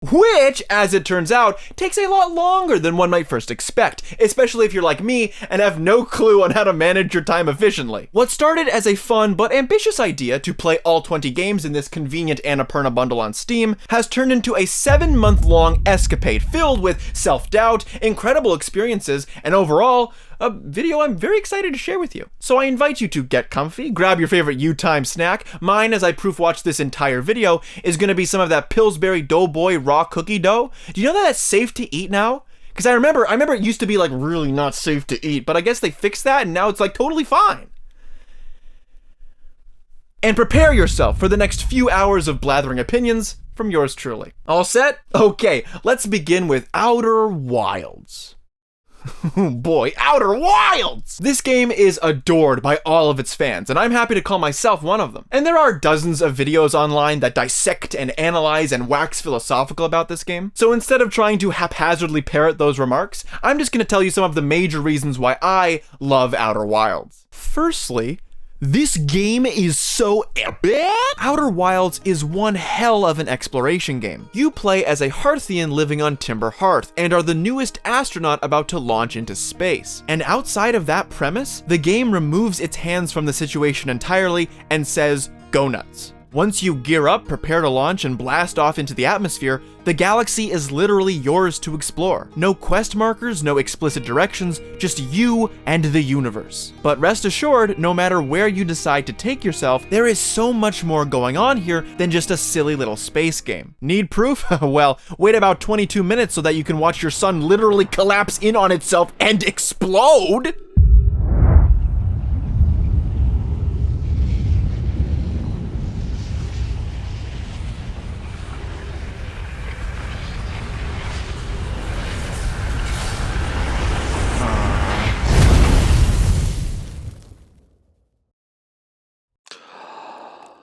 which, as it turns out, takes a lot longer than one might first expect, especially if you're like me and have no clue on how to manage your time efficiently. What started as a fun but ambitious idea to play all 20 games in this convenient Annapurna bundle on Steam has turned into a 7-month-long escapade filled with self-doubt, incredible experiences, and overall, a video I'm very excited to share with you. So I invite you to get comfy, grab your favorite U-Time snack. Mine, as I proof watch this entire video, is gonna be some of that Pillsbury Doughboy raw cookie dough. Do you know that that's safe to eat now? Because I remember it used to be like really not safe to eat, but I guess they fixed that and now it's like totally fine. And prepare yourself for the next few hours of blathering opinions from yours truly. All set? Okay, let's begin with Outer Wilds. Oh boy, Outer Wilds! This game is adored by all of its fans, and I'm happy to call myself one of them. And there are dozens of videos online that dissect and analyze and wax philosophical about this game. So instead of trying to haphazardly parrot those remarks, I'm just gonna tell you some of the major reasons why I love Outer Wilds. Firstly, this game is so epic! Outer Wilds is one hell of an exploration game. You play as a Hearthian living on Timber Hearth, and are the newest astronaut about to launch into space. And outside of that premise, the game removes its hands from the situation entirely and says, go nuts. Once you gear up, prepare to launch, and blast off into the atmosphere, the galaxy is literally yours to explore. No quest markers, no explicit directions, just you and the universe. But rest assured, no matter where you decide to take yourself, there is so much more going on here than just a silly little space game. Need proof? Well, wait about 22 minutes so that you can watch your sun literally collapse in on itself and explode!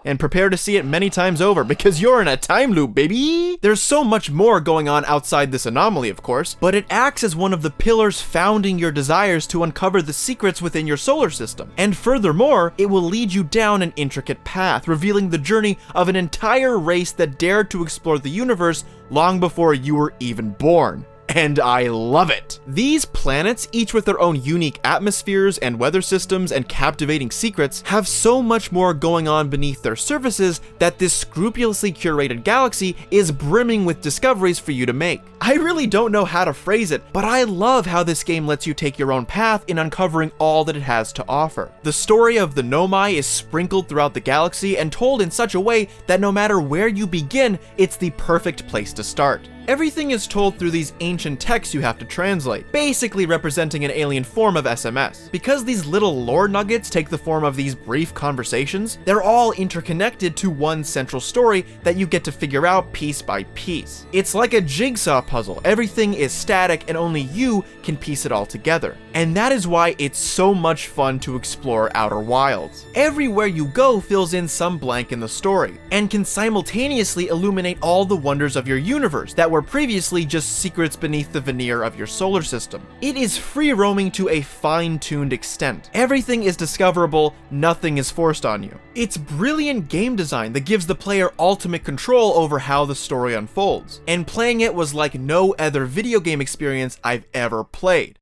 And prepare to see it many times over, because you're in a time loop, baby! There's so much more going on outside this anomaly, of course, but it acts as one of the pillars founding your desires to uncover the secrets within your solar system. And furthermore, it will lead you down an intricate path, revealing the journey of an entire race that dared to explore the universe long before you were even born. And I love it! These planets, each with their own unique atmospheres and weather systems and captivating secrets, have so much more going on beneath their surfaces that this scrupulously curated galaxy is brimming with discoveries for you to make. I really don't know how to phrase it, but I love how this game lets you take your own path in uncovering all that it has to offer. The story of the Nomai is sprinkled throughout the galaxy and told in such a way that no matter where you begin, it's the perfect place to start. Everything is told through these ancient texts you have to translate, basically representing an alien form of SMS. Because these little lore nuggets take the form of these brief conversations, they're all interconnected to one central story that you get to figure out piece by piece. It's like a jigsaw puzzle. Everything is static and only you can piece it all together. And that is why it's so much fun to explore Outer Wilds. Everywhere you go fills in some blank in the story, and can simultaneously illuminate all the wonders of your universe that were previously just secrets beneath the veneer of your solar system. It is free roaming to a fine-tuned extent. Everything is discoverable, nothing is forced on you. It's brilliant game design that gives the player ultimate control over how the story unfolds, and playing it was like no other video game experience I've ever played.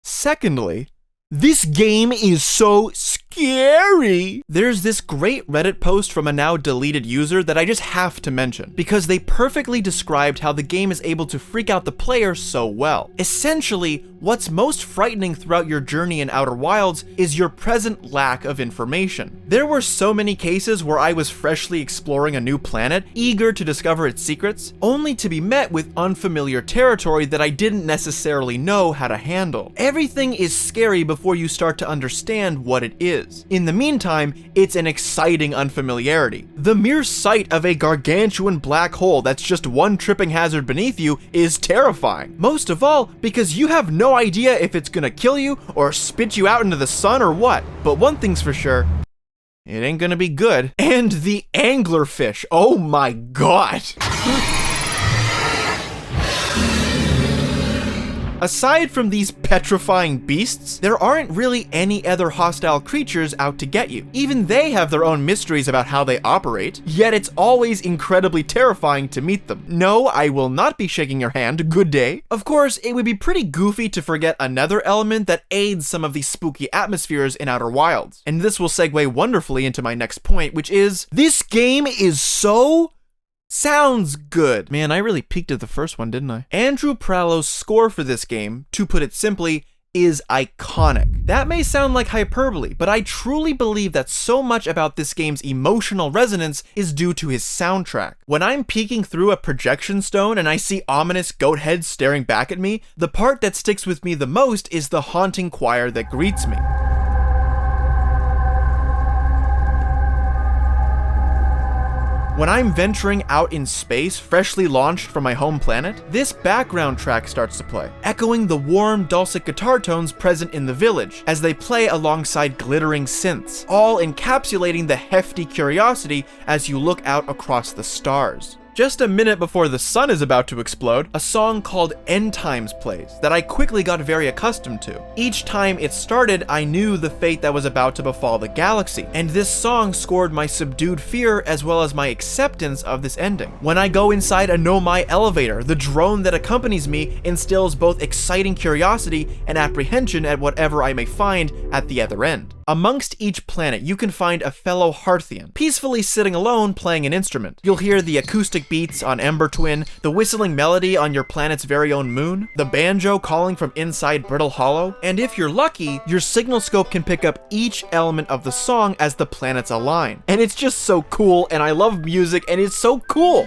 Secondly, this game is so scary! There's this great Reddit post from a now deleted user that I just have to mention, because they perfectly described how the game is able to freak out the player so well. Essentially, what's most frightening throughout your journey in Outer Wilds is your present lack of information. There were so many cases where I was freshly exploring a new planet, eager to discover its secrets, only to be met with unfamiliar territory that I didn't necessarily know how to handle. Everything is scary before you start to understand what it is. In the meantime, it's an exciting unfamiliarity. The mere sight of a gargantuan black hole that's just one tripping hazard beneath you is terrifying. Most of all, because you have no idea if it's gonna kill you or spit you out into the sun or what. But one thing's for sure, it ain't gonna be good. And the anglerfish, oh my god. Aside from these petrifying beasts, there aren't really any other hostile creatures out to get you. Even they have their own mysteries about how they operate, yet it's always incredibly terrifying to meet them. No, I will not be shaking your hand, good day. Of course, it would be pretty goofy to forget another element that aids some of these spooky atmospheres in Outer Wilds. And this will segue wonderfully into my next point, which is, this game is so sounds good. Man, I really peaked at the first one, didn't I? Andrew Pralow's score for this game, to put it simply, is iconic. That may sound like hyperbole, but I truly believe that so much about this game's emotional resonance is due to his soundtrack. When I'm peeking through a projection stone and I see ominous goat heads staring back at me, the part that sticks with me the most is the haunting choir that greets me. When I'm venturing out in space, freshly launched from my home planet, this background track starts to play, echoing the warm, dulcet guitar tones present in the village as they play alongside glittering synths, all encapsulating the hefty curiosity as you look out across the stars. Just a minute before the sun is about to explode, a song called End Times plays that I quickly got very accustomed to. Each time it started, I knew the fate that was about to befall the galaxy, and this song scored my subdued fear as well as my acceptance of this ending. When I go inside a Nomai elevator, the drone that accompanies me instills both exciting curiosity and apprehension at whatever I may find at the other end. Amongst each planet, you can find a fellow Hearthian, peacefully sitting alone playing an instrument. You'll hear the acoustic beats on Ember Twin, the whistling melody on your planet's very own moon, the banjo calling from inside Brittle Hollow, and if you're lucky, your signal scope can pick up each element of the song as the planets align. And it's just so cool, and I love music, and it's so cool!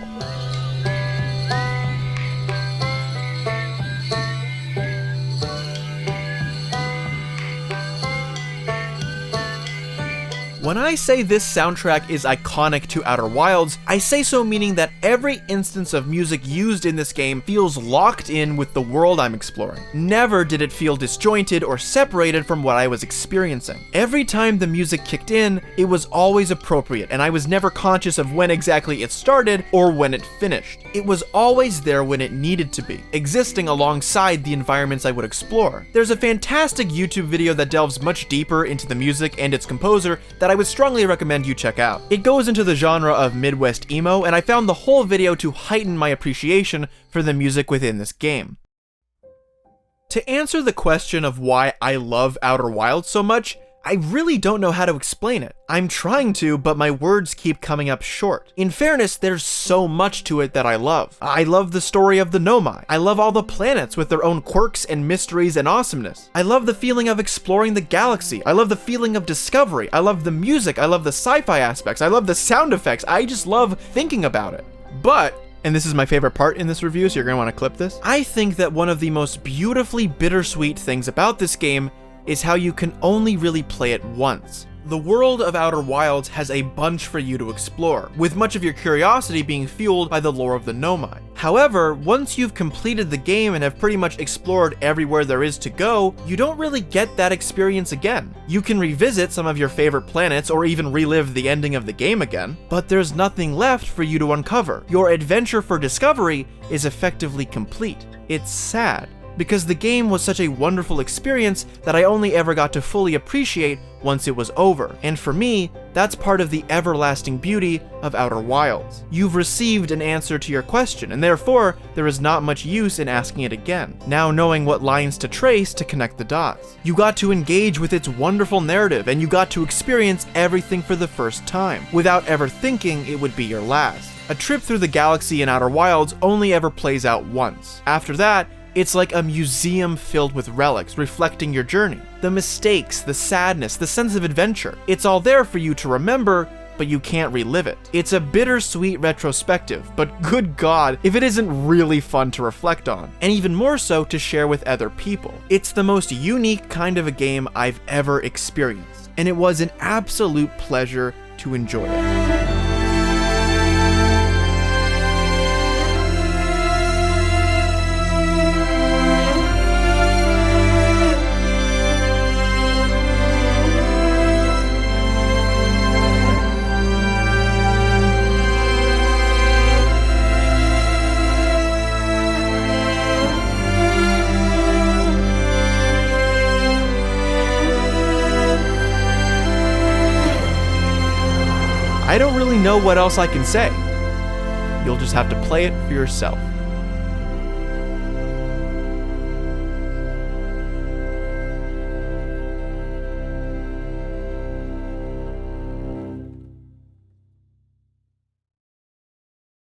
When I say this soundtrack is iconic to Outer Wilds, I say so meaning that every instance of music used in this game feels locked in with the world I'm exploring. Never did it feel disjointed or separated from what I was experiencing. Every time the music kicked in, it was always appropriate, and I was never conscious of when exactly it started or when it finished. It was always there when it needed to be, existing alongside the environments I would explore. There's a fantastic YouTube video that delves much deeper into the music and its composer that I would strongly recommend you check out. It goes into the genre of Midwest emo, and I found the whole video to heighten my appreciation for the music within this game. To answer the question of why I love Outer Wilds so much, I really don't know how to explain it. I'm trying to, but my words keep coming up short. In fairness, there's so much to it that I love. I love the story of the Nomai. I love all the planets with their own quirks and mysteries and awesomeness. I love the feeling of exploring the galaxy. I love the feeling of discovery. I love the music. I love the sci-fi aspects. I love the sound effects. I just love thinking about it. But, and this is my favorite part in this review, so you're gonna wanna clip this, I think that one of the most beautifully bittersweet things about this game is how you can only really play it once. The world of Outer Wilds has a bunch for you to explore, with much of your curiosity being fueled by the lore of the Nomai. However, once you've completed the game and have pretty much explored everywhere there is to go, you don't really get that experience again. You can revisit some of your favorite planets or even relive the ending of the game again, but there's nothing left for you to uncover. Your adventure for discovery is effectively complete. It's sad, because the game was such a wonderful experience that I only ever got to fully appreciate once it was over. And for me, that's part of the everlasting beauty of Outer Wilds. You've received an answer to your question, and therefore, there is not much use in asking it again, now knowing what lines to trace to connect the dots. You got to engage with its wonderful narrative, and you got to experience everything for the first time, without ever thinking it would be your last. A trip through the galaxy in Outer Wilds only ever plays out once. After that, it's like a museum filled with relics reflecting your journey. The mistakes, the sadness, the sense of adventure. It's all there for you to remember, but you can't relive it. It's a bittersweet retrospective, but good God, if it isn't really fun to reflect on, and even more so to share with other people. It's the most unique kind of a game I've ever experienced, and it was an absolute pleasure to enjoy it. know what else I can say. You'll just have to play it for yourself.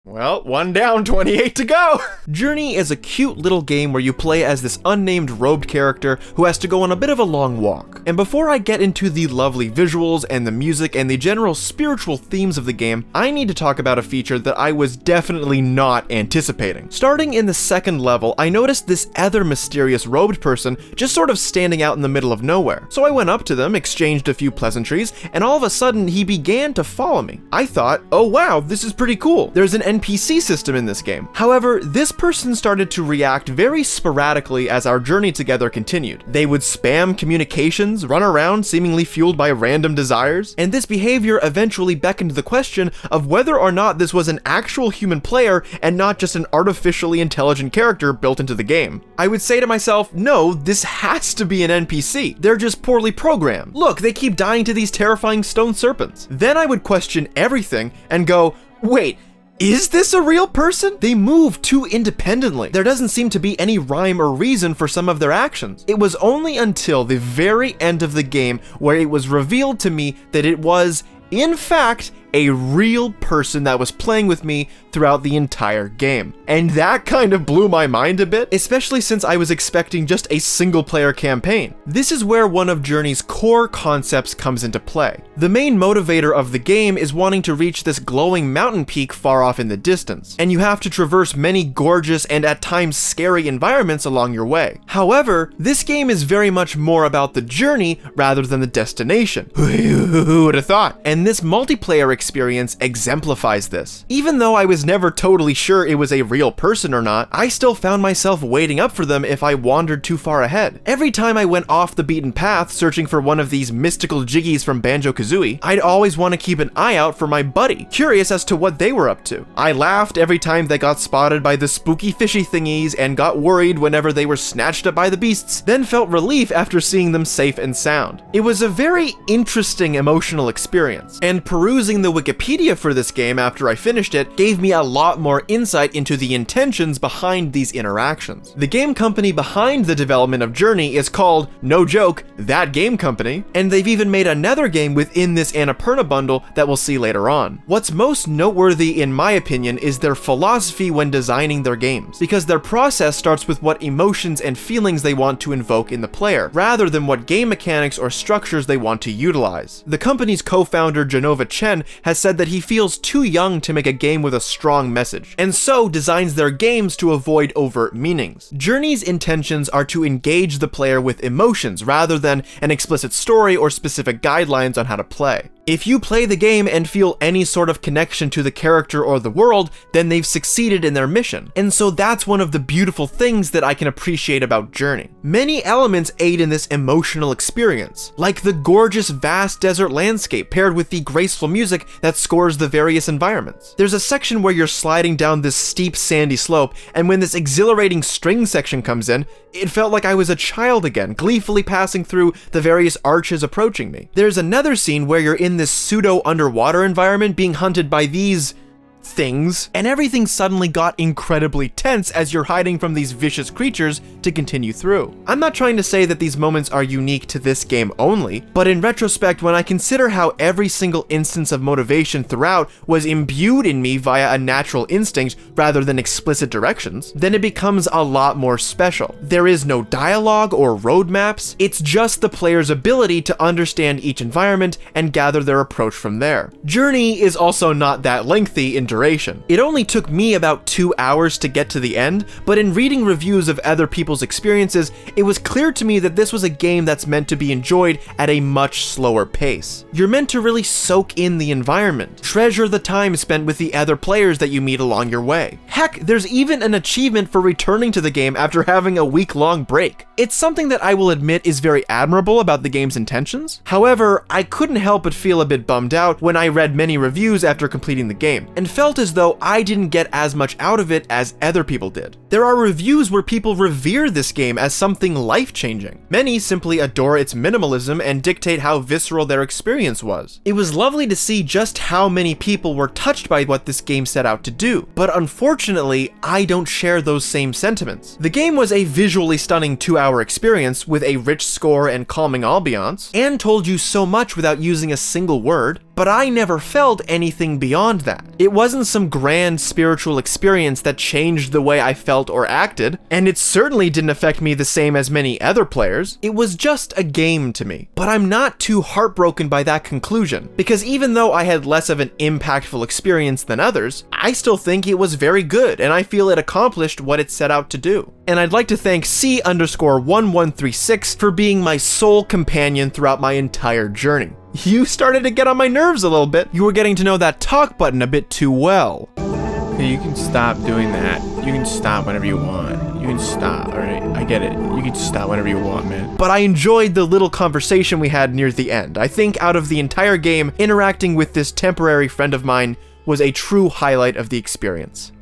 Well, 1 down, 28 to go! Journey is a cute little game where you play as this unnamed robed character who has to go on a bit of a long walk. And before I get into the lovely visuals and the music and the general spiritual themes of the game, I need to talk about a feature that I was definitely not anticipating. Starting in the second level, I noticed this other mysterious robed person just sort of standing out in the middle of nowhere. So I went up to them, exchanged a few pleasantries, and all of a sudden he began to follow me. I thought, oh wow, this is pretty cool. There's an NPC system in this game. However, this person started to react very sporadically as our journey together continued. They would spam communications, run around seemingly fueled by random desires, and this behavior eventually beckoned the question of whether or not this was an actual human player and not just an artificially intelligent character built into the game. I would say to myself, no, this has to be an NPC. They're just poorly programmed. Look, they keep dying to these terrifying stone serpents. Then I would question everything and go, wait, is this a real person? They move too independently. There doesn't seem to be any rhyme or reason for some of their actions. It was only until the very end of the game where it was revealed to me that it was, in fact, a real person that was playing with me throughout the entire game. And that kind of blew my mind a bit, especially since I was expecting just a single player campaign. This is where one of Journey's core concepts comes into play. The main motivator of the game is wanting to reach this glowing mountain peak far off in the distance, and you have to traverse many gorgeous and at times scary environments along your way. However, this game is very much more about the journey rather than the destination. Who would have thought? And this multiplayer experience exemplifies this. Even though I was never totally sure it was a real person or not, I still found myself waiting up for them if I wandered too far ahead. Every time I went off the beaten path searching for one of these mystical jiggies from Banjo-Kazooie, I'd always want to keep an eye out for my buddy, curious as to what they were up to. I laughed every time they got spotted by the spooky fishy thingies and got worried whenever they were snatched up by the beasts, then felt relief after seeing them safe and sound. It was a very interesting emotional experience, and perusing the Wikipedia for this game after I finished it gave me a lot more insight into the intentions behind these interactions. The game company behind the development of Journey is called, no joke, That Game Company, and they've even made another game within this Annapurna bundle that we'll see later on. What's most noteworthy in my opinion is their philosophy when designing their games, because their process starts with what emotions and feelings they want to invoke in the player, rather than what game mechanics or structures they want to utilize. The company's co-founder Genova Chen has said that he feels too young to make a game with a strong message, and so designs their games to avoid overt meanings. Journey's intentions are to engage the player with emotions rather than an explicit story or specific guidelines on how to play. If you play the game and feel any sort of connection to the character or the world, then they've succeeded in their mission. And so that's one of the beautiful things that I can appreciate about Journey. Many elements aid in this emotional experience, like the gorgeous vast desert landscape paired with the graceful music that scores the various environments. There's a section where you're sliding down this steep sandy slope, and when this exhilarating string section comes in, it felt like I was a child again, gleefully passing through the various arches approaching me. There's another scene where you're in this pseudo-underwater environment being hunted by these things, and everything suddenly got incredibly tense as you're hiding from these vicious creatures to continue through. I'm not trying to say that these moments are unique to this game only, but in retrospect, when I consider how every single instance of motivation throughout was imbued in me via a natural instinct rather than explicit directions, then it becomes a lot more special. There is no dialogue or roadmaps, it's just the player's ability to understand each environment and gather their approach from there. Journey is also not that lengthy in duration. It only took me about 2 hours to get to the end, but in reading reviews of other people's experiences, it was clear to me that this was a game that's meant to be enjoyed at a much slower pace. You're meant to really soak in the environment, treasure the time spent with the other players that you meet along your way. Heck, there's even an achievement for returning to the game after having a week-long break. It's something that I will admit is very admirable about the game's intentions. However, I couldn't help but feel a bit bummed out when I read many reviews after completing the game, and felt as though I didn't get as much out of it as other people did. There are reviews where people revere this game as something life-changing. Many simply adore its minimalism and dictate how visceral their experience was. It was lovely to see just how many people were touched by what this game set out to do, but unfortunately, I don't share those same sentiments. The game was a visually stunning 2-hour experience with a rich score and calming ambiance, and told you so much without using a single word, but I never felt anything beyond that. It wasn't some grand spiritual experience that changed the way I felt or acted, and it certainly didn't affect me the same as many other players. It was just a game to me. But I'm not too heartbroken by that conclusion, because even though I had less of an impactful experience than others, I still think it was very good, and I feel it accomplished what it set out to do. And I'd like to thank C_1136 for being my sole companion throughout my entire journey. You started to get on my nerves a little bit. You were getting to know that talk button a bit too well. Okay, you can stop doing that. You can stop whenever you want. You can stop, alright? I get it. You can stop whenever you want, man. But I enjoyed the little conversation we had near the end. I think out of the entire game, interacting with this temporary friend of mine was a true highlight of the experience.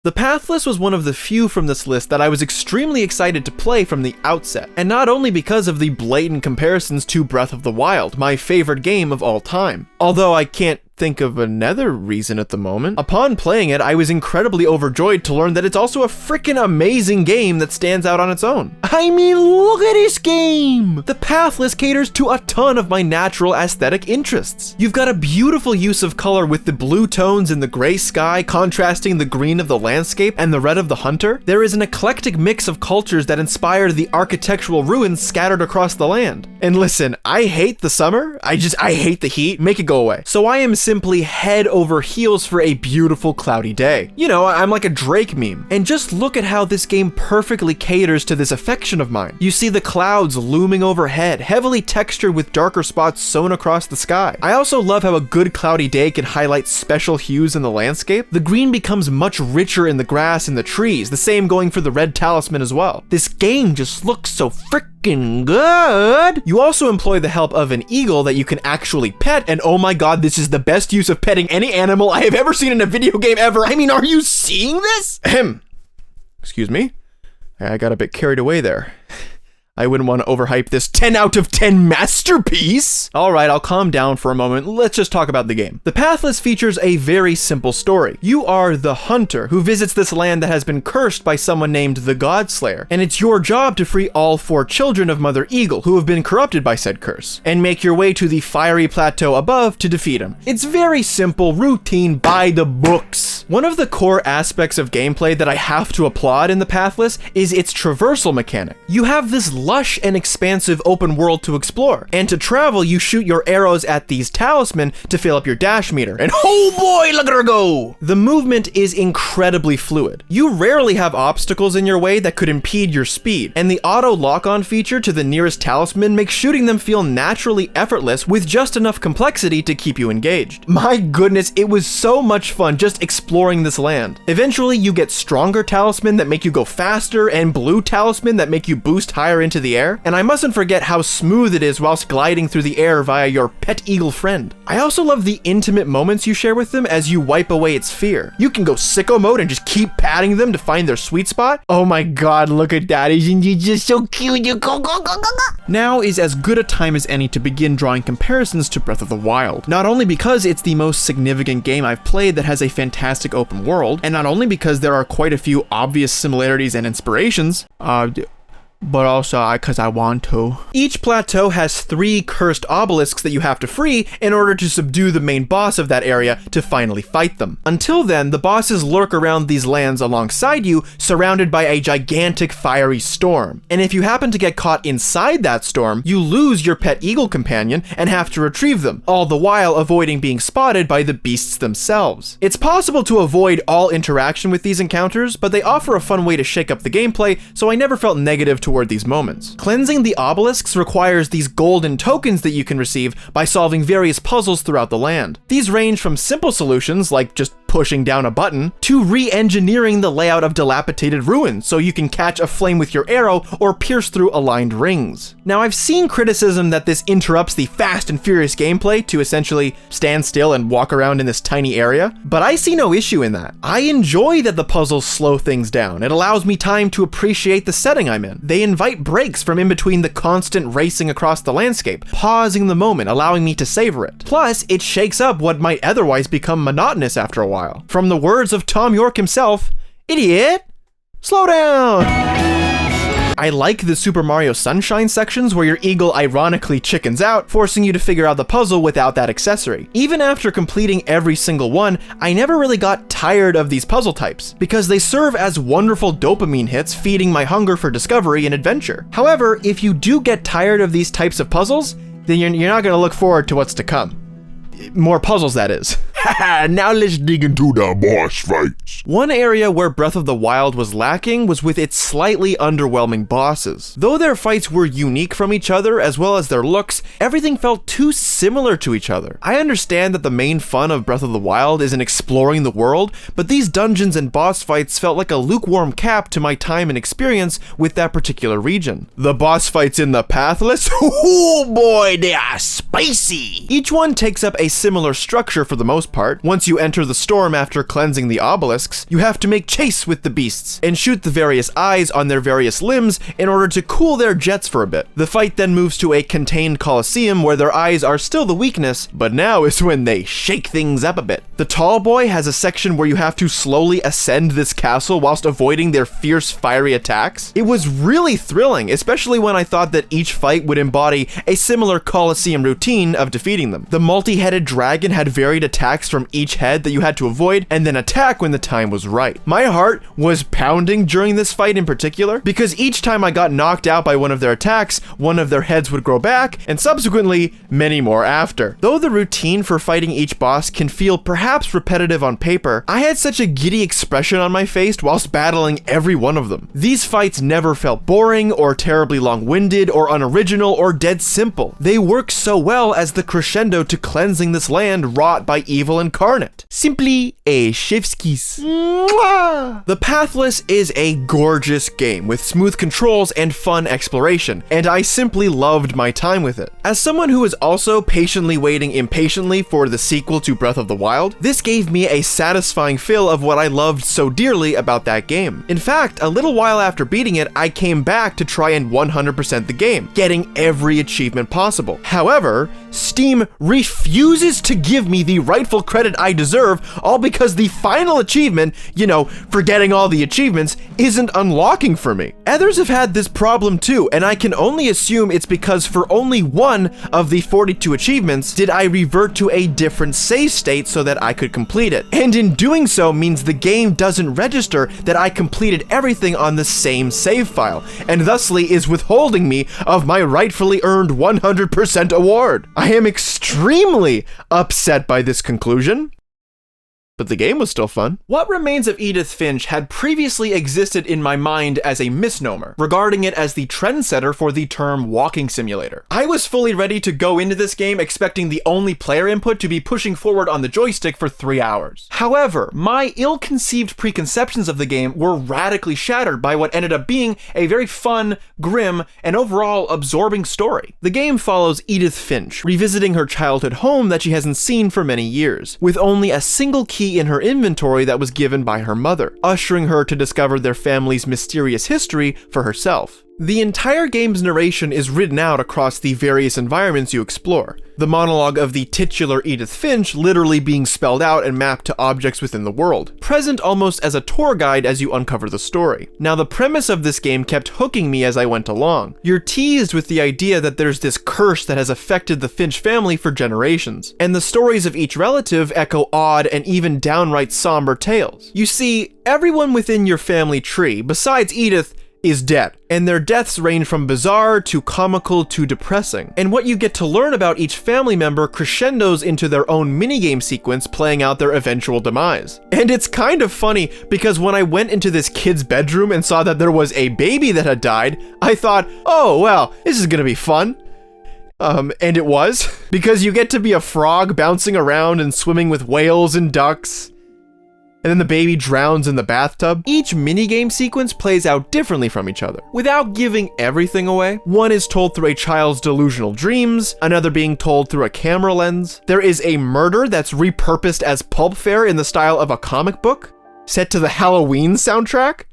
The Pathless was one of the few from this list that I was extremely excited to play from the outset, and not only because of the blatant comparisons to Breath of the Wild, my favorite game of all time. Although I can't think of another reason at the moment. Upon playing it, I was incredibly overjoyed to learn that it's also a freaking amazing game that stands out on its own. I mean, look at this game! The Pathless caters to a ton of my natural aesthetic interests. You've got a beautiful use of color with the blue tones in the gray sky contrasting the green of the landscape and the red of the hunter. There is an eclectic mix of cultures that inspire the architectural ruins scattered across the land. And listen, I hate the summer. I hate the heat. Make it go away. So I am simply head over heels for a beautiful cloudy day. You know, I'm like a Drake meme. And just look at how this game perfectly caters to this affection of mine. You see the clouds looming overhead, heavily textured with darker spots sewn across the sky. I also love how a good cloudy day can highlight special hues in the landscape. The green becomes much richer in the grass and the trees, the same going for the red talisman as well. This game just looks so freaking good. You also employ the help of an eagle that you can actually pet, and oh my god, this is the best use of petting any animal I have ever seen in a video game ever. I mean, are you seeing this? Ahem. Excuse me. I got a bit carried away there. I wouldn't want to overhype this 10 out of 10 masterpiece. All right, I'll calm down for a moment. Let's just talk about the game. The Pathless features a very simple story. You are the hunter who visits this land that has been cursed by someone named the Godslayer, and it's your job to free all 4 children of Mother Eagle who have been corrupted by said curse, and make your way to the fiery plateau above to defeat him. It's very simple, routine, by the books. One of the core aspects of gameplay that I have to applaud in the Pathless is its traversal mechanic. You have this lush and expansive open world to explore, and to travel you shoot your arrows at these talisman to fill up your dash meter, and oh boy, look at her go! The movement is incredibly fluid. You rarely have obstacles in your way that could impede your speed, and the auto lock-on feature to the nearest talisman makes shooting them feel naturally effortless with just enough complexity to keep you engaged. My goodness, it was so much fun just exploring this land. Eventually you get stronger talisman that make you go faster, and blue talisman that make you boost higher into the air, and I mustn't forget how smooth it is whilst gliding through the air via your pet eagle friend. I also love the intimate moments you share with them as you wipe away its fear. You can go sicko mode and just keep patting them to find their sweet spot. Oh my god, look at that, isn't he just so cute? You go. Now is as good a time as any to begin drawing comparisons to Breath of the Wild. Not only because it's the most significant game I've played that has a fantastic open world, and not only because there are quite a few obvious similarities and inspirations, but also because I want to. Each plateau has 3 cursed obelisks that you have to free in order to subdue the main boss of that area to finally fight them. Until then, the bosses lurk around these lands alongside you, surrounded by a gigantic fiery storm. And if you happen to get caught inside that storm, you lose your pet eagle companion and have to retrieve them, all the while avoiding being spotted by the beasts themselves. It's possible to avoid all interaction with these encounters, but they offer a fun way to shake up the gameplay, so I never felt negative toward these moments. Cleansing the obelisks requires these golden tokens that you can receive by solving various puzzles throughout the land. These range from simple solutions, like just pushing down a button, to re-engineering the layout of dilapidated ruins so you can catch a flame with your arrow or pierce through aligned rings. Now, I've seen criticism that this interrupts the fast and furious gameplay to essentially stand still and walk around in this tiny area, but I see no issue in that. I enjoy that the puzzles slow things down. It allows me time to appreciate the setting I'm in. They invite breaks from in between the constant racing across the landscape, pausing the moment, allowing me to savor it. Plus, it shakes up what might otherwise become monotonous after a while. From the words of Tom York himself, "Idiot, slow down." I like the Super Mario Sunshine sections where your eagle ironically chickens out, forcing you to figure out the puzzle without that accessory. Even after completing every single one, I never really got tired of these puzzle types, because they serve as wonderful dopamine hits feeding my hunger for discovery and adventure. However, if you do get tired of these types of puzzles, then you're not going to look forward to what's to come. More puzzles, that is. Now let's dig into the boss fights. One area where Breath of the Wild was lacking was with its slightly underwhelming bosses. Though their fights were unique from each other as well as their looks, everything felt too similar to each other. I understand that the main fun of Breath of the Wild is in exploring the world, but these dungeons and boss fights felt like a lukewarm cap to my time and experience with that particular region. The boss fights in the Pathless? Oh boy, they are spicy! Each one takes up a similar structure for the most part. Once you enter the storm after cleansing the obelisks, you have to make chase with the beasts and shoot the various eyes on their various limbs in order to cool their jets for a bit. The fight then moves to a contained coliseum where their eyes are still the weakness, but now is when they shake things up a bit. The tall boy has a section where you have to slowly ascend this castle whilst avoiding their fierce fiery attacks. It was really thrilling, especially when I thought that each fight would embody a similar coliseum routine of defeating them. The multi-headed dragon had varied attacks from each head that you had to avoid and then attack when the time was right. My heart was pounding during this fight in particular because each time I got knocked out by one of their attacks, one of their heads would grow back and subsequently many more after. Though the routine for fighting each boss can feel perhaps repetitive on paper, I had such a giddy expression on my face whilst battling every one of them. These fights never felt boring or terribly long-winded or unoriginal or dead simple. They work so well as the crescendo to cleansing this land wrought by evil incarnate. Simply a chef's kiss. The Pathless is a gorgeous game with smooth controls and fun exploration, and I simply loved my time with it. As someone who is also patiently waiting impatiently for the sequel to Breath of the Wild, this gave me a satisfying fill of what I loved so dearly about that game. In fact, a little while after beating it, I came back to try and 100% the game, getting every achievement possible. However, Steam refuses to give me the rightful credit I deserve, all because the final achievement, for getting all the achievements, isn't unlocking for me. Others have had this problem too, and I can only assume it's because for only one of the 42 achievements did I revert to a different save state so that I could complete it. And in doing so means the game doesn't register that I completed everything on the same save file, and thusly is withholding me of my rightfully earned 100% award. I am extremely upset by this conclusion. But the game was still fun. What Remains of Edith Finch had previously existed in my mind as a misnomer, regarding it as the trendsetter for the term walking simulator. I was fully ready to go into this game expecting the only player input to be pushing forward on the joystick for 3 hours. However, my ill-conceived preconceptions of the game were radically shattered by what ended up being a very fun, grim, and overall absorbing story. The game follows Edith Finch, revisiting her childhood home that she hasn't seen for many years, with only a single key in her inventory that was given by her mother, ushering her to discover their family's mysterious history for herself. The entire game's narration is written out across the various environments you explore, the monologue of the titular Edith Finch literally being spelled out and mapped to objects within the world, present almost as a tour guide as you uncover the story. Now, the premise of this game kept hooking me as I went along. You're teased with the idea that there's this curse that has affected the Finch family for generations, and the stories of each relative echo odd and even downright somber tales. You see, everyone within your family tree, besides Edith, is dead, and their deaths range from bizarre to comical to depressing. And what you get to learn about each family member crescendos into their own minigame sequence playing out their eventual demise. And it's kind of funny because when I went into this kid's bedroom and saw that there was a baby that had died, I thought, oh well, this is gonna be fun. And it was, because you get to be a frog bouncing around and swimming with whales and ducks. And then the baby drowns in the bathtub. Each minigame sequence plays out differently from each other. Without giving everything away, one is told through a child's delusional dreams, another being told through a camera lens. There is a murder that's repurposed as pulp fare in the style of a comic book, set to the Halloween soundtrack.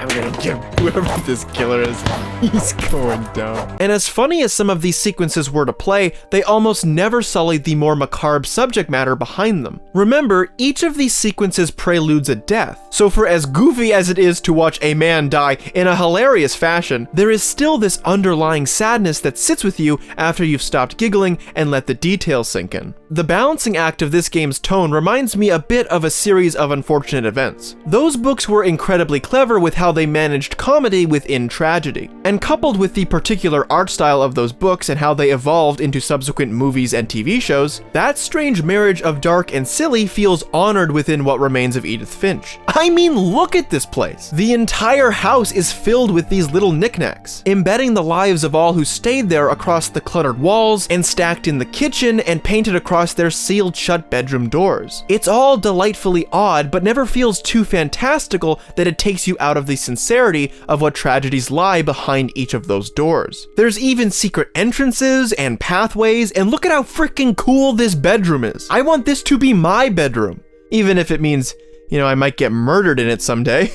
I'm gonna get whoever this killer is. He's going down. And as funny as some of these sequences were to play, they almost never sullied the more macabre subject matter behind them. Remember, each of these sequences preludes a death. So for as goofy as it is to watch a man die in a hilarious fashion, there is still this underlying sadness that sits with you after you've stopped giggling and let the details sink in. The balancing act of this game's tone reminds me a bit of a series of unfortunate events. Those books were incredibly clever with how they managed comedy within tragedy. And coupled with the particular art style of those books and how they evolved into subsequent movies and TV shows, that strange marriage of dark and silly feels honored within what remains of Edith Finch. I mean, look at this place. The entire house is filled with these little knickknacks, embedding the lives of all who stayed there across the cluttered walls and stacked in the kitchen and painted across their sealed shut bedroom doors. It's all delightfully odd, but never feels too fantastical that it takes you out of the sincerity of what tragedies lie behind each of those doors. There's even secret entrances and pathways, and look at how freaking cool this bedroom is. I want this to be my bedroom, even if it means, I might get murdered in it someday.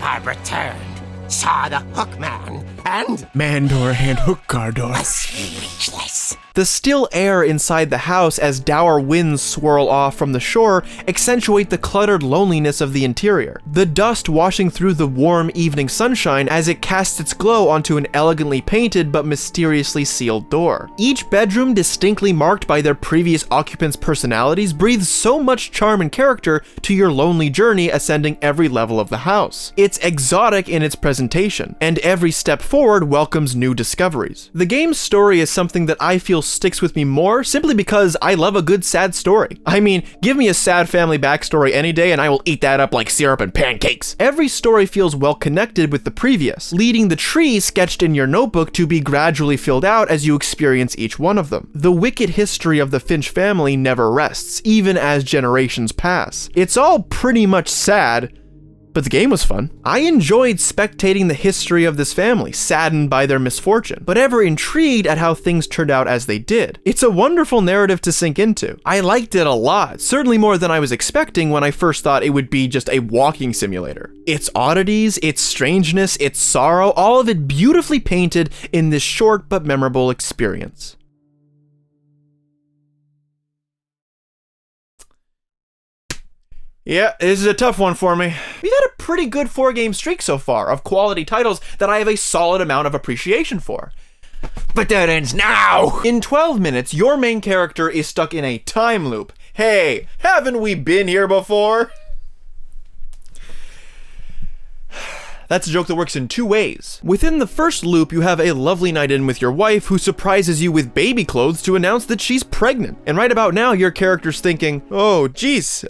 I returned, saw the hook man, and Mandor and Hookardor. was speechless. The still air inside the house as dour winds swirl off from the shore accentuate the cluttered loneliness of the interior. The dust washing through the warm evening sunshine as it casts its glow onto an elegantly painted but mysteriously sealed door. Each bedroom, distinctly marked by their previous occupants' personalities, breathes so much charm and character to your lonely journey ascending every level of the house. It's exotic in its presentation, and every step forward welcomes new discoveries. The game's story is something that I feel sticks with me more simply because I love a good sad story. I mean, give me a sad family backstory any day and I will eat that up like syrup and pancakes. Every story feels well connected with the previous, leading the tree sketched in your notebook to be gradually filled out as you experience each one of them. The wicked history of the Finch family never rests, even as generations pass. It's all pretty much sad, but the game was fun. I enjoyed spectating the history of this family, saddened by their misfortune, but ever intrigued at how things turned out as they did. It's a wonderful narrative to sink into. I liked it a lot, certainly more than I was expecting when I first thought it would be just a walking simulator. Its oddities, its strangeness, its sorrow, all of it beautifully painted in this short but memorable experience. Yeah, this is a tough one for me. We've had a pretty good 4-game streak so far of quality titles that I have a solid amount of appreciation for. But that ends now! In 12 minutes, your main character is stuck in a time loop. Hey, haven't we been here before? That's a joke that works in two ways. Within the first loop, you have a lovely night in with your wife who surprises you with baby clothes to announce that she's pregnant. And right about now, your character's thinking, oh, geez,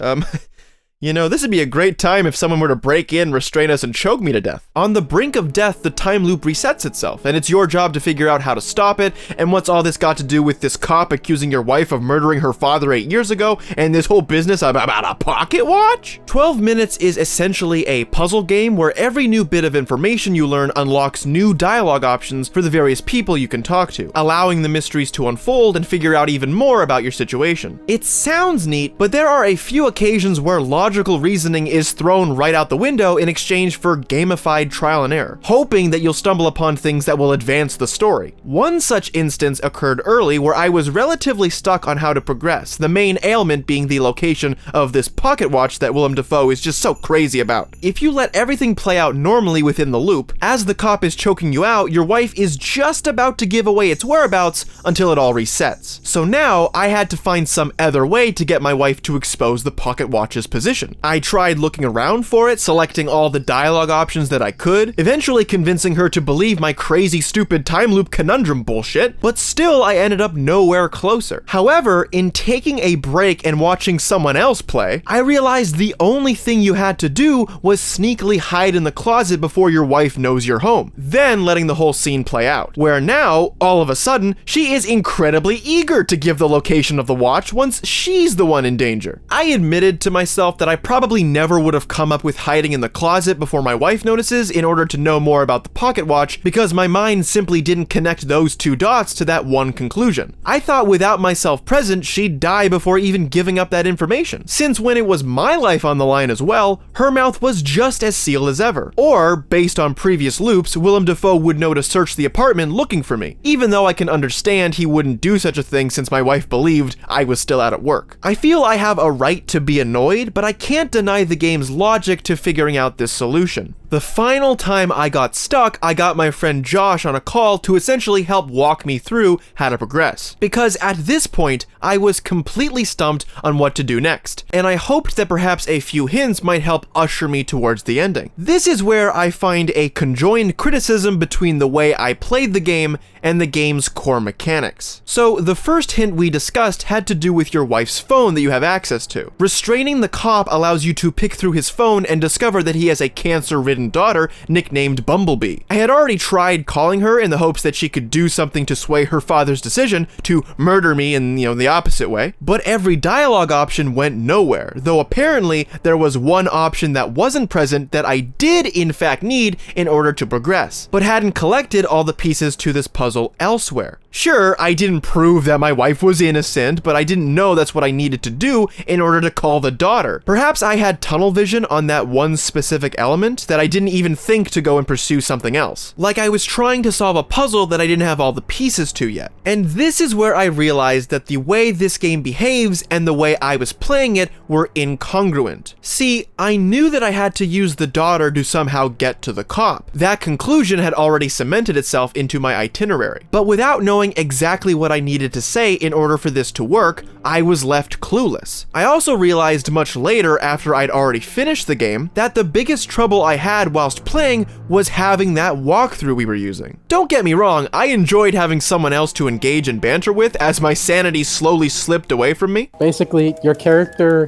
this would be a great time if someone were to break in, restrain us, and choke me to death. On the brink of death, the time loop resets itself, and it's your job to figure out how to stop it, and what's all this got to do with this cop accusing your wife of murdering her father 8 years ago, and this whole business about a pocket watch? 12 minutes is essentially a puzzle game where every new bit of information you learn unlocks new dialogue options for the various people you can talk to, allowing the mysteries to unfold and figure out even more about your situation. It sounds neat, but there are a few occasions where logic logical reasoning is thrown right out the window in exchange for gamified trial and error, hoping that you'll stumble upon things that will advance the story. One such instance occurred early where I was relatively stuck on how to progress, the main ailment being the location of this pocket watch that Willem Dafoe is just so crazy about. If you let everything play out normally within the loop, as the cop is choking you out, your wife is just about to give away its whereabouts until it all resets. So now I had to find some other way to get my wife to expose the pocket watch's position. I tried looking around for it, selecting all the dialogue options that I could, eventually convincing her to believe my crazy stupid time loop conundrum bullshit, but still I ended up nowhere closer. However, in taking a break and watching someone else play, I realized the only thing you had to do was sneakily hide in the closet before your wife knows you're home, then letting the whole scene play out, where now, all of a sudden, she is incredibly eager to give the location of the watch once she's the one in danger. I admitted to myself that I probably never would have come up with hiding in the closet before my wife notices in order to know more about the pocket watch, because my mind simply didn't connect those two dots to that one conclusion. I thought without myself present, she'd die before even giving up that information, since when it was my life on the line as well, her mouth was just as sealed as ever. Or, based on previous loops, Willem Dafoe would know to search the apartment looking for me, even though I can understand he wouldn't do such a thing since my wife believed I was still out at work. I feel I have a right to be annoyed, but I can't deny the game's logic to figuring out this solution. The final time I got stuck, I got my friend Josh on a call to essentially help walk me through how to progress, because at this point, I was completely stumped on what to do next, and I hoped that perhaps a few hints might help usher me towards the ending. This is where I find a conjoined criticism between the way I played the game and the game's core mechanics. So the first hint we discussed had to do with your wife's phone that you have access to. Restraining the cop allows you to pick through his phone and discover that he has a cancer-ridden daughter nicknamed Bumblebee. I had already tried calling her in the hopes that she could do something to sway her father's decision to murder me in, the opposite way, but every dialogue option went nowhere, though apparently there was one option that wasn't present that I did in fact need in order to progress, but hadn't collected all the pieces to this puzzle elsewhere. Sure, I didn't prove that my wife was innocent, but I didn't know that's what I needed to do in order to call the daughter. Perhaps I had tunnel vision on that one specific element that I didn't even think to go and pursue something else. Like I was trying to solve a puzzle that I didn't have all the pieces to yet. And this is where I realized that the way this game behaves and the way I was playing it were incongruent. See, I knew that I had to use the daughter to somehow get to the cop. That conclusion had already cemented itself into my itinerary. But without knowing exactly what I needed to say in order for this to work, I was left clueless. I also realized much later, after I'd already finished the game, that the biggest trouble I had whilst playing was having that walkthrough we were using. Don't get me wrong, I enjoyed having someone else to engage and banter with as my sanity slowly slipped away from me. Basically, your character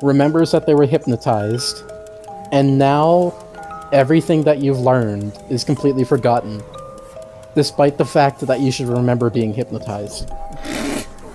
remembers that they were hypnotized, and now everything that you've learned is completely forgotten, despite the fact that you should remember being hypnotized.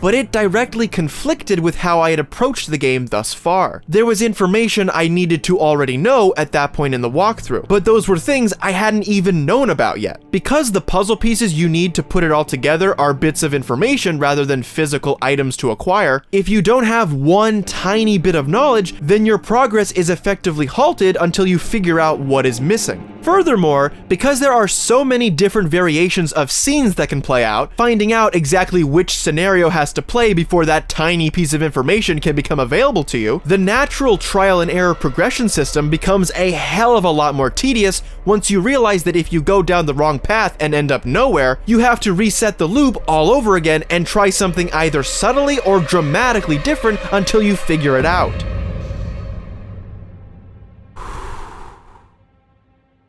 But it directly conflicted with how I had approached the game thus far. There was information I needed to already know at that point in the walkthrough, but those were things I hadn't even known about yet. Because the puzzle pieces you need to put it all together are bits of information rather than physical items to acquire, if you don't have one tiny bit of knowledge, then your progress is effectively halted until you figure out what is missing. Furthermore, because there are so many different variations of scenes that can play out, finding out exactly which scenario has to play before that tiny piece of information can become available to you, the natural trial and error progression system becomes a hell of a lot more tedious once you realize that if you go down the wrong path and end up nowhere, you have to reset the loop all over again and try something either subtly or dramatically different until you figure it out.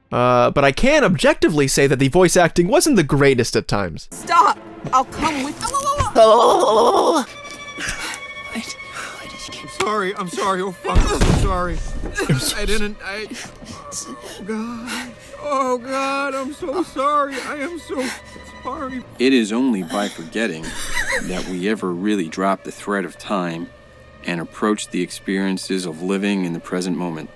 But I can objectively say that the voice acting wasn't the greatest at times. Stop! I'll come with you. I'm sorry, oh fuck, I'm sorry. Oh God, I'm so sorry, I am so sorry. It is only by forgetting that we ever really drop the thread of time and approach the experiences of living in the present moment.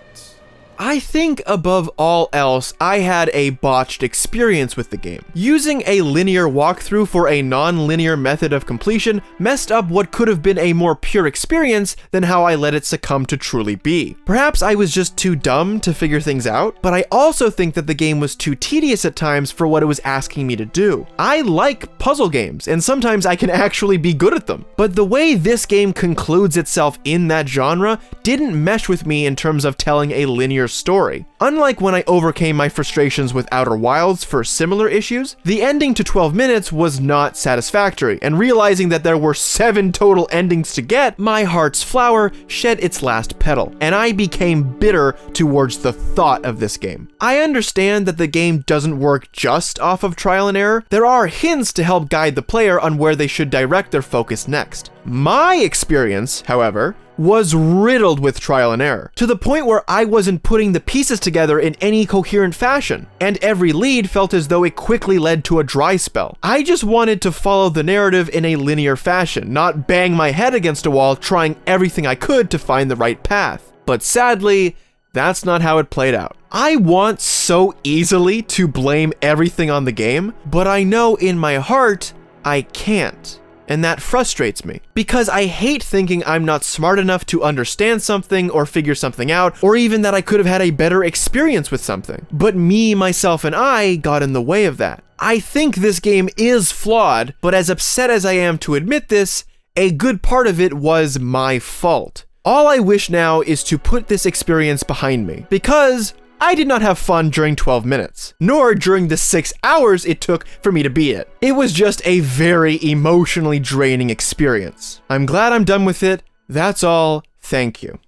I think above all else, I had a botched experience with the game. Using a linear walkthrough for a non-linear method of completion messed up what could have been a more pure experience than how I let it succumb to truly be. Perhaps I was just too dumb to figure things out, but I also think that the game was too tedious at times for what it was asking me to do. I like puzzle games, and sometimes I can actually be good at them, but the way this game concludes itself in that genre didn't mesh with me in terms of telling a linear story. Unlike when I overcame my frustrations with Outer Wilds for similar issues, the ending to 12 minutes was not satisfactory, and realizing that there were 7 total endings to get, my heart's flower shed its last petal, and I became bitter towards the thought of this game. I understand that the game doesn't work just off of trial and error. There are hints to help guide the player on where they should direct their focus next. My experience, however, was riddled with trial and error, to the point where I wasn't putting the pieces together in any coherent fashion, and every lead felt as though it quickly led to a dry spell. I just wanted to follow the narrative in a linear fashion, not bang my head against a wall trying everything I could to find the right path. But sadly, that's not how it played out. I want so easily to blame everything on the game, but I know in my heart I can't. And that frustrates me, because I hate thinking I'm not smart enough to understand something or figure something out, or even that I could have had a better experience with something. But me, myself, and I got in the way of that. I think this game is flawed, but as upset as I am to admit this, a good part of it was my fault. All I wish now is to put this experience behind me, because I did not have fun during 12 minutes, nor during the 6 hours it took for me to beat it. It was just a very emotionally draining experience. I'm glad I'm done with it. That's all. Thank you.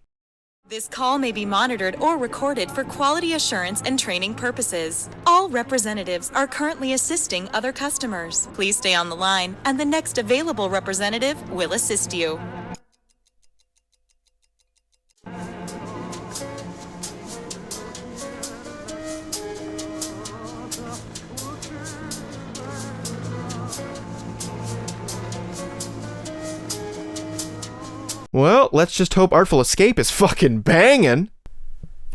This call may be monitored or recorded for quality assurance and training purposes. All representatives are currently assisting other customers. Please stay on the line, and the next available representative will assist you. Well, let's just hope Artful Escape is fucking banging.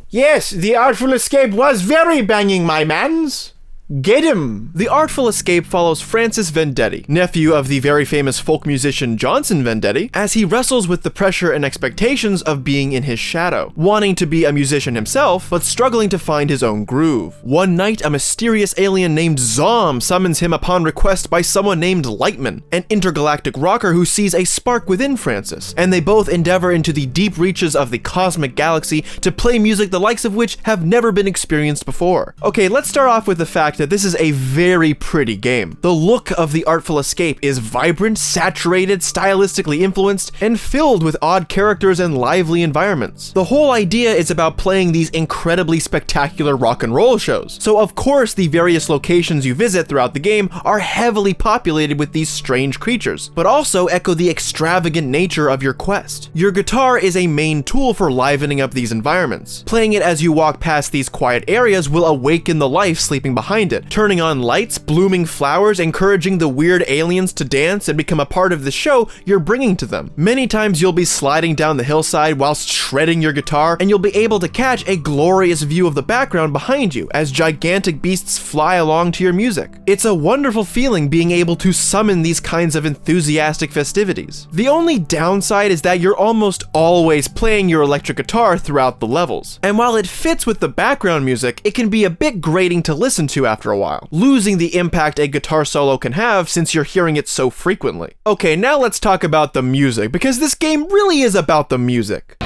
Yes, the Artful Escape was very banging, my mans. Get him! The Artful Escape follows Francis Vendetti, nephew of the very famous folk musician Johnson Vendetti, as he wrestles with the pressure and expectations of being in his shadow, wanting to be a musician himself, but struggling to find his own groove. One night, a mysterious alien named Zom summons him upon request by someone named Lightman, an intergalactic rocker who sees a spark within Francis, and they both endeavor into the deep reaches of the cosmic galaxy to play music the likes of which have never been experienced before. Okay, let's start off with the fact that this is a very pretty game. The look of the Artful Escape is vibrant, saturated, stylistically influenced, and filled with odd characters and lively environments. The whole idea is about playing these incredibly spectacular rock and roll shows, so of course the various locations you visit throughout the game are heavily populated with these strange creatures, but also echo the extravagant nature of your quest. Your guitar is a main tool for livening up these environments. Playing it as you walk past these quiet areas will awaken the life sleeping behind it, turning on lights, blooming flowers, encouraging the weird aliens to dance and become a part of the show you're bringing to them. Many times you'll be sliding down the hillside whilst shredding your guitar, and you'll be able to catch a glorious view of the background behind you as gigantic beasts fly along to your music. It's a wonderful feeling being able to summon these kinds of enthusiastic festivities. The only downside is that you're almost always playing your electric guitar throughout the levels, and while it fits with the background music, it can be a bit grating to listen to after a while, losing the impact a guitar solo can have since you're hearing it so frequently. Okay, now let's talk about the music, because this game really is about the music.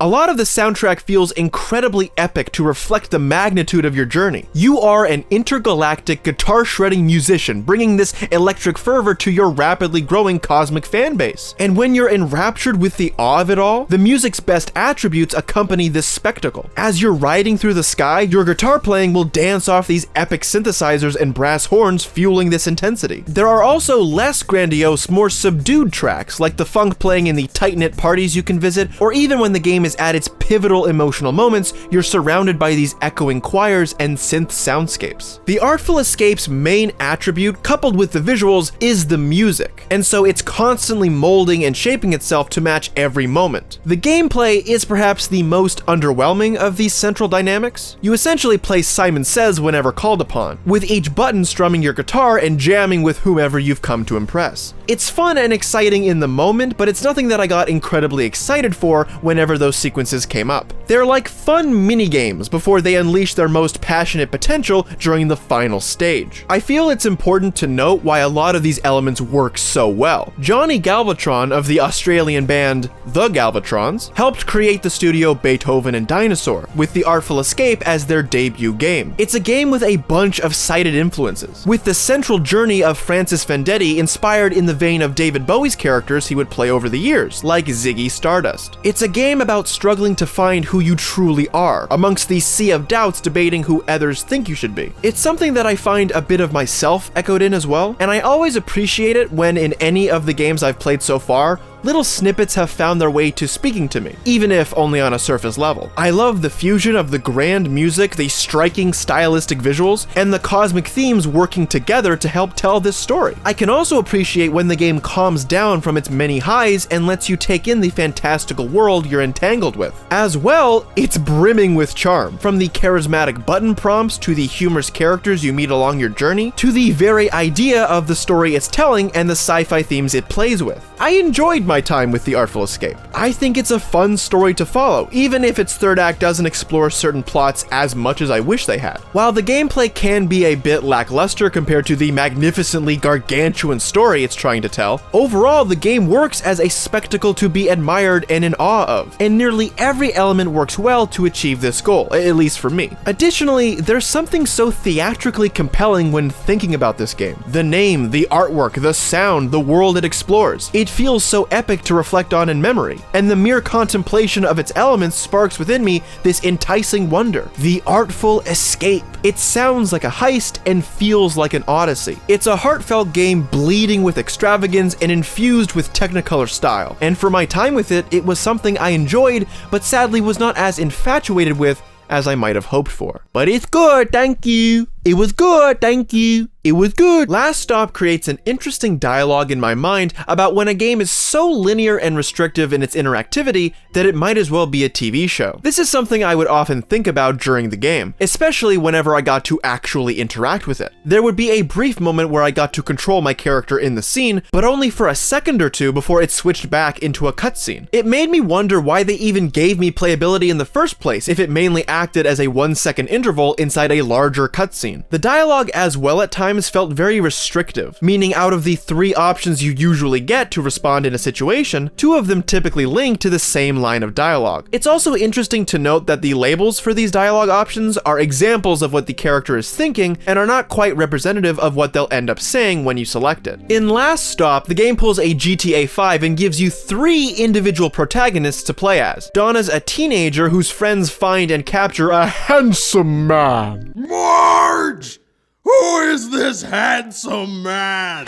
A lot of the soundtrack feels incredibly epic to reflect the magnitude of your journey. You are an intergalactic guitar-shredding musician, bringing this electric fervor to your rapidly growing cosmic fan base. And when you're enraptured with the awe of it all, the music's best attributes accompany this spectacle. As you're riding through the sky, your guitar playing will dance off these epic synthesizers and brass horns, fueling this intensity. There are also less grandiose, more subdued tracks, like the funk playing in the tight-knit parties you can visit, or even when the game is because at its pivotal emotional moments, you're surrounded by these echoing choirs and synth soundscapes. The Artful Escape's main attribute, coupled with the visuals, is the music, and so it's constantly molding and shaping itself to match every moment. The gameplay is perhaps the most underwhelming of these central dynamics. You essentially play Simon Says whenever called upon, with each button strumming your guitar and jamming with whomever you've come to impress. It's fun and exciting in the moment, but it's nothing that I got incredibly excited for whenever those sequences came up. They're like fun mini-games before they unleash their most passionate potential during the final stage. I feel it's important to note why a lot of these elements work so well. Johnny Galvatron of the Australian band The Galvatrons helped create the studio Beethoven and Dinosaur, with The Artful Escape as their debut game. It's a game with a bunch of cited influences, with the central journey of Francis Vendetti inspired in the vein of David Bowie's characters he would play over the years, like Ziggy Stardust. It's a game about struggling to find who you truly are, amongst the sea of doubts debating who others think you should be. It's something that I find a bit of myself echoed in as well, and I always appreciate it when in any of the games I've played so far, little snippets have found their way to speaking to me, even if only on a surface level. I love the fusion of the grand music, the striking stylistic visuals, and the cosmic themes working together to help tell this story. I can also appreciate when the game calms down from its many highs and lets you take in the fantastical world you're entangled with. As well, it's brimming with charm, from the charismatic button prompts to the humorous characters you meet along your journey, to the very idea of the story it's telling and the sci-fi themes it plays with. I enjoyed my time with The Artful Escape. I think it's a fun story to follow, even if its third act doesn't explore certain plots as much as I wish they had. While the gameplay can be a bit lackluster compared to the magnificently gargantuan story it's trying to tell, overall the game works as a spectacle to be admired and in awe of, and nearly every element works well to achieve this goal, at least for me. Additionally, there's something so theatrically compelling when thinking about this game. The name, the artwork, the sound, the world it explores. It feels so epic to reflect on in memory, and the mere contemplation of its elements sparks within me this enticing wonder. The Artful Escape. It sounds like a heist and feels like an odyssey. It's a heartfelt game bleeding with extravagance and infused with Technicolor style, and for my time with it, it was something I enjoyed, but sadly was not as infatuated with as I might have hoped for. But it's good, thank you. It was good, thank you. It was good. Last Stop creates an interesting dialogue in my mind about when a game is so linear and restrictive in its interactivity that it might as well be a TV show. This is something I would often think about during the game, especially whenever I got to actually interact with it. There would be a brief moment where I got to control my character in the scene, but only for a second or two before it switched back into a cutscene. It made me wonder why they even gave me playability in the first place if it mainly acted as a 1-second interval inside a larger cutscene. The dialogue as well at times felt very restrictive, meaning out of the 3 options you usually get to respond in a situation, 2 of them typically link to the same line of dialogue. It's also interesting to note that the labels for these dialogue options are examples of what the character is thinking and are not quite representative of what they'll end up saying when you select it. In Last Stop, the game pulls a GTA 5 and gives you 3 individual protagonists to play as. Donna's a teenager whose friends find and capture a handsome man. Marge! Who is this handsome man?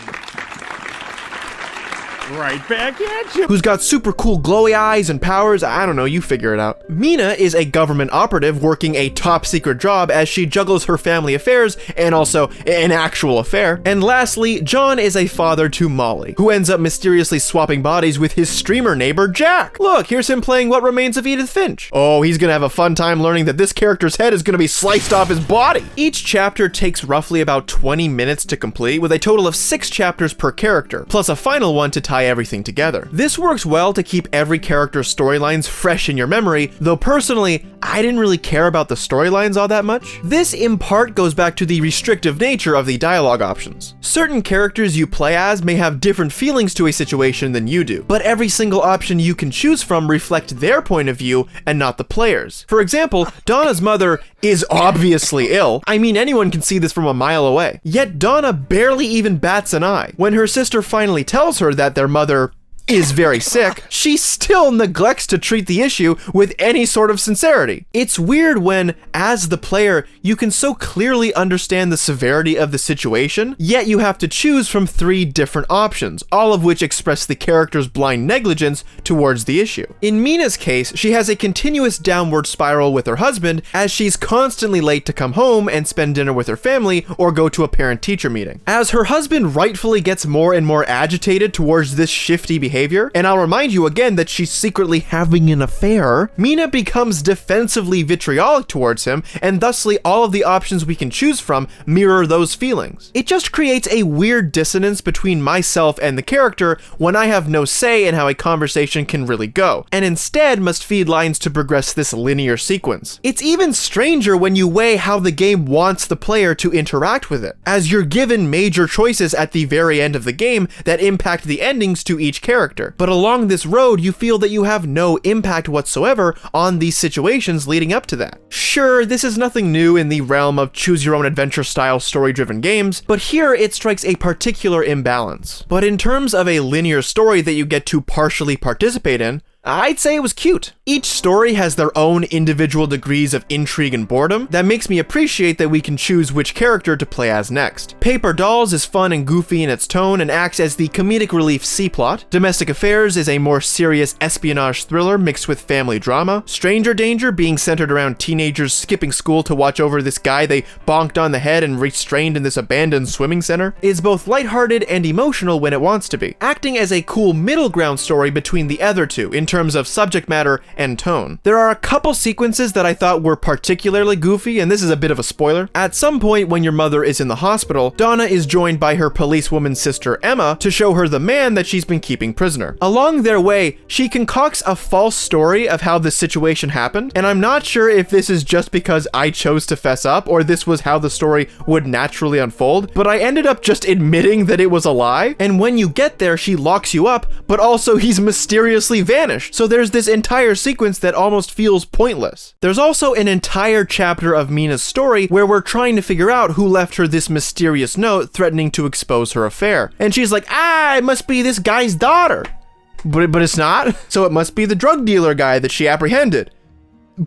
Right back at you. Who's got super cool glowy eyes and powers. I don't know, you figure it out. Mina is a government operative working a top secret job as she juggles her family affairs and also an actual affair. And lastly, John is a father to Molly, who ends up mysteriously swapping bodies with his streamer neighbor Jack. Look, here's him playing What Remains of Edith Finch. Oh, he's gonna have a fun time learning that this character's head is gonna be sliced off his body. Each chapter takes roughly about 20 minutes to complete, with a total of 6 chapters per character, plus a final one to tie everything together. This works well to keep every character's storylines fresh in your memory, though personally, I didn't really care about the storylines all that much. This in part goes back to the restrictive nature of the dialogue options. Certain characters you play as may have different feelings to a situation than you do, but every single option you can choose from reflect their point of view and not the player's. For example, Donna's mother is obviously ill. I mean, anyone can see this from a mile away. Yet Donna barely even bats an eye when her sister finally tells her that their mother is very sick, she still neglects to treat the issue with any sort of sincerity. It's weird when, as the player, you can so clearly understand the severity of the situation, yet you have to choose from 3 different options, all of which express the character's blind negligence towards the issue. In Mina's case, she has a continuous downward spiral with her husband as she's constantly late to come home and spend dinner with her family or go to a parent-teacher meeting. As her husband rightfully gets more and more agitated towards this shifty behavior, and I'll remind you again that she's secretly having an affair, Mina becomes defensively vitriolic towards him, and thusly all of the options we can choose from mirror those feelings. It just creates a weird dissonance between myself and the character when I have no say in how a conversation can really go, and instead must feed lines to progress this linear sequence. It's even stranger when you weigh how the game wants the player to interact with it, as you're given major choices at the very end of the game that impact the endings to each character. But along this road, you feel that you have no impact whatsoever on these situations leading up to that. Sure, this is nothing new in the realm of choose-your-own-adventure style story-driven games, but here it strikes a particular imbalance. But in terms of a linear story that you get to partially participate in, I'd say it was cute. Each story has their own individual degrees of intrigue and boredom that makes me appreciate that we can choose which character to play as next. Paper Dolls is fun and goofy in its tone and acts as the comedic relief C-plot. Domestic Affairs is a more serious espionage thriller mixed with family drama. Stranger Danger, being centered around teenagers skipping school to watch over this guy they bonked on the head and restrained in this abandoned swimming center, is both lighthearted and emotional when it wants to be, acting as a cool middle ground story between the other two in terms of subject matter and tone. There are a couple sequences that I thought were particularly goofy, and this is a bit of a spoiler. At some point when your mother is in the hospital, Donna is joined by her policewoman sister Emma to show her the man that she's been keeping prisoner. Along their way, she concocts a false story of how this situation happened, and I'm not sure if this is just because I chose to fess up or this was how the story would naturally unfold, but I ended up just admitting that it was a lie, and when you get there, she locks you up, but also he's mysteriously vanished. So there's this entire sequence that almost feels pointless. There's also an entire chapter of Mina's story where we're trying to figure out who left her this mysterious note threatening to expose her affair. And she's like, it must be this guy's daughter. But it's not. So it must be the drug dealer guy that she apprehended.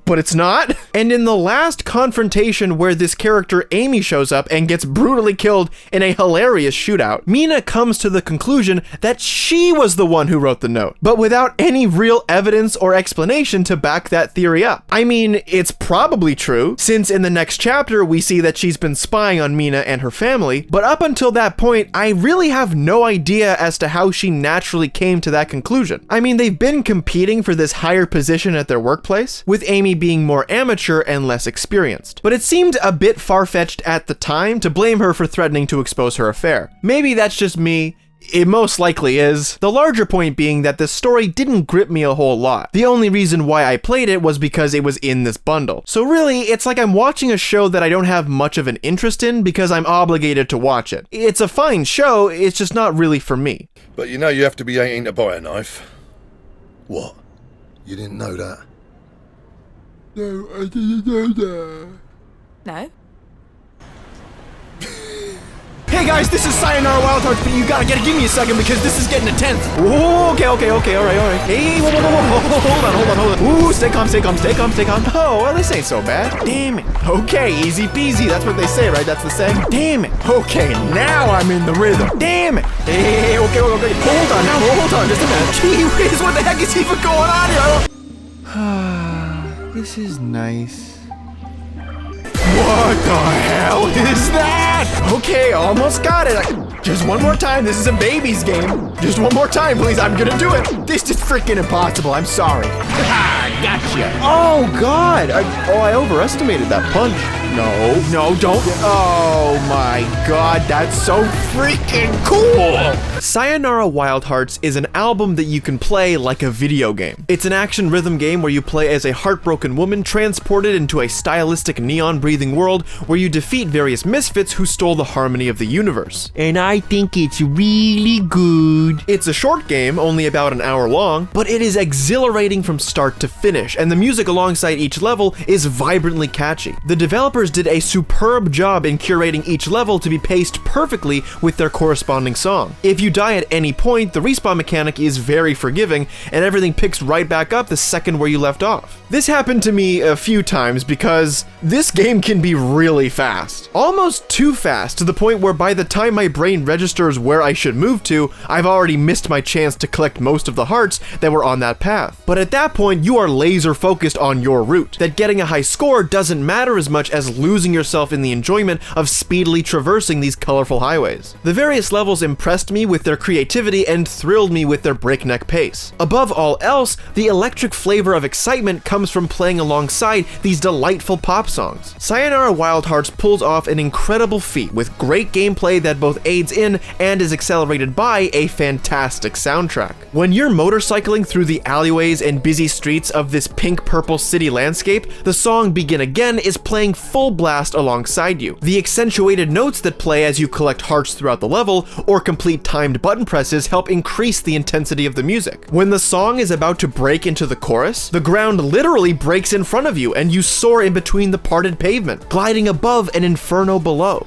But it's not. And in the last confrontation where this character Amy shows up and gets brutally killed in a hilarious shootout, Mina comes to the conclusion that she was the one who wrote the note, but without any real evidence or explanation to back that theory up. I mean, it's probably true, since in the next chapter we see that she's been spying on Mina and her family, but up until that point, I really have no idea as to how she naturally came to that conclusion. I mean, they've been competing for this higher position at their workplace, with Amy being more amateur and less experienced. But it seemed a bit far-fetched at the time to blame her for threatening to expose her affair. Maybe that's just me. It most likely is. The larger point being that this story didn't grip me a whole lot. The only reason why I played it was because it was in this bundle. So really, it's like I'm watching a show that I don't have much of an interest in because I'm obligated to watch it. It's a fine show, it's just not really for me. But you know you have to be 18 to buy a knife. What? You didn't know that? No, I didn't know that. No? Hey guys, this is Sayonara Wild Hearts, but you gotta give me a second because this is getting intense. Ooh, okay, alright. Hey, whoa, hold on. Ooh, stay calm. Oh, well, this ain't so bad. Damn it. Okay, easy peasy, that's what they say, right? That's the saying. Damn it. Okay, now I'm in the rhythm. Damn it. Hey, okay. Hold on, just a minute. Gee whiz, what the heck is even going on here? This is nice. What the hell is that? Okay, almost got it. Just one more time. This is a baby's game. Just one more time, please. I'm gonna do it. This is freaking impossible. I'm sorry. Gotcha. Oh, God. I overestimated that punch. No, don't. Oh, my God. That's so freaking cool. Sayonara Wild Hearts is an album that you can play like a video game. It's an action rhythm game where you play as a heartbroken woman transported into a stylistic neon-breathing world where you defeat various misfits who stole the harmony of the universe. And I think it's really good. It's a short game, only about an hour long, but it is exhilarating from start to finish, and the music alongside each level is vibrantly catchy. The developers did a superb job in curating each level to be paced perfectly with their corresponding song. If you die at any point, the respawn mechanic is very forgiving, and everything picks right back up the second where you left off. This happened to me a few times because this game can be really fast. Almost too fast, to the point where by the time my brain registers where I should move to, I've already missed my chance to collect most of the hearts that were on that path. But at that point, you are laser focused on your route, that getting a high score doesn't matter as much as losing yourself in the enjoyment of speedily traversing these colorful highways. The various levels impressed me with their creativity and thrilled me with their breakneck pace. Above all else, the electric flavor of excitement comes from playing alongside these delightful pop songs. Sayonara Wild Hearts pulls off an incredible feat with great gameplay that both aids in and is accelerated by a fantastic soundtrack. When you're motorcycling through the alleyways and busy streets of this pink-purple city landscape, the song Begin Again is playing full blast alongside you. The accentuated notes that play as you collect hearts throughout the level or complete timed button presses help increase the intensity of the music. When the song is about to break into the chorus, the ground literally breaks in front of you and you soar in between the parted pavement, gliding above an inferno below.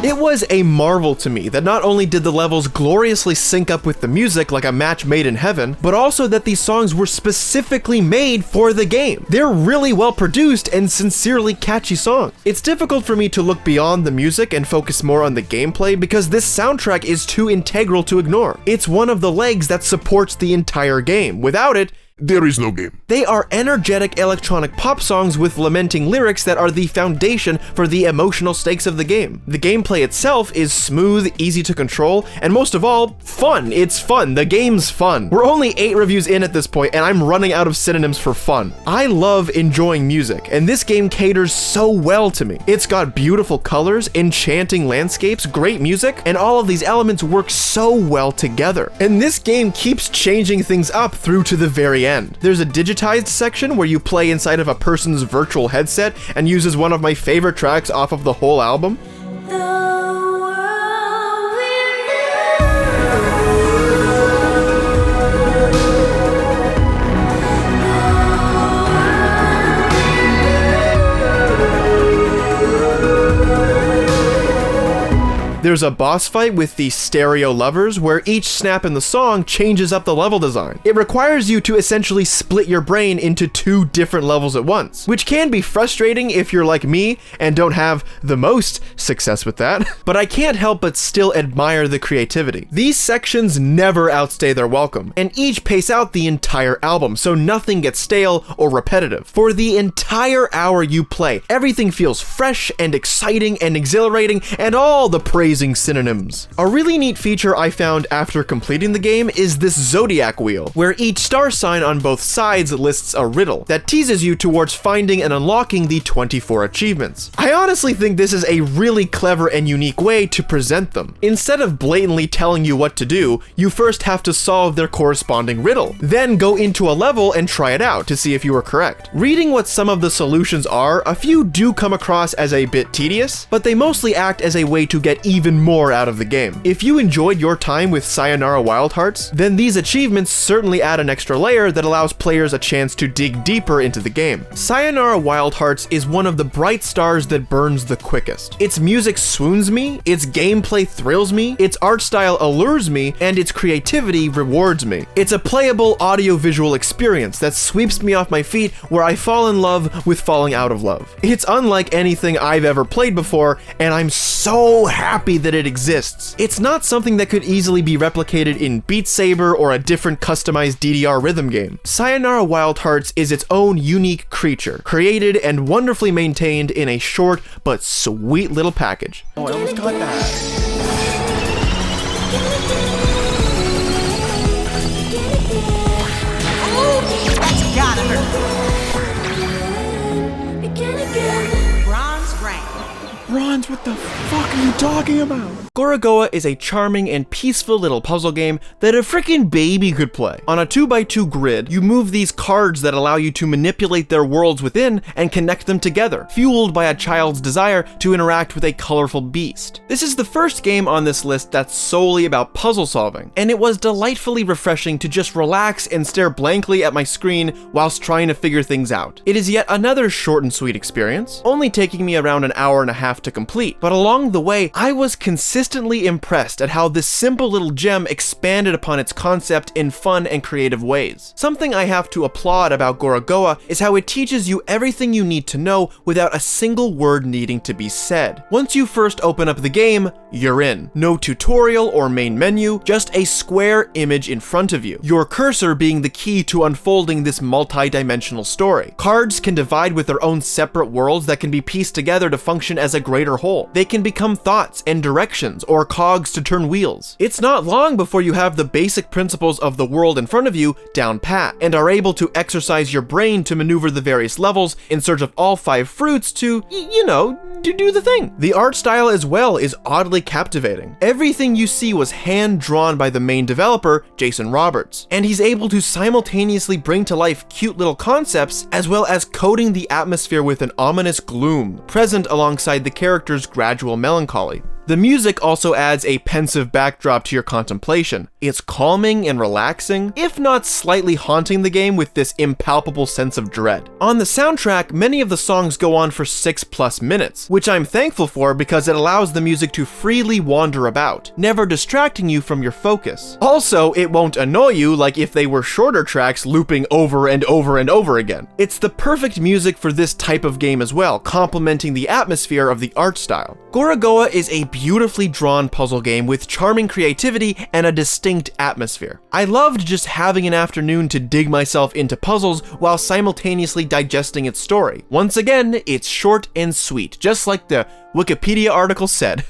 It was a marvel to me that not only did the levels gloriously sync up with the music like a match made in heaven, but also that these songs were specifically made for the game. They're really well produced and sincerely catchy songs. It's difficult for me to look beyond the music and focus more on the gameplay because this soundtrack is too integral to ignore. It's one of the legs that supports the entire game. Without it, there is no game. They are energetic electronic pop songs with lamenting lyrics that are the foundation for the emotional stakes of the game. The gameplay itself is smooth, easy to control, and most of all, fun. It's fun. The game's fun. We're only 8 reviews in at this point, and I'm running out of synonyms for fun. I love enjoying music, and this game caters so well to me. It's got beautiful colors, enchanting landscapes, great music, and all of these elements work so well together. And this game keeps changing things up through to the very end. There's a digitized section where you play inside of a person's virtual headset and uses one of my favorite tracks off of the whole album. There's a boss fight with the stereo lovers where each snap in the song changes up the level design. It requires you to essentially split your brain into 2 different levels at once, which can be frustrating if you're like me and don't have the most success with that, but I can't help but still admire the creativity. These sections never outstay their welcome, and each pace out the entire album, so nothing gets stale or repetitive. For the entire hour you play, everything feels fresh and exciting and exhilarating and all the praising synonyms. A really neat feature I found after completing the game is this zodiac wheel, where each star sign on both sides lists a riddle that teases you towards finding and unlocking the 24 achievements. I honestly think this is a really clever and unique way to present them. Instead of blatantly telling you what to do, you first have to solve their corresponding riddle, then go into a level and try it out to see if you were correct. Reading what some of the solutions are, a few do come across as a bit tedious, but they mostly act as a way to get even more out of the game. If you enjoyed your time with Sayonara Wild Hearts, then these achievements certainly add an extra layer that allows players a chance to dig deeper into the game. Sayonara Wild Hearts is one of the bright stars that burns the quickest. Its music swoons me, its gameplay thrills me, its art style allures me, and its creativity rewards me. It's a playable audio-visual experience that sweeps me off my feet where I fall in love with falling out of love. It's unlike anything I've ever played before, and I'm so happy that it exists. It's not something that could easily be replicated in Beat Saber or a different customized DDR rhythm game. Sayonara Wild Hearts is its own unique creature, created and wonderfully maintained in a short but sweet little package. Oh, I almost got that. Oh, that's gotta hurt. Bronze rank. Ron's, what the fuck are you talking about? Gorogoa is a charming and peaceful little puzzle game that a frickin' baby could play. On a 2x2 grid, you move these cards that allow you to manipulate their worlds within and connect them together, fueled by a child's desire to interact with a colorful beast. This is the first game on this list that's solely about puzzle solving, and it was delightfully refreshing to just relax and stare blankly at my screen whilst trying to figure things out. It is yet another short and sweet experience, only taking me around an hour and a half to complete, but along the way, I was consistently impressed at how this simple little gem expanded upon its concept in fun and creative ways. Something I have to applaud about Gorogoa is how it teaches you everything you need to know without a single word needing to be said. Once you first open up the game, you're in. No tutorial or main menu, just a square image in front of you, your cursor being the key to unfolding this multi-dimensional story. Cards can divide with their own separate worlds that can be pieced together to function as a greater whole. They can become thoughts and directions or cogs to turn wheels. It's not long before you have the basic principles of the world in front of you down pat, and are able to exercise your brain to maneuver the various levels in search of all 5 fruits to, to do the thing. The art style as well is oddly captivating. Everything you see was hand-drawn by the main developer, Jason Roberts, and he's able to simultaneously bring to life cute little concepts as well as coating the atmosphere with an ominous gloom, present alongside the character's gradual melancholy. The music also adds a pensive backdrop to your contemplation. It's calming and relaxing, if not slightly haunting the game with this impalpable sense of dread. On the soundtrack, many of the songs go on for 6+ minutes, which I'm thankful for because it allows the music to freely wander about, never distracting you from your focus. Also, it won't annoy you like if they were shorter tracks looping over and over and over again. It's the perfect music for this type of game as well, complementing the atmosphere of the art style. Gorogoa is a beautifully drawn puzzle game with charming creativity and a distinct atmosphere. I loved just having an afternoon to dig myself into puzzles while simultaneously digesting its story. Once again, it's short and sweet, just like the Wikipedia article said.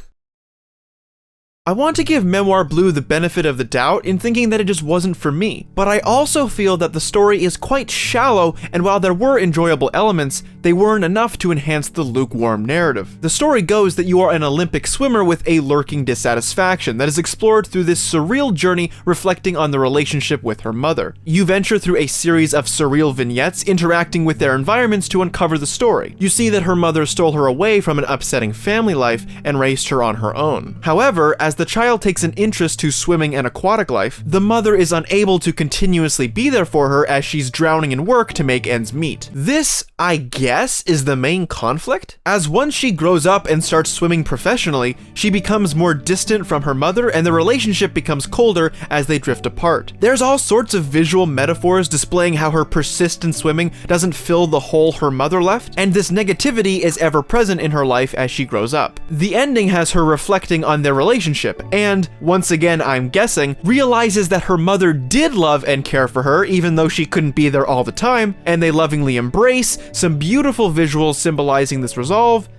I want to give Memoir Blue the benefit of the doubt in thinking that it just wasn't for me, but I also feel that the story is quite shallow, and while there were enjoyable elements, they weren't enough to enhance the lukewarm narrative. The story goes that you are an Olympic swimmer with a lurking dissatisfaction that is explored through this surreal journey reflecting on the relationship with her mother. You venture through a series of surreal vignettes interacting with their environments to uncover the story. You see that her mother stole her away from an upsetting family life and raised her on her own. However, as the child takes an interest to swimming and aquatic life, the mother is unable to continuously be there for her as she's drowning in work to make ends meet. This, I guess, is the main conflict? As once she grows up and starts swimming professionally, she becomes more distant from her mother and the relationship becomes colder as they drift apart. There's all sorts of visual metaphors displaying how her persistent swimming doesn't fill the hole her mother left, and this negativity is ever present in her life as she grows up. The ending has her reflecting on their relationship, and, once again I'm guessing, realizes that her mother did love and care for her even though she couldn't be there all the time, and they lovingly embrace, some beautiful visuals symbolizing this resolve.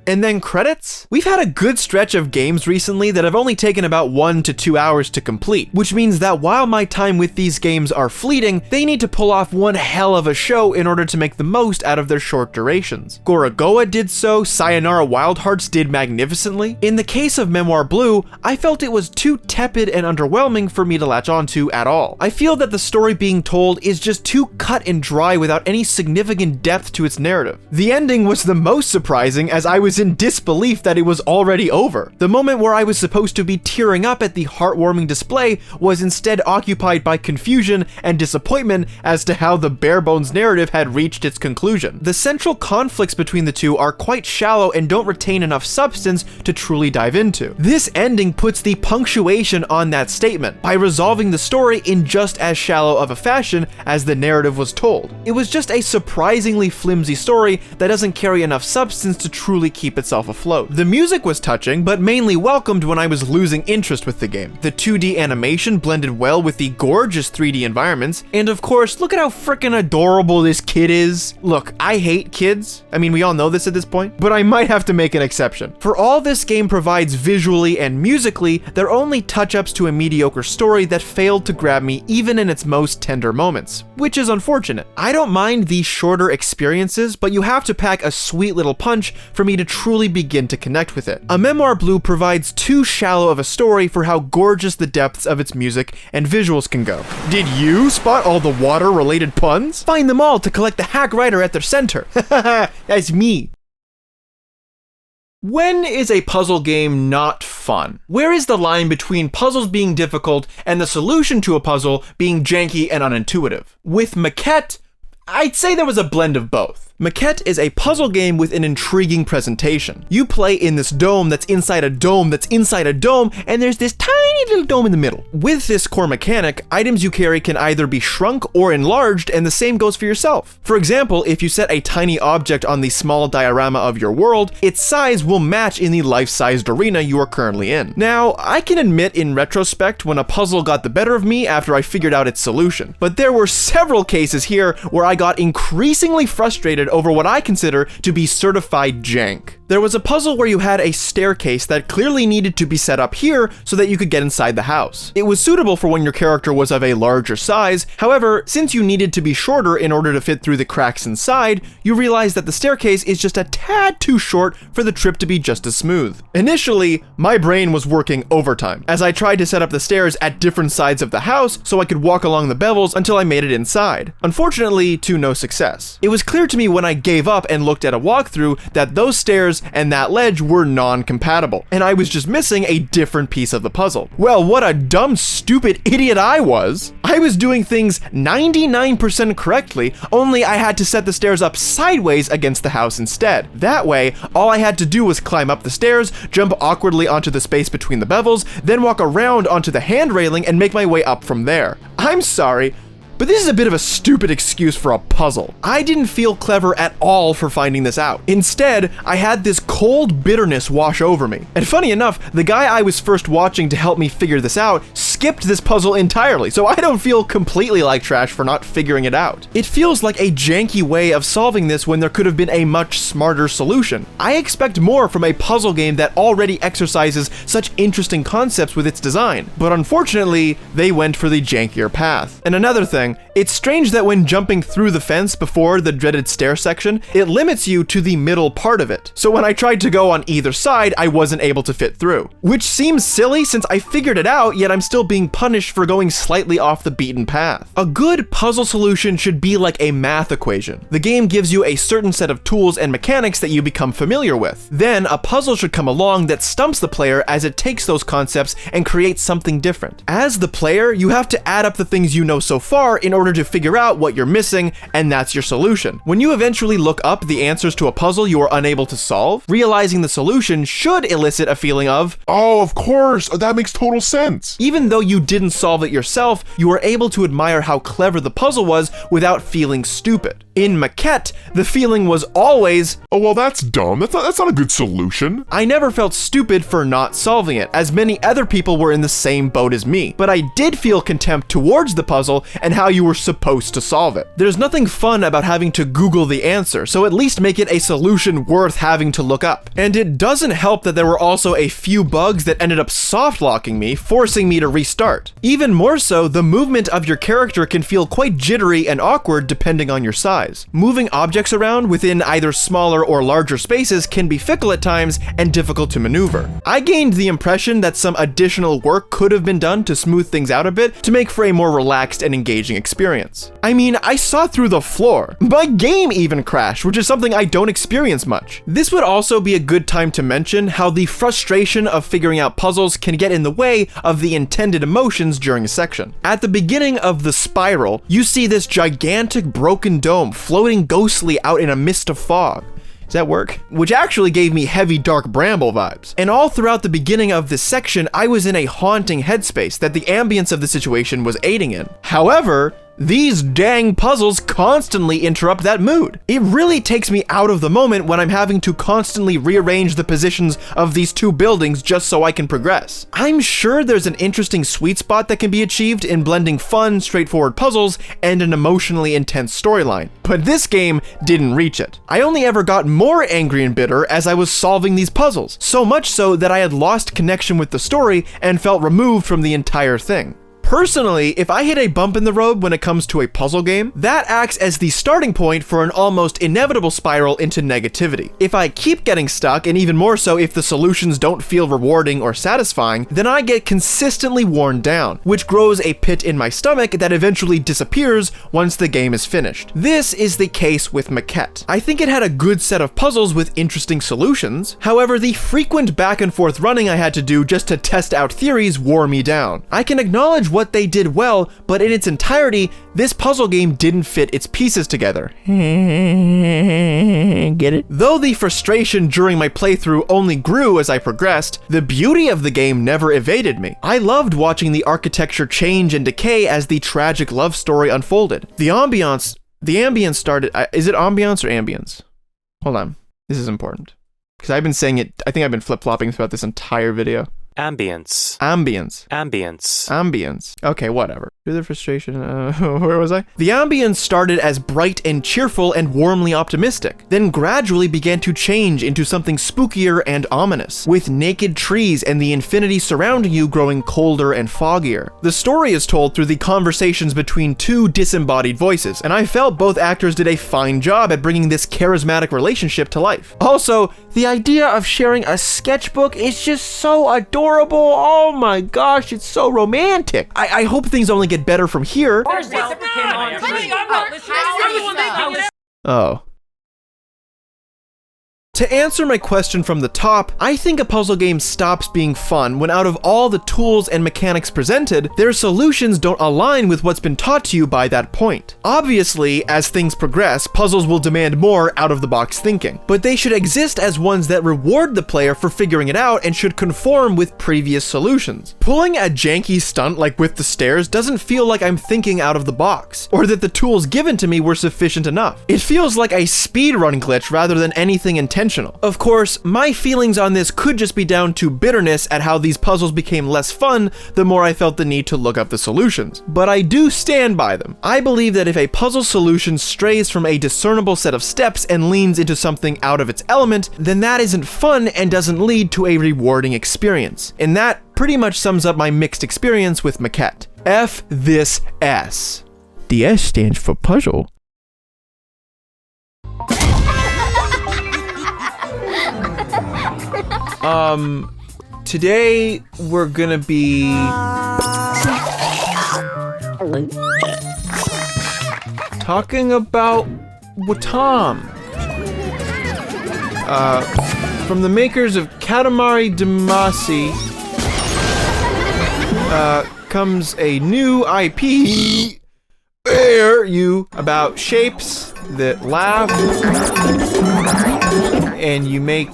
And then credits? We've had a good stretch of games recently that have only taken about 1 to 2 hours to complete, which means that while my time with these games are fleeting, they need to pull off one hell of a show in order to make the most out of their short durations. Gorogoa did so, Sayonara Wild Hearts did magnificently. In the case of Memoir Blue, I felt it was too tepid and underwhelming for me to latch onto at all. I feel that the story being told is just too cut and dry without any significant depth to its narrative. The ending was the most surprising, as I was in disbelief that it was already over. The moment where I was supposed to be tearing up at the heartwarming display was instead occupied by confusion and disappointment as to how the bare-bones narrative had reached its conclusion. The central conflicts between the two are quite shallow and don't retain enough substance to truly dive into. This ending puts the punctuation on that statement by resolving the story in just as shallow of a fashion as the narrative was told. It was just a surprisingly flimsy story that doesn't carry enough substance to truly keep itself afloat. The music was touching, but mainly welcomed when I was losing interest with the game. The 2D animation blended well with the gorgeous 3D environments, and of course, look at how frickin' adorable this kid is. Look, I hate kids. I mean, we all know this at this point, but I might have to make an exception. For all this game provides visually and musically, they're only touch-ups to a mediocre story that failed to grab me even in its most tender moments, which is unfortunate. I don't mind these shorter experiences, but you have to pack a sweet little punch for me to truly begin to connect with it. A Memoir Blue provides too shallow of a story for how gorgeous the depths of its music and visuals can go. Did you spot all the water-related puns? Find them all to collect the hack writer at their center. That's me. When is a puzzle game not fun? Where is the line between puzzles being difficult and the solution to a puzzle being janky and unintuitive? With Maquette, I'd say there was a blend of both. Maquette is a puzzle game with an intriguing presentation. You play in this dome that's inside a dome that's inside a dome, and there's this tiny little dome in the middle. With this core mechanic, items you carry can either be shrunk or enlarged, and the same goes for yourself. For example, if you set a tiny object on the small diorama of your world, its size will match in the life-sized arena you are currently in. Now, I can admit in retrospect when a puzzle got the better of me after I figured out its solution, but there were several cases here where I got increasingly frustrated over what I consider to be certified jank. There was a puzzle where you had a staircase that clearly needed to be set up here so that you could get inside the house. It was suitable for when your character was of a larger size, however, since you needed to be shorter in order to fit through the cracks inside, you realize that the staircase is just a tad too short for the trip to be just as smooth. Initially, my brain was working overtime, as I tried to set up the stairs at different sides of the house so I could walk along the bevels until I made it inside. Unfortunately, to no success. It was clear to me when I gave up and looked at a walkthrough that those stairs and that ledge were non-compatible, and I was just missing a different piece of the puzzle. Well, what a dumb, stupid idiot I was! I was doing things 99% correctly, only I had to set the stairs up sideways against the house instead. That way, all I had to do was climb up the stairs, jump awkwardly onto the space between the bevels, then walk around onto the hand railing and make my way up from there. I'm sorry, but this is a bit of a stupid excuse for a puzzle. I didn't feel clever at all for finding this out. Instead, I had this cold bitterness wash over me. And funny enough, the guy I was first watching to help me figure this out skipped this puzzle entirely, so I don't feel completely like trash for not figuring it out. It feels like a janky way of solving this when there could have been a much smarter solution. I expect more from a puzzle game that already exercises such interesting concepts with its design, but unfortunately, they went for the jankier path. And another thing, it's strange that when jumping through the fence before the dreaded stair section, it limits you to the middle part of it. So when I tried to go on either side, I wasn't able to fit through. Which seems silly since I figured it out, yet I'm still being punished for going slightly off the beaten path. A good puzzle solution should be like a math equation. The game gives you a certain set of tools and mechanics that you become familiar with. Then a puzzle should come along that stumps the player as it takes those concepts and creates something different. As the player, you have to add up the things you know so far in order to figure out what you're missing, and that's your solution. When you eventually look up the answers to a puzzle you are unable to solve, realizing the solution should elicit a feeling of, oh, of course, that makes total sense. Even though you didn't solve it yourself, you were able to admire how clever the puzzle was without feeling stupid. In Maquette, the feeling was always, oh, well, that's dumb. That's not a good solution. I never felt stupid for not solving it, as many other people were in the same boat as me, but I did feel contempt towards the puzzle and how you were supposed to solve it. There's nothing fun about having to Google the answer, so at least make it a solution worth having to look up. And it doesn't help that there were also a few bugs that ended up soft-locking me, forcing me to restart. Even more so, the movement of your character can feel quite jittery and awkward depending on your size. Moving objects around within either smaller or larger spaces can be fickle at times and difficult to maneuver. I gained the impression that some additional work could have been done to smooth things out a bit to make for a more relaxed and engaging experience. I mean, I saw through the floor. My game even crashed, which is something I don't experience much. This would also be a good time to mention how the frustration of figuring out puzzles can get in the way of the intended emotions during a section. At the beginning of the spiral, you see this gigantic broken dome floating ghostly out in a mist of fog. Does that work? Which actually gave me heavy dark bramble vibes. And all throughout the beginning of this section, I was in a haunting headspace that the ambience of the situation was aiding in. However, these dang puzzles constantly interrupt that mood. It really takes me out of the moment when I'm having to constantly rearrange the positions of these two buildings just so I can progress. I'm sure there's an interesting sweet spot that can be achieved in blending fun, straightforward puzzles and an emotionally intense storyline, but this game didn't reach it. I only ever got more angry and bitter as I was solving these puzzles, so much so that I had lost connection with the story and felt removed from the entire thing. Personally, if I hit a bump in the road when it comes to a puzzle game, that acts as the starting point for an almost inevitable spiral into negativity. If I keep getting stuck, and even more so if the solutions don't feel rewarding or satisfying, then I get consistently worn down, which grows a pit in my stomach that eventually disappears once the game is finished. This is the case with Maquette. I think it had a good set of puzzles with interesting solutions. However, the frequent back and forth running I had to do just to test out theories wore me down. I can acknowledge what they did well, but in its entirety, this puzzle game didn't fit its pieces together. Get it? Though the frustration during my playthrough only grew as I progressed, the beauty of the game never evaded me. I loved watching the architecture change and decay as the tragic love story unfolded. The ambience started, is it ambiance or ambience? Hold on, this is important. Because I've been saying it, I think I've been flip-flopping throughout this entire video. Ambience. Ambience. Ambience. Ambience. Okay, whatever. Through the frustration, where was I? The ambience started as bright and cheerful and warmly optimistic, then gradually began to change into something spookier and ominous, with naked trees and the infinity surrounding you growing colder and foggier. The story is told through the conversations between two disembodied voices, and I felt both actors did a fine job at bringing this charismatic relationship to life. Also, the idea of sharing a sketchbook is just so adorable. Oh my gosh, it's so romantic. I hope things only get better from here. Oh. To answer my question from the top, I think a puzzle game stops being fun when out of all the tools and mechanics presented, their solutions don't align with what's been taught to you by that point. Obviously, as things progress, puzzles will demand more out-of-the-box thinking, but they should exist as ones that reward the player for figuring it out and should conform with previous solutions. Pulling a janky stunt like with the stairs doesn't feel like I'm thinking out of the box, or that the tools given to me were sufficient enough. It feels like a speedrun glitch rather than anything intentional. Of course, my feelings on this could just be down to bitterness at how these puzzles became less fun the more I felt the need to look up the solutions. But I do stand by them. I believe that if a puzzle solution strays from a discernible set of steps and leans into something out of its element, then that isn't fun and doesn't lead to a rewarding experience. And that pretty much sums up my mixed experience with Maquette. F this S. The S stands for puzzle. Today we're gonna be talking about Wattam. From the makers of Katamari Damacy, comes a new IP where you about shapes that laugh and you make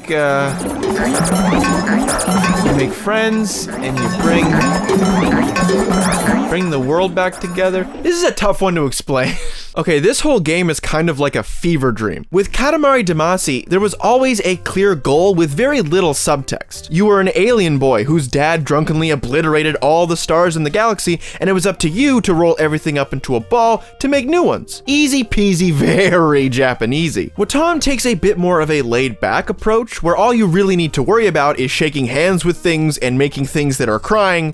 friends and you bring the world back together. This is a tough one to explain. Okay, this whole game is kind of like a fever dream. With Katamari Damacy, there was always a clear goal with very little subtext. You were an alien boy whose dad drunkenly obliterated all the stars in the galaxy, and it was up to you to roll everything up into a ball to make new ones. Easy peasy, very Japanesey. Wattam takes a bit more of a laid-back approach, where all you really need to worry about is shaking hands with things and making things that are crying.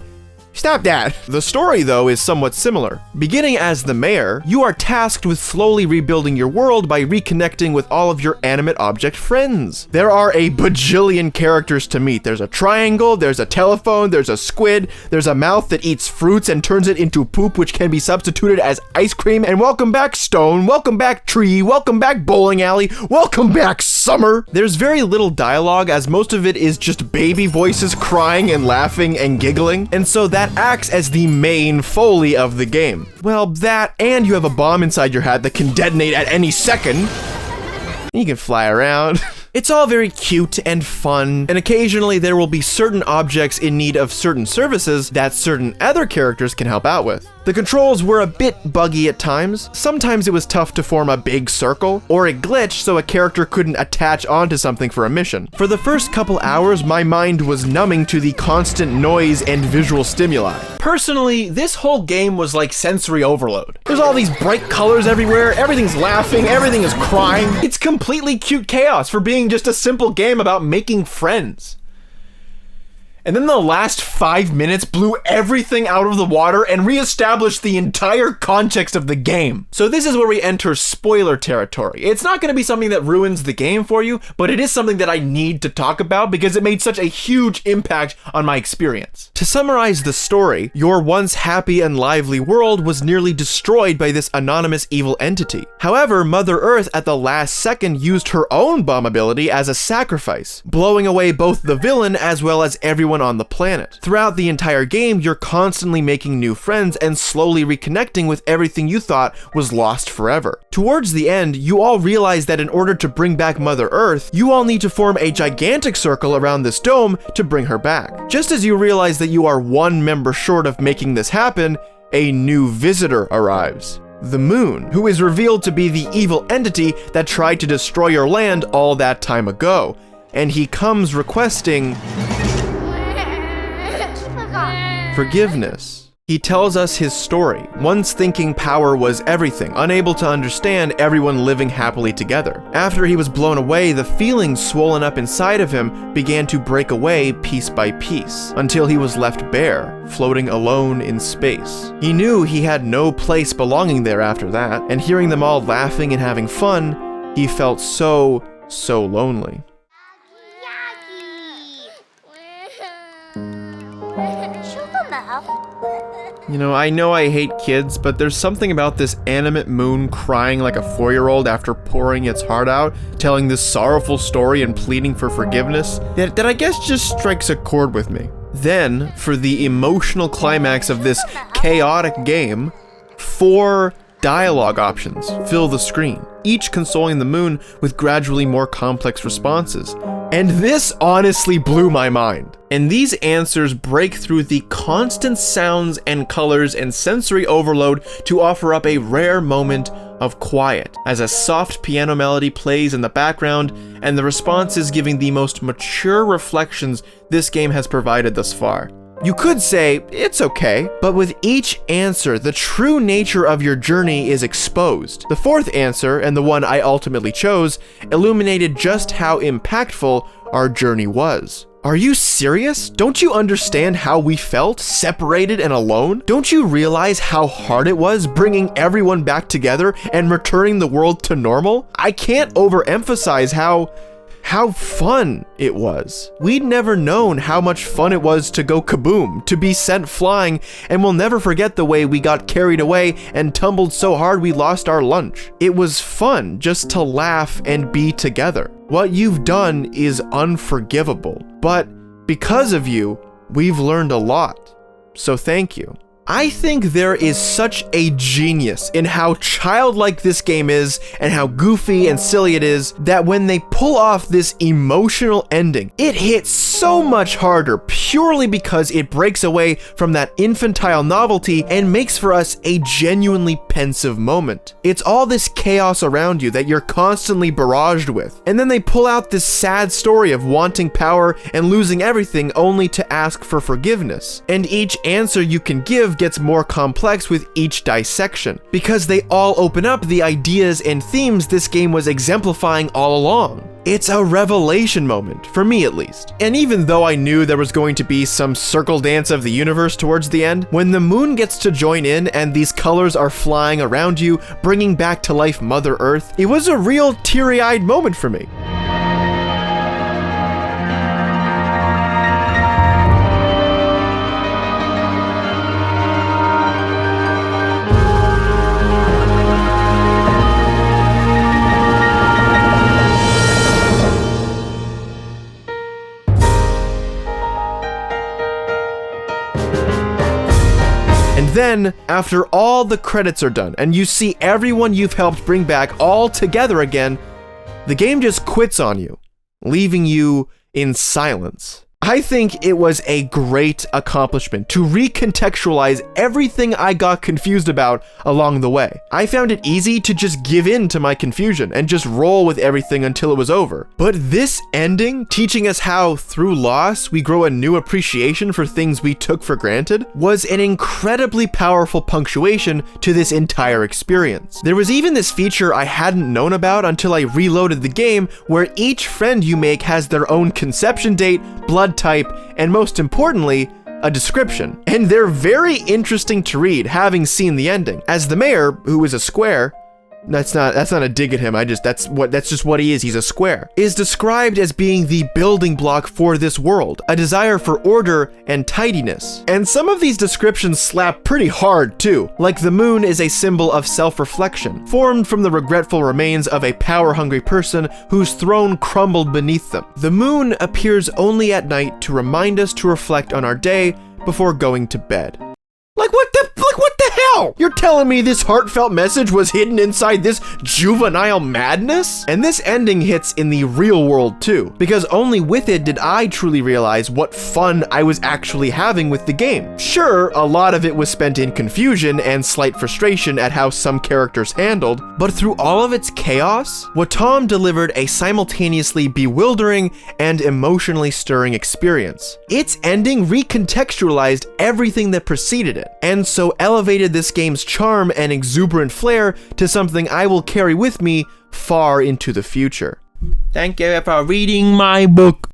Stop that! The story, though, is somewhat similar. Beginning as the mayor, you are tasked with slowly rebuilding your world by reconnecting with all of your animate object friends. There are a bajillion characters to meet. There's a triangle, there's a telephone, there's a squid, there's a mouth that eats fruits and turns it into poop which can be substituted as ice cream, and welcome back stone, welcome back tree, welcome back bowling alley, welcome back summer! There's very little dialogue, as most of it is just baby voices crying and laughing and giggling, and so that acts as the main Foley of the game. Well, that, and you have a bomb inside your hat that can detonate at any second. You can fly around. It's all very cute and fun, and occasionally there will be certain objects in need of certain services that certain other characters can help out with. The controls were a bit buggy at times. Sometimes it was tough to form a big circle, or a glitch so a character couldn't attach onto something for a mission. For the first couple hours, my mind was numbing to the constant noise and visual stimuli. Personally, this whole game was like sensory overload. There's all these bright colors everywhere, everything's laughing, everything is crying. It's completely cute chaos for being just a simple game about making friends. And then the last 5 minutes blew everything out of the water and reestablished the entire context of the game. So this is where we enter spoiler territory. It's not going to be something that ruins the game for you, but it is something that I need to talk about because it made such a huge impact on my experience. To summarize the story, your once happy and lively world was nearly destroyed by this anonymous evil entity. However, Mother Earth at the last second used her own bomb ability as a sacrifice, blowing away both the villain as well as everyone on the planet. Throughout the entire game, you're constantly making new friends and slowly reconnecting with everything you thought was lost forever. Towards the end, you all realize that in order to bring back Mother Earth, you all need to form a gigantic circle around this dome to bring her back. Just as you realize that you are one member short of making this happen, a new visitor arrives. The Moon, who is revealed to be the evil entity that tried to destroy your land all that time ago, and he comes requesting forgiveness. He tells us his story, once thinking power was everything, unable to understand everyone living happily together. After he was blown away, the feelings swollen up inside of him began to break away piece by piece, until he was left bare, floating alone in space. He knew he had no place belonging there after that, and hearing them all laughing and having fun, he felt so lonely. You know I hate kids, but there's something about this animate moon crying like a 4-year-old after pouring its heart out, telling this sorrowful story and pleading for forgiveness, that I guess just strikes a chord with me. Then, for the emotional climax of this chaotic game, 4 dialogue options fill the screen, each consoling the moon with gradually more complex responses. And this honestly blew my mind. And these answers break through the constant sounds and colors and sensory overload to offer up a rare moment of quiet, as a soft piano melody plays in the background and the responses giving the most mature reflections this game has provided thus far. You could say, it's okay, but with each answer, the true nature of your journey is exposed. The 4th answer, and the one I ultimately chose, illuminated just how impactful our journey was. Are you serious? Don't you understand how we felt, separated and alone? Don't you realize how hard it was bringing everyone back together and returning the world to normal? I can't overemphasize how fun it was. We'd never known how much fun it was to go kaboom, to be sent flying, and we'll never forget the way we got carried away and tumbled so hard we lost our lunch. It was fun just to laugh and be together. What you've done is unforgivable, but because of you, we've learned a lot. So thank you. I think there is such a genius in how childlike this game is and how goofy and silly it is that when they pull off this emotional ending, it hits so much harder purely because it breaks away from that infantile novelty and makes for us a genuinely pensive moment. It's all this chaos around you that you're constantly barraged with, and then they pull out this sad story of wanting power and losing everything only to ask for forgiveness. And each answer you can give gets more complex with each dissection, because they all open up the ideas and themes this game was exemplifying all along. It's a revelation moment, for me at least. And even though I knew there was going to be some circle dance of the universe towards the end, when the moon gets to join in and these colors are flying around you, bringing back to life Mother Earth, it was a real teary-eyed moment for me. Then, after all the credits are done and you see everyone you've helped bring back all together again, the game just quits on you, leaving you in silence. I think it was a great accomplishment to recontextualize everything I got confused about along the way. I found it easy to just give in to my confusion and just roll with everything until it was over. But this ending, teaching us how through loss we grow a new appreciation for things we took for granted, was an incredibly powerful punctuation to this entire experience. There was even this feature I hadn't known about until I reloaded the game, where each friend you make has their own conception date, blood type, and most importantly, a description. And they're very interesting to read, having seen the ending. As the mayor, who is a square, that's not a dig at him, that's just what he is, he's a square, is described as being the building block for this world, a desire for order and tidiness. And some of these descriptions slap pretty hard too, like the moon is a symbol of self-reflection, formed from the regretful remains of a power-hungry person whose throne crumbled beneath them. The moon appears only at night to remind us to reflect on our day before going to bed. Like what the hell? You're telling me this heartfelt message was hidden inside this juvenile madness? And this ending hits in the real world too, because only with it did I truly realize what fun I was actually having with the game. Sure, a lot of it was spent in confusion and slight frustration at how some characters handled, but through all of its chaos, Wattam delivered a simultaneously bewildering and emotionally stirring experience. Its ending recontextualized everything that preceded it, and so elevated this game's charm and exuberant flair to something I will carry with me far into the future. Thank you for reading my book.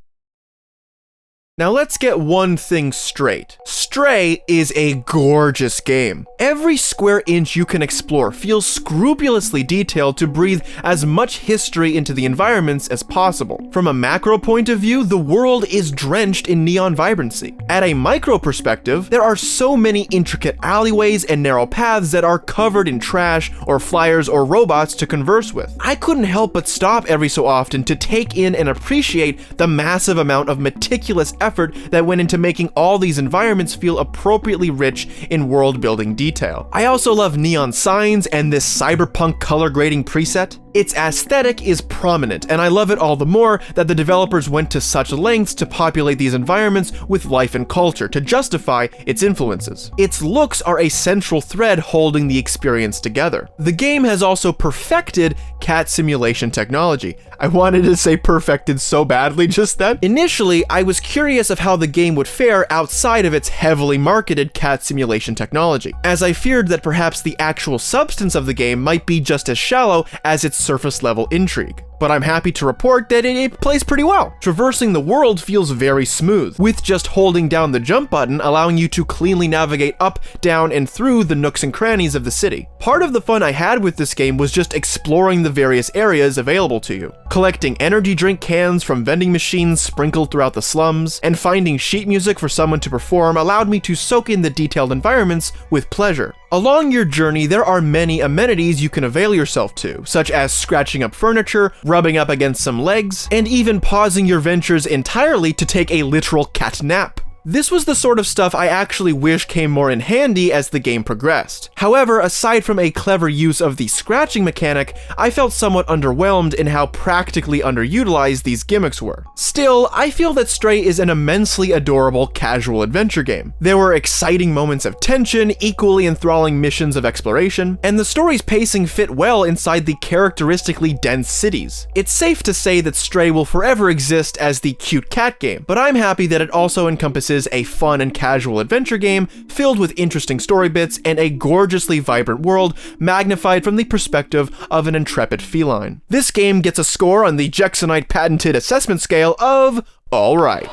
Now let's get one thing straight. Stray is a gorgeous game. Every square inch you can explore feels scrupulously detailed to breathe as much history into the environments as possible. From a macro point of view, the world is drenched in neon vibrancy. At a micro perspective, there are so many intricate alleyways and narrow paths that are covered in trash or flyers or robots to converse with. I couldn't help but stop every so often to take in and appreciate the massive amount of meticulous effort that went into making all these environments feel appropriately rich in world-building detail. I also love neon signs and this cyberpunk color grading preset. Its aesthetic is prominent, and I love it all the more that the developers went to such lengths to populate these environments with life and culture to justify its influences. Its looks are a central thread holding the experience together. The game has also perfected cat simulation technology. I wanted to say perfected so badly just then. Initially, I was curious of how the game would fare outside of its heavily marketed cat simulation technology, as I feared that perhaps the actual substance of the game might be just as shallow as its surface level intrigue. But I'm happy to report that it plays pretty well. Traversing the world feels very smooth, with just holding down the jump button allowing you to cleanly navigate up, down, and through the nooks and crannies of the city. Part of the fun I had with this game was just exploring the various areas available to you, collecting energy drink cans from vending machines sprinkled throughout the slums, and finding sheet music for someone to perform allowed me to soak in the detailed environments with pleasure. Along your journey, there are many amenities you can avail yourself to, such as scratching up furniture, rubbing up against some legs, and even pausing your ventures entirely to take a literal cat nap. This was the sort of stuff I actually wish came more in handy as the game progressed. However, aside from a clever use of the scratching mechanic, I felt somewhat underwhelmed in how practically underutilized these gimmicks were. Still, I feel that Stray is an immensely adorable casual adventure game. There were exciting moments of tension, equally enthralling missions of exploration, and the story's pacing fit well inside the characteristically dense cities. It's safe to say that Stray will forever exist as the cute cat game, but I'm happy that it also encompasses a fun and casual adventure game filled with interesting story bits and a gorgeously vibrant world magnified from the perspective of an intrepid feline. This game gets a score on the Jacksonite patented assessment scale of alright.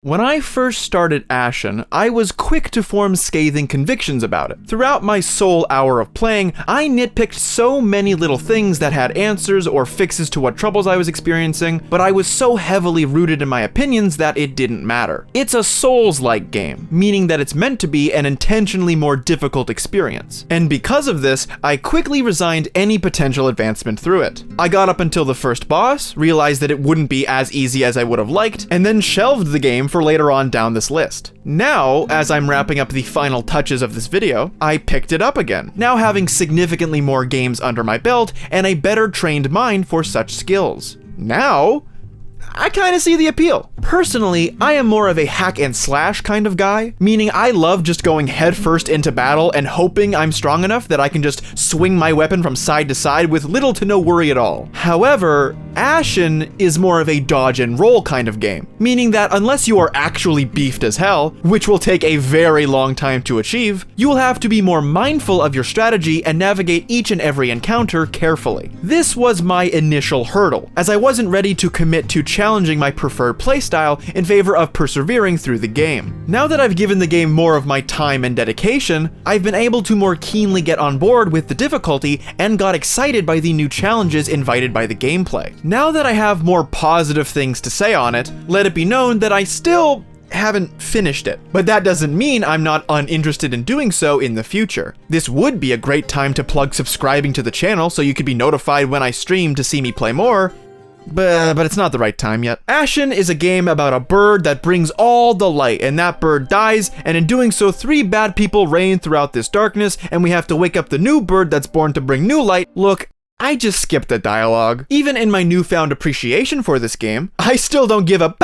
When I first started Ashen, I was quick to form scathing convictions about it. Throughout my sole hour of playing, I nitpicked so many little things that had answers or fixes to what troubles I was experiencing, but I was so heavily rooted in my opinions that it didn't matter. It's a Souls-like game, meaning that it's meant to be an intentionally more difficult experience. And because of this, I quickly resigned any potential advancement through it. I got up until the first boss, realized that it wouldn't be as easy as I would have liked, and then shelved the game for later on down this list. Now, as I'm wrapping up the final touches of this video, I picked it up again, now having significantly more games under my belt and a better trained mind for such skills. Now, I kind of see the appeal. Personally, I am more of a hack and slash kind of guy, meaning I love just going headfirst into battle and hoping I'm strong enough that I can just swing my weapon from side to side with little to no worry at all. However, Ashen is more of a dodge and roll kind of game, meaning that unless you are actually beefed as hell, which will take a very long time to achieve, you will have to be more mindful of your strategy and navigate each and every encounter carefully. This was my initial hurdle, as I wasn't ready to commit to challenging my preferred playstyle in favor of persevering through the game. Now that I've given the game more of my time and dedication, I've been able to more keenly get on board with the difficulty and got excited by the new challenges invited by the gameplay. Now that I have more positive things to say on it, let it be known that I still haven't finished it. But that doesn't mean I'm not uninterested in doing so in the future. This would be a great time to plug subscribing to the channel so you could be notified when I stream to see me play more, but it's not the right time yet. Ashen is a game about a bird that brings all the light, and that bird dies, and in doing so 3 bad people reign throughout this darkness, and we have to wake up the new bird that's born to bring new light. Look, I just skipped the dialogue. Even in my newfound appreciation for this game, I still don't give a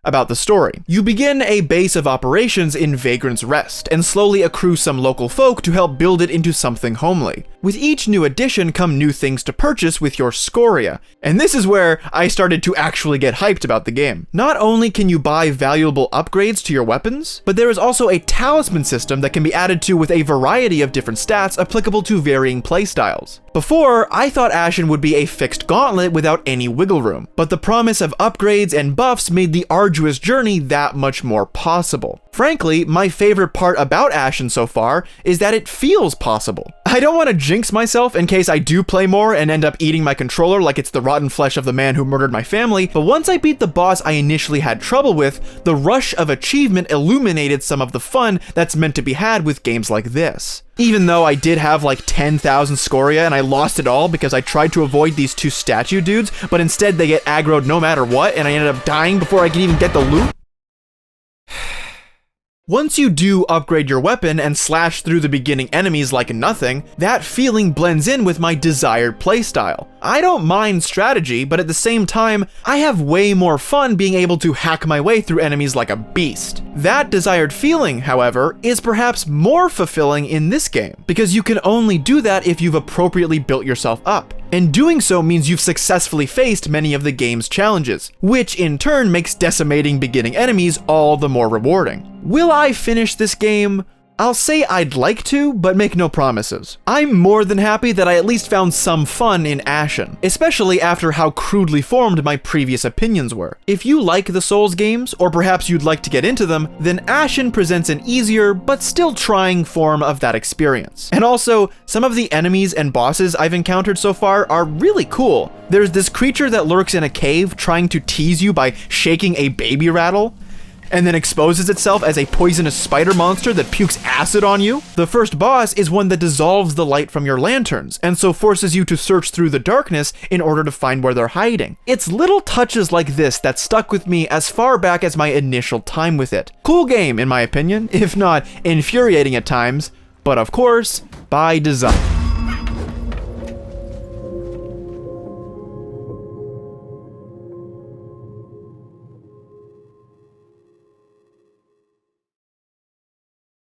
about the story. You begin a base of operations in Vagrant's Rest, and slowly accrue some local folk to help build it into something homely. With each new addition come new things to purchase with your scoria, and this is where I started to actually get hyped about the game. Not only can you buy valuable upgrades to your weapons, but there is also a talisman system that can be added to with a variety of different stats applicable to varying playstyles. Before, I thought Ashen would be a fixed gauntlet without any wiggle room, but the promise of upgrades and buffs made the arduous journey that much more possible. Frankly, my favorite part about Ashen so far is that it feels possible. I don't want to jinx myself in case I do play more and end up eating my controller like it's the rotten flesh of the man who murdered my family, but once I beat the boss I initially had trouble with, the rush of achievement illuminated some of the fun that's meant to be had with games like this. Even though I did have like 10,000 scoria and I lost it all because I tried to avoid these 2 statue dudes, but instead they get aggroed no matter what and I ended up dying before I could even get the loot. Once you do upgrade your weapon and slash through the beginning enemies like nothing, that feeling blends in with my desired playstyle. I don't mind strategy, but at the same time, I have way more fun being able to hack my way through enemies like a beast. That desired feeling, however, is perhaps more fulfilling in this game, because you can only do that if you've appropriately built yourself up. And doing so means you've successfully faced many of the game's challenges, which in turn makes decimating beginning enemies all the more rewarding. Will I finish this game? I'll say I'd like to, but make no promises. I'm more than happy that I at least found some fun in Ashen, especially after how crudely formed my previous opinions were. If you like the Souls games, or perhaps you'd like to get into them, then Ashen presents an easier, but still trying form of that experience. And also, some of the enemies and bosses I've encountered so far are really cool. There's this creature that lurks in a cave trying to tease you by shaking a baby rattle, and then exposes itself as a poisonous spider monster that pukes acid on you. The first boss is one that dissolves the light from your lanterns, and so forces you to search through the darkness in order to find where they're hiding. It's little touches like this that stuck with me as far back as my initial time with it. Cool game, in my opinion, if not infuriating at times, but of course, by design.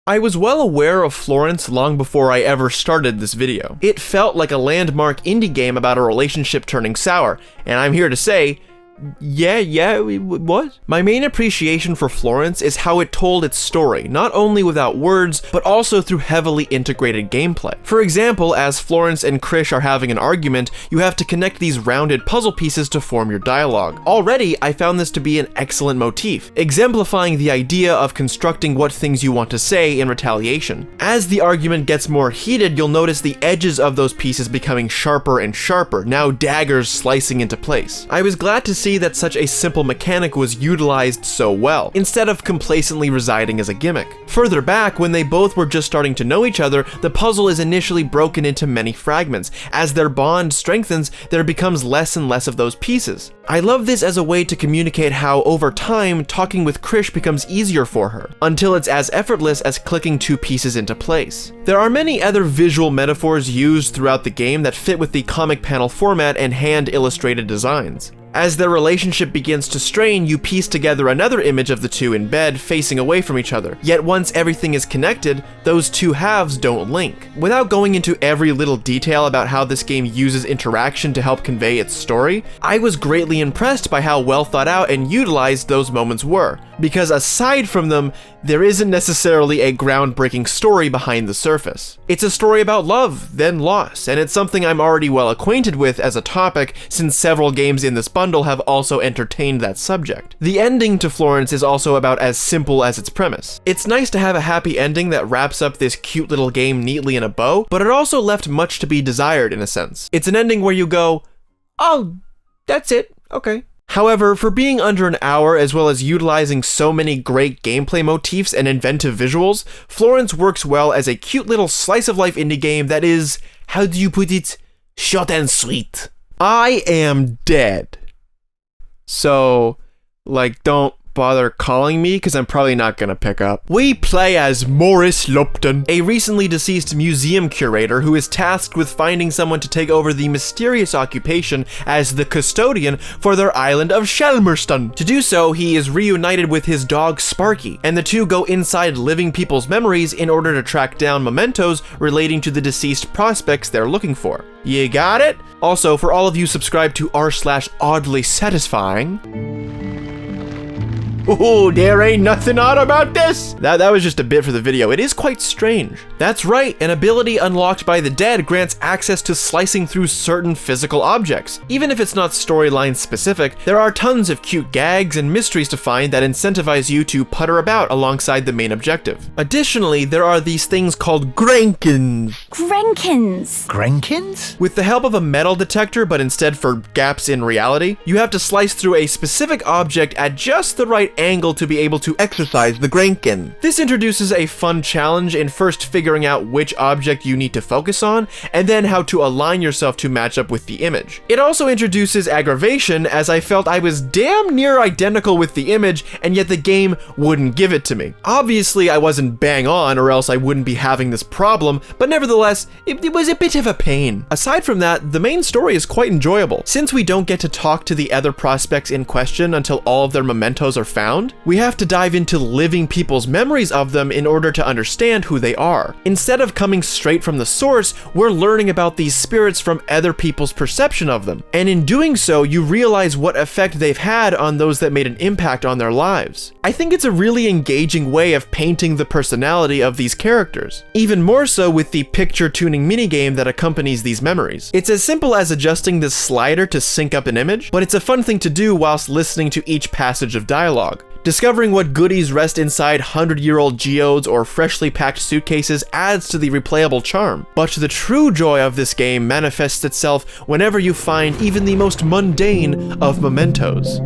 I was well aware of Florence long before I ever started this video. It felt like a landmark indie game about a relationship turning sour, and I'm here to say, yeah, it was. My main appreciation for Florence is how it told its story, not only without words, but also through heavily integrated gameplay. For example, as Florence and Krish are having an argument, you have to connect these rounded puzzle pieces to form your dialogue. Already, I found this to be an excellent motif, exemplifying the idea of constructing what things you want to say in retaliation. As the argument gets more heated, you'll notice the edges of those pieces becoming sharper and sharper, now daggers slicing into place. I was glad to see that such a simple mechanic was utilized so well, instead of complacently residing as a gimmick. Further back, when they both were just starting to know each other, the puzzle is initially broken into many fragments. As their bond strengthens, there becomes less and less of those pieces. I love this as a way to communicate how, over time, talking with Krish becomes easier for her, until it's as effortless as clicking 2 pieces into place. There are many other visual metaphors used throughout the game that fit with the comic panel format and hand-illustrated designs. As their relationship begins to strain, you piece together another image of the two in bed, facing away from each other. Yet once everything is connected, those two halves don't link. Without going into every little detail about how this game uses interaction to help convey its story, I was greatly impressed by how well thought out and utilized those moments were, because aside from them, there isn't necessarily a groundbreaking story behind the surface. It's a story about love, then loss, and it's something I'm already well acquainted with as a topic since several games in this bundle have also entertained that subject. The ending to Florence is also about as simple as its premise. It's nice to have a happy ending that wraps up this cute little game neatly in a bow, but it also left much to be desired in a sense. It's an ending where you go, oh, that's it, okay. However, for being under an hour as well as utilizing so many great gameplay motifs and inventive visuals, Florence works well as a cute little slice-of-life indie game that is, how do you put it, short and sweet. I am dead. So, like, don't bother calling me because I'm probably not gonna pick up. We play as Maurice Lupton, a recently deceased museum curator who is tasked with finding someone to take over the mysterious occupation as the custodian for their island of Shelmerston. To do so, he is reunited with his dog Sparky, and the two go inside living people's memories in order to track down mementos relating to the deceased prospects they're looking for. You got it? Also, for all of you subscribed to r/oddly satisfying, ooh, there ain't nothing odd about this! That was just a bit for the video. It is quite strange. That's right, an ability unlocked by the dead grants access to slicing through certain physical objects. Even if it's not storyline specific, there are tons of cute gags and mysteries to find that incentivize you to putter about alongside the main objective. Additionally, there are these things called Grenkins. Grenkins? Grenkins? With the help of a metal detector, but instead for gaps in reality, you have to slice through a specific object at just the right angle to be able to exercise the Grenkin. This introduces a fun challenge in first figuring out which object you need to focus on, and then how to align yourself to match up with the image. It also introduces aggravation, as I felt I was damn near identical with the image, and yet the game wouldn't give it to me. Obviously, I wasn't bang on, or else I wouldn't be having this problem, but nevertheless, it was a bit of a pain. Aside from that, the main story is quite enjoyable. Since we don't get to talk to the other prospects in question until all of their mementos are found, we have to dive into living people's memories of them in order to understand who they are. Instead of coming straight from the source, we're learning about these spirits from other people's perception of them. And in doing so, you realize what effect they've had on those that made an impact on their lives. I think it's a really engaging way of painting the personality of these characters. Even more so with the picture tuning minigame that accompanies these memories. It's as simple as adjusting this slider to sync up an image, but it's a fun thing to do whilst listening to each passage of dialogue. Discovering what goodies rest inside 100-year-old geodes or freshly packed suitcases adds to the replayable charm. But the true joy of this game manifests itself whenever you find even the most mundane of mementos.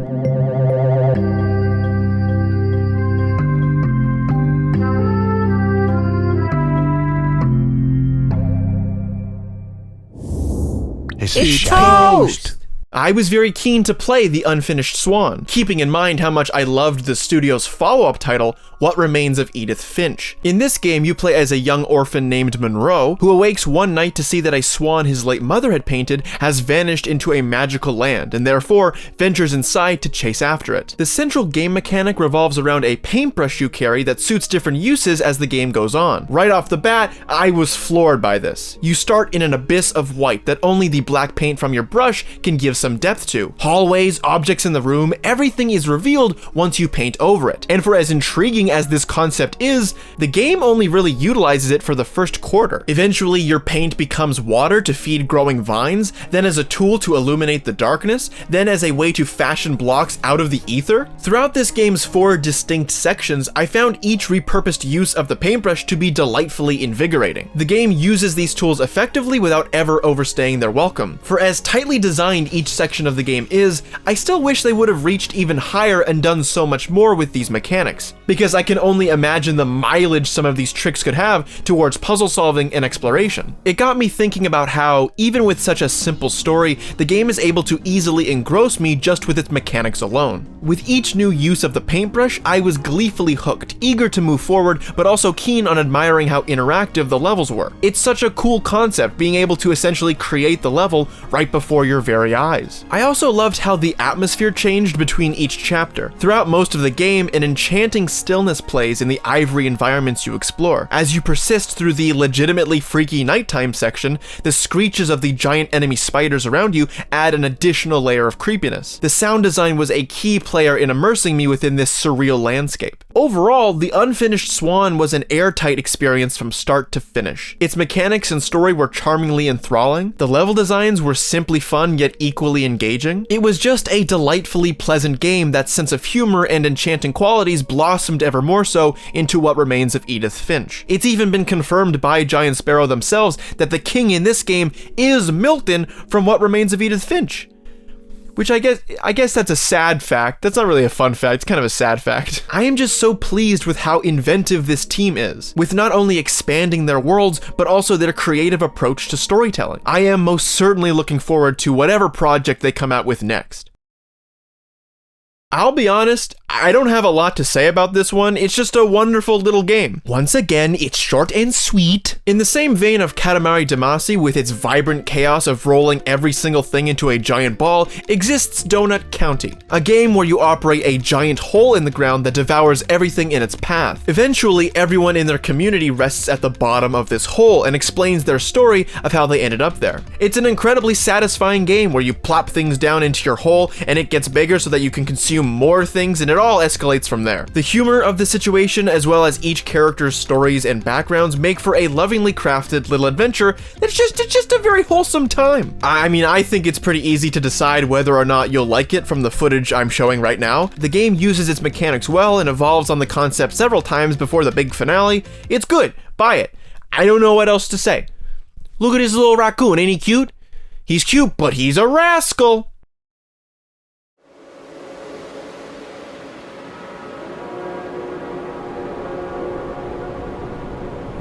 It's toast! I was very keen to play the Unfinished Swan, keeping in mind how much I loved the studio's follow-up title, What Remains of Edith Finch. In this game, you play as a young orphan named Monroe, who awakes one night to see that a swan his late mother had painted has vanished into a magical land, and therefore ventures inside to chase after it. The central game mechanic revolves around a paintbrush you carry that suits different uses as the game goes on. Right off the bat, I was floored by this. You start in an abyss of white that only the black paint from your brush can give some depth to. Hallways, objects in the room, everything is revealed once you paint over it. And for as intriguing as this concept is, the game only really utilizes it for the first quarter. Eventually, your paint becomes water to feed growing vines, then as a tool to illuminate the darkness, then as a way to fashion blocks out of the ether. Throughout this game's 4 distinct sections, I found each repurposed use of the paintbrush to be delightfully invigorating. The game uses these tools effectively without ever overstaying their welcome. For as tightly designed each section of the game is, I still wish they would have reached even higher and done so much more with these mechanics, because I can only imagine the mileage some of these tricks could have towards puzzle solving and exploration. It got me thinking about how, even with such a simple story, the game is able to easily engross me just with its mechanics alone. With each new use of the paintbrush, I was gleefully hooked, eager to move forward, but also keen on admiring how interactive the levels were. It's such a cool concept, being able to essentially create the level right before your very eyes. skies. I also loved how the atmosphere changed between each chapter. Throughout most of the game, an enchanting stillness plays in the ivory environments you explore. As you persist through the legitimately freaky nighttime section, the screeches of the giant enemy spiders around you add an additional layer of creepiness. The sound design was a key player in immersing me within this surreal landscape. Overall, the Unfinished Swan was an airtight experience from start to finish. Its mechanics and story were charmingly enthralling. The level designs were simply fun yet equally engaging. It was just a delightfully pleasant game that sense of humor and enchanting qualities blossomed ever more so into what remains of Edith Finch. It's even been confirmed by Giant Sparrow themselves that the king in this game is Milton from What Remains of Edith Finch. Which I guess that's a sad fact. That's not really a fun fact, it's kind of a sad fact. I am just so pleased with how inventive this team is, with not only expanding their worlds, but also their creative approach to storytelling. I am most certainly looking forward to whatever project they come out with next. I'll be honest, I don't have a lot to say about this one, it's just a wonderful little game. Once again, it's short and sweet. In the same vein of Katamari Damacy, with its vibrant chaos of rolling every single thing into a giant ball, exists Donut County, a game where you operate a giant hole in the ground that devours everything in its path. Eventually, everyone in their community rests at the bottom of this hole and explains their story of how they ended up there. It's an incredibly satisfying game where you plop things down into your hole and it gets bigger so that you can consume more things, and it all escalates from there. The humor of the situation, as well as each character's stories and backgrounds, make for a lovingly crafted little adventure that's just a very wholesome time. I mean, I think it's pretty easy to decide whether or not you'll like it from the footage I'm showing right now. The game uses its mechanics well and evolves on the concept several times before the big finale. It's good. Buy it. I don't know what else to say. Look at this little raccoon, ain't he cute? He's cute, but he's a rascal.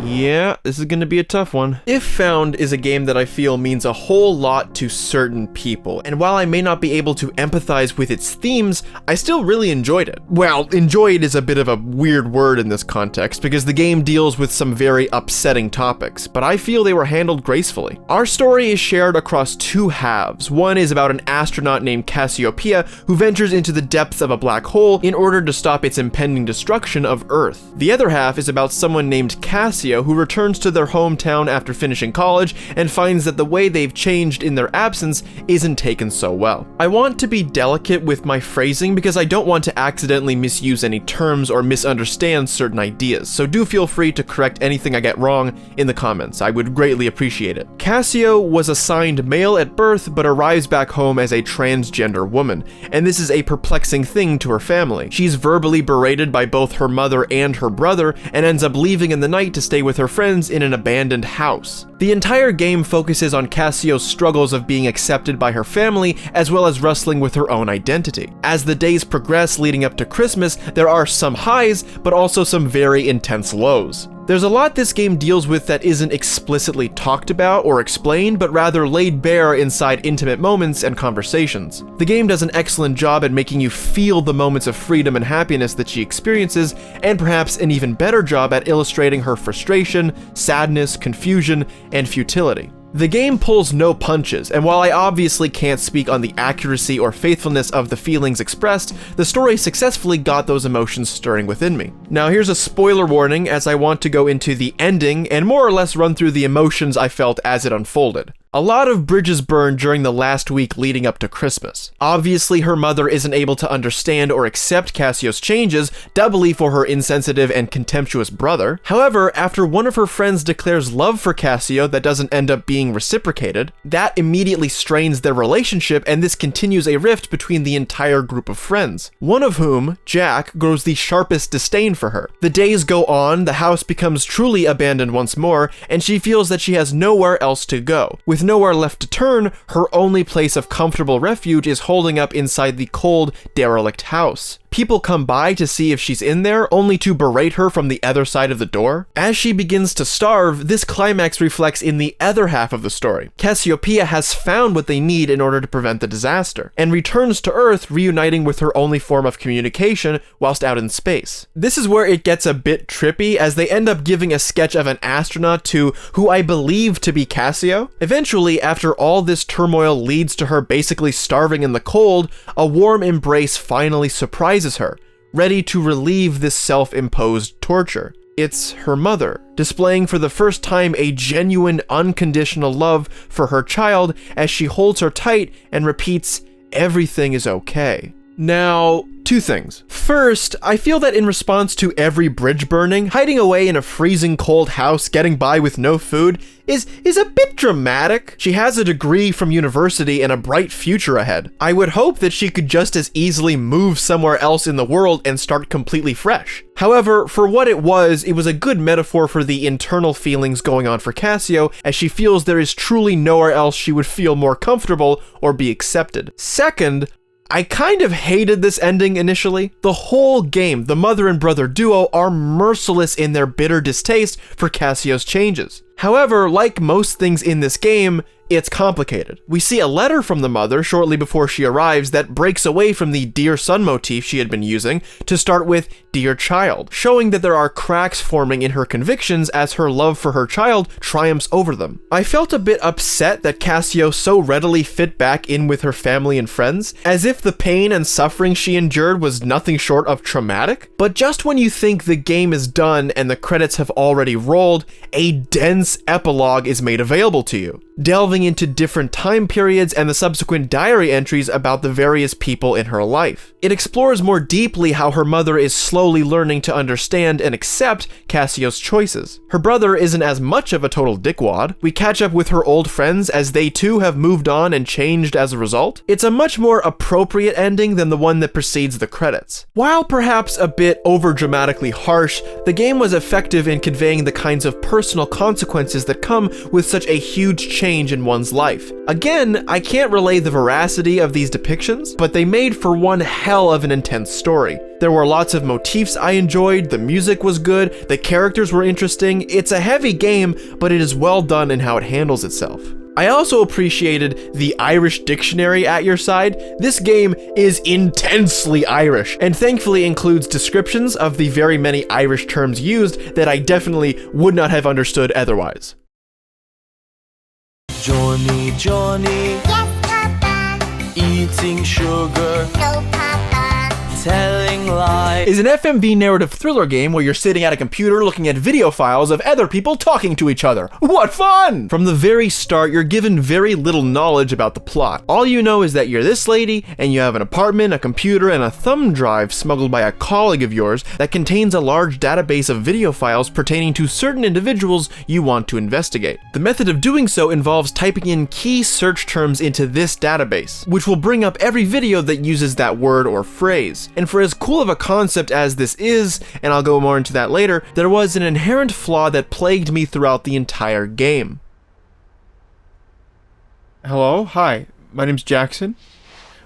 Yeah, this is gonna be a tough one. If Found is a game that I feel means a whole lot to certain people, and while I may not be able to empathize with its themes, I still really enjoyed it. Well, enjoyed is a bit of a weird word in this context, because the game deals with some very upsetting topics, but I feel they were handled gracefully. Our story is shared across two halves. One is about an astronaut named Cassiopeia who ventures into the depths of a black hole in order to stop its impending destruction of Earth. The other half is about someone named Cassio who returns to their hometown after finishing college and finds that the way they've changed in their absence isn't taken so well. I want to be delicate with my phrasing because I don't want to accidentally misuse any terms or misunderstand certain ideas, so do feel free to correct anything I get wrong in the comments. I would greatly appreciate it. Cassio was assigned male at birth but arrives back home as a transgender woman, and this is a perplexing thing to her family. She's verbally berated by both her mother and her brother and ends up leaving in the night to stay with her friends in an abandoned house. The entire game focuses on Cassio's struggles of being accepted by her family, as well as wrestling with her own identity. As the days progress leading up to Christmas, there are some highs, but also some very intense lows. There's a lot this game deals with that isn't explicitly talked about or explained, but rather laid bare inside intimate moments and conversations. The game does an excellent job at making you feel the moments of freedom and happiness that she experiences, and perhaps an even better job at illustrating her frustration, sadness, confusion, and futility. The game pulls no punches, and while I obviously can't speak on the accuracy or faithfulness of the feelings expressed, the story successfully got those emotions stirring within me. Now here's a spoiler warning, as I want to go into the ending and more or less run through the emotions I felt as it unfolded. A lot of bridges burned during the last week leading up to Christmas. Obviously, her mother isn't able to understand or accept Cassio's changes, doubly for her insensitive and contemptuous brother. However, after one of her friends declares love for Cassio that doesn't end up being reciprocated, that immediately strains their relationship, and this continues a rift between the entire group of friends. One of whom, Jack, grows the sharpest disdain for her. The days go on, the house becomes truly abandoned once more, and she feels that she has nowhere else to go. With nowhere left to turn, her only place of comfortable refuge is holding up inside the cold, derelict house. People come by to see if she's in there, only to berate her from the other side of the door. As she begins to starve, this climax reflects in the other half of the story. Cassiopeia has found what they need in order to prevent the disaster, and returns to Earth, reuniting with her only form of communication whilst out in space. This is where it gets a bit trippy, as they end up giving a sketch of an astronaut to who I believe to be Cassio. Eventually, Eventually, after all this turmoil leads to her basically starving in the cold, a warm embrace finally surprises her, ready to relieve this self-imposed torture. It's her mother, displaying for the first time a genuine, unconditional love for her child as she holds her tight and repeats, "Everything is okay." Now, two things. First, I feel that in response to every bridge burning, hiding away in a freezing cold house, getting by with no food, is a bit dramatic. She has a degree from university and a bright future ahead. I would hope that she could just as easily move somewhere else in the world and start completely fresh. However, for what it was a good metaphor for the internal feelings going on for Cassio, as she feels there is truly nowhere else she would feel more comfortable or be accepted. Second, I kind of hated this ending initially. The whole game, the mother and brother duo are merciless in their bitter distaste for Cassio's changes. However, like most things in this game, it's complicated. We see a letter from the mother shortly before she arrives that breaks away from the dear son motif she had been using to start with dear child, showing that there are cracks forming in her convictions as her love for her child triumphs over them. I felt a bit upset that Cassio so readily fit back in with her family and friends, as if the pain and suffering she endured was nothing short of traumatic. But just when you think the game is done and the credits have already rolled, a dense epilogue is made available to you, delving into different time periods and the subsequent diary entries about the various people in her life. It explores more deeply how her mother is slowly learning to understand and accept Cassio's choices. Her brother isn't as much of a total dickwad. We catch up with her old friends as they too have moved on and changed as a result. It's a much more appropriate ending than the one that precedes the credits. While perhaps a bit overdramatically harsh, the game was effective in conveying the kinds of personal consequences that come with such a huge change in one's life. Again, I can't relay the veracity of these depictions, but they made for one hell of an intense story. There were lots of motifs I enjoyed, the music was good, the characters were interesting. It's a heavy game, but it is well done in how it handles itself. I also appreciated the Irish dictionary at your side. This game is intensely Irish, and thankfully includes descriptions of the very many Irish terms used that I definitely would not have understood otherwise. Johnny, Johnny. Yes, Papa. Eating sugar. No, Papa. Telling lies. Is an FMV narrative thriller game where you're sitting at a computer looking at video files of other people talking to each other. What fun! From the very start, you're given very little knowledge about the plot. All you know is that you're this lady, and you have an apartment, a computer, and a thumb drive smuggled by a colleague of yours that contains a large database of video files pertaining to certain individuals you want to investigate. The method of doing so involves typing in key search terms into this database, which will bring up every video that uses that word or phrase. And for as cool of a concept as this is, and I'll go more into that later, there was an inherent flaw that plagued me throughout the entire game. Hello? Hi. My name's Jackson.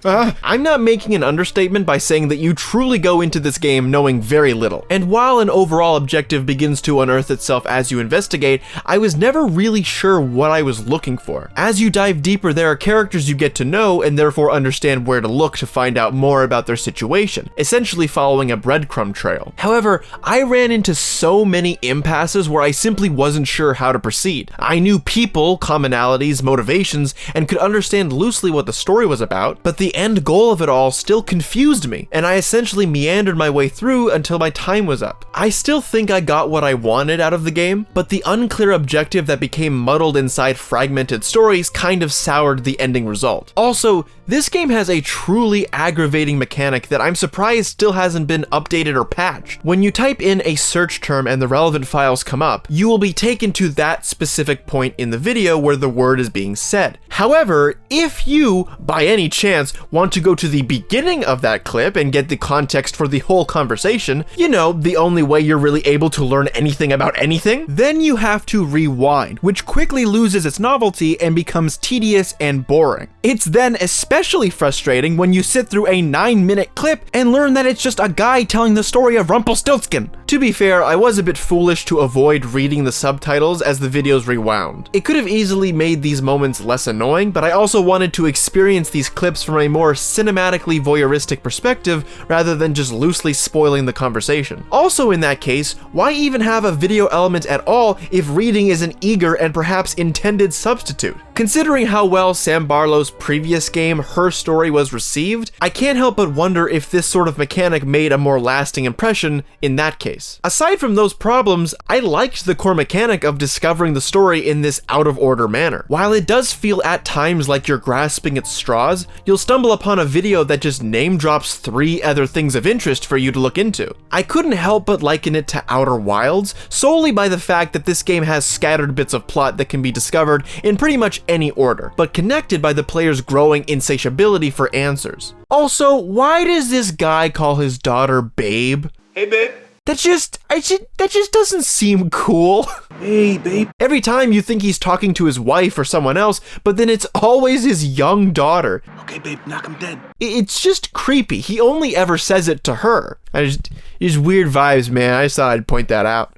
I'm not making an understatement by saying that you truly go into this game knowing very little. And while an overall objective begins to unearth itself as you investigate, I was never really sure what I was looking for. As you dive deeper, there are characters you get to know and therefore understand where to look to find out more about their situation, essentially following a breadcrumb trail. However, I ran into so many impasses where I simply wasn't sure how to proceed. I knew people, commonalities, motivations, and could understand loosely what the story was about, but the end goal of it all still confused me, and I essentially meandered my way through until my time was up. I still think I got what I wanted out of the game, but the unclear objective that became muddled inside fragmented stories kind of soured the ending result. Also, this game has a truly aggravating mechanic that I'm surprised still hasn't been updated or patched. When you type in a search term and the relevant files come up, you will be taken to that specific point in the video where the word is being said. However, if you, by any chance, want to go to the beginning of that clip and get the context for the whole conversation, you know, the only way you're really able to learn anything about anything, then you have to rewind, which quickly loses its novelty and becomes tedious and boring. It's then especially frustrating when you sit through a 9-minute clip and learn that it's just a guy telling the story of Rumpelstiltskin. To be fair, I was a bit foolish to avoid reading the subtitles as the videos rewound. It could have easily made these moments less annoying, but I also wanted to experience these clips from a more cinematically voyeuristic perspective rather than just loosely spoiling the conversation. Also in that case, why even have a video element at all if reading is an eager and perhaps intended substitute? Considering how well Sam Barlow's previous game, Her Story, was received, I can't help but wonder if this sort of mechanic made a more lasting impression in that case. Aside from those problems, I liked the core mechanic of discovering the story in this out-of-order manner. While it does feel at times like you're grasping at straws, you'll stumble upon a video that just name drops 3 other things of interest for you to look into. I couldn't help but liken it to Outer Wilds, solely by the fact that this game has scattered bits of plot that can be discovered in pretty much any order, but connected by the player's growing insatiability for answers. Also, why does this guy call his daughter Babe? Hey, babe. That just doesn't seem cool. Hey, babe. Every time you think he's talking to his wife or someone else, but then it's always his young daughter. Okay, babe, knock him dead. It's just creepy. He only ever says it to her. Just weird vibes, man. I just thought I'd point that out.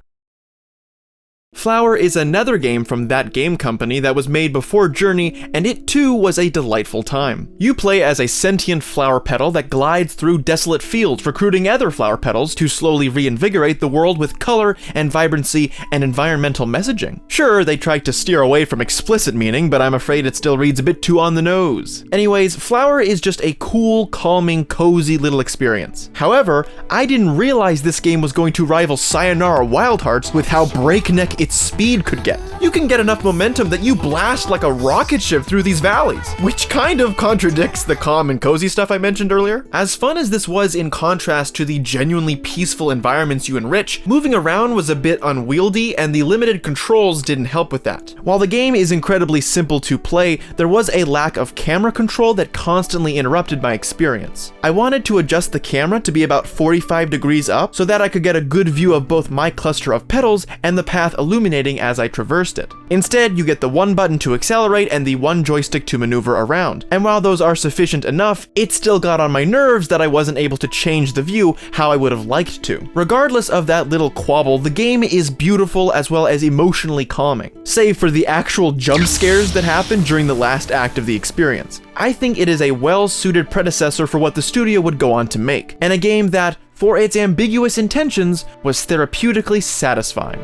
Flower is another game from that game company that was made before Journey, and it too was a delightful time. You play as a sentient flower petal that glides through desolate fields, recruiting other flower petals to slowly reinvigorate the world with color and vibrancy and environmental messaging. Sure, they tried to steer away from explicit meaning, but I'm afraid it still reads a bit too on the nose. Anyways, Flower is just a cool, calming, cozy little experience. However, I didn't realize this game was going to rival Sayonara Wild Hearts with how breakneck its speed could get. You can get enough momentum that you blast like a rocket ship through these valleys, which kind of contradicts the calm and cozy stuff I mentioned earlier. As fun as this was in contrast to the genuinely peaceful environments you enrich, moving around was a bit unwieldy and the limited controls didn't help with that. While the game is incredibly simple to play, there was a lack of camera control that constantly interrupted my experience. I wanted to adjust the camera to be about 45 degrees up so that I could get a good view of both my cluster of petals and the path illuminating as I traversed it. Instead, you get the one button to accelerate and the one joystick to maneuver around. And while those are sufficient enough, it still got on my nerves that I wasn't able to change the view how I would have liked to. Regardless of that little quabble, the game is beautiful as well as emotionally calming, save for the actual jump scares that happen during the last act of the experience. I think it is a well-suited predecessor for what the studio would go on to make, and a game that, for its ambiguous intentions, was therapeutically satisfying.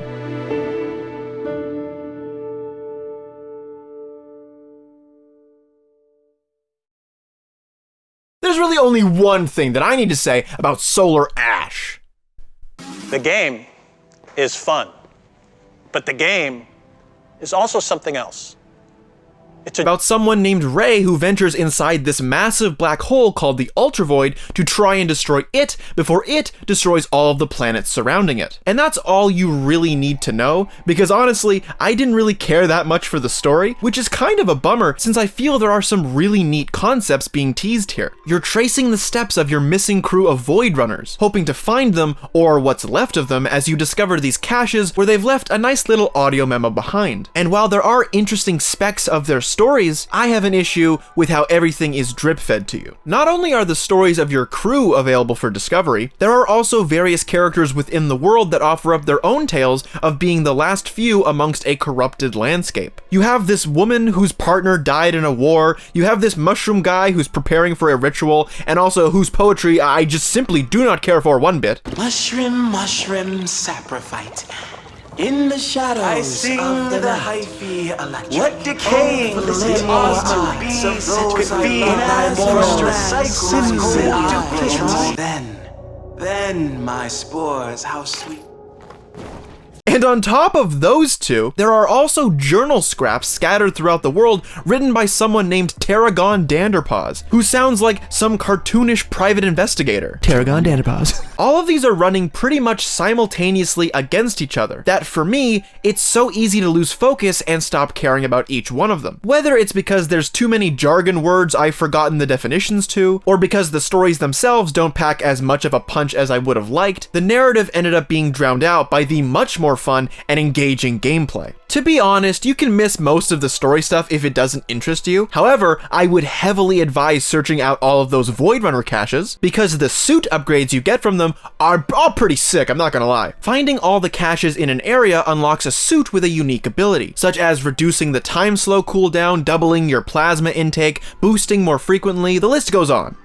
There's really only one thing that I need to say about Solar Ash. The game is fun, but the game is also something else. It's about someone named Ray who ventures inside this massive black hole called the Ultravoid to try and destroy it before it destroys all of the planets surrounding it. And that's all you really need to know, because honestly, I didn't really care that much for the story, which is kind of a bummer since I feel there are some really neat concepts being teased here. You're tracing the steps of your missing crew of Void Runners, hoping to find them, or what's left of them, as you discover these caches where they've left a nice little audio memo behind. And while there are interesting specks of their stories, I have an issue with how everything is drip-fed to you. Not only are the stories of your crew available for discovery, there are also various characters within the world that offer up their own tales of being the last few amongst a corrupted landscape. You have this woman whose partner died in a war, you have this mushroom guy who's preparing for a ritual, and also whose poetry I just simply do not care for one bit. Mushroom, saprophyte. In the shadows I sing of the hyphae electric. What decaying felicity are to be could be my moral cycles. Then my spores, how sweet. And on top of those two, there are also journal scraps scattered throughout the world written by someone named Tarragon Danderpaws, who sounds like some cartoonish private investigator. Tarragon Danderpaws. All of these are running pretty much simultaneously against each other, that for me, it's so easy to lose focus and stop caring about each one of them. Whether it's because there's too many jargon words I've forgotten the definitions to, or because the stories themselves don't pack as much of a punch as I would have liked, the narrative ended up being drowned out by the much more fun and engaging gameplay. To be honest, you can miss most of the story stuff if it doesn't interest you. However, I would heavily advise searching out all of those Void Runner caches, because the suit upgrades you get from them are all pretty sick, I'm not gonna lie. Finding all the caches in an area unlocks a suit with a unique ability, such as reducing the time slow cooldown, doubling your plasma intake, boosting more frequently, the list goes on.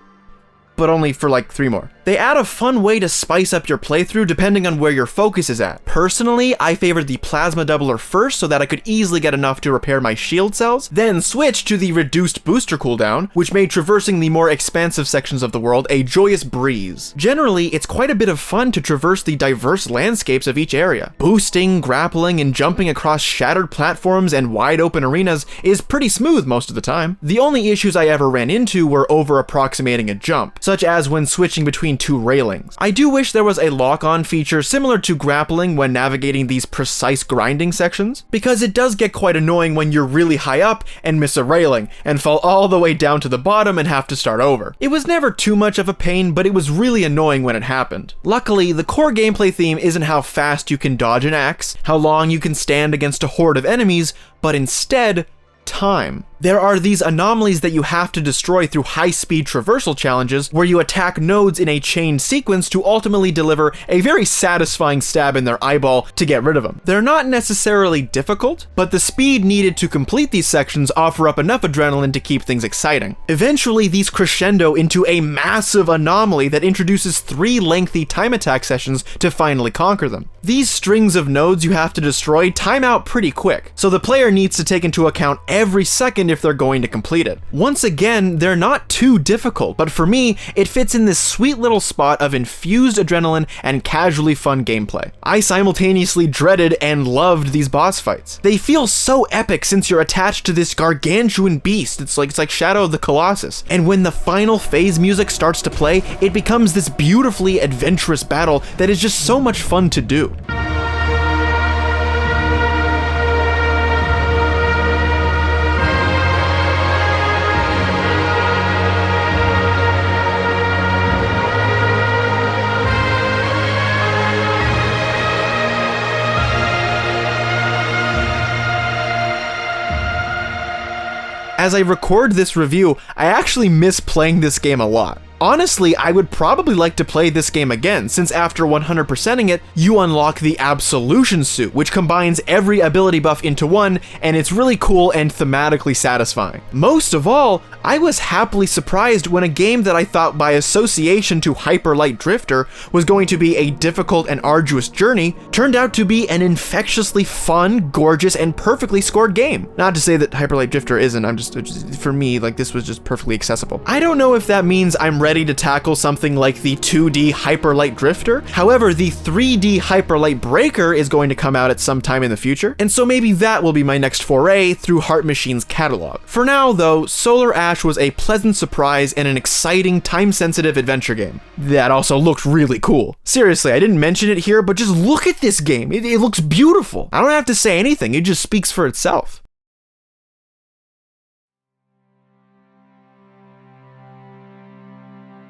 But only for like 3 more. They add a fun way to spice up your playthrough depending on where your focus is at. Personally, I favored the plasma doubler first so that I could easily get enough to repair my shield cells, then switch to the reduced booster cooldown, which made traversing the more expansive sections of the world a joyous breeze. Generally, it's quite a bit of fun to traverse the diverse landscapes of each area. Boosting, grappling, and jumping across shattered platforms and wide open arenas is pretty smooth most of the time. The only issues I ever ran into were over approximating a jump, such as when switching between 2 railings. I do wish there was a lock-on feature similar to grappling when navigating these precise grinding sections, because it does get quite annoying when you're really high up and miss a railing, and fall all the way down to the bottom and have to start over. It was never too much of a pain, but it was really annoying when it happened. Luckily, the core gameplay theme isn't how fast you can dodge an axe, how long you can stand against a horde of enemies, but instead, time. There are these anomalies that you have to destroy through high-speed traversal challenges where you attack nodes in a chained sequence to ultimately deliver a very satisfying stab in their eyeball to get rid of them. They're not necessarily difficult, but the speed needed to complete these sections offer up enough adrenaline to keep things exciting. Eventually, these crescendo into a massive anomaly that introduces 3 lengthy time attack sessions to finally conquer them. These strings of nodes you have to destroy time out pretty quick, so the player needs to take into account every second if they're going to complete it. Once again, they're not too difficult, but for me, it fits in this sweet little spot of infused adrenaline and casually fun gameplay. I simultaneously dreaded and loved these boss fights. They feel so epic since you're attached to this gargantuan beast. It's like Shadow of the Colossus. And when the final phase music starts to play, it becomes this beautifully adventurous battle that is just so much fun to do. As I record this review, I actually miss playing this game a lot. Honestly, I would probably like to play this game again, since after 100%ing it, you unlock the Absolution suit, which combines every ability buff into one, and it's really cool and thematically satisfying. Most of all, I was happily surprised when a game that I thought by association to Hyper Light Drifter was going to be a difficult and arduous journey, turned out to be an infectiously fun, gorgeous, and perfectly scored game. Not to say that Hyper Light Drifter isn't, for me, like, this was just perfectly accessible. I don't know if that means I'm ready to tackle something like the 2D Hyper Light Drifter. However, the 3D Hyper Light Breaker is going to come out at some time in the future, and so maybe that will be my next foray through Heart Machine's catalog. For now, though, Solar Ash was a pleasant surprise and an exciting, time-sensitive adventure game that also looked really cool. Seriously, I didn't mention it here, but just look at this game. It looks beautiful. I don't have to say anything, it just speaks for itself.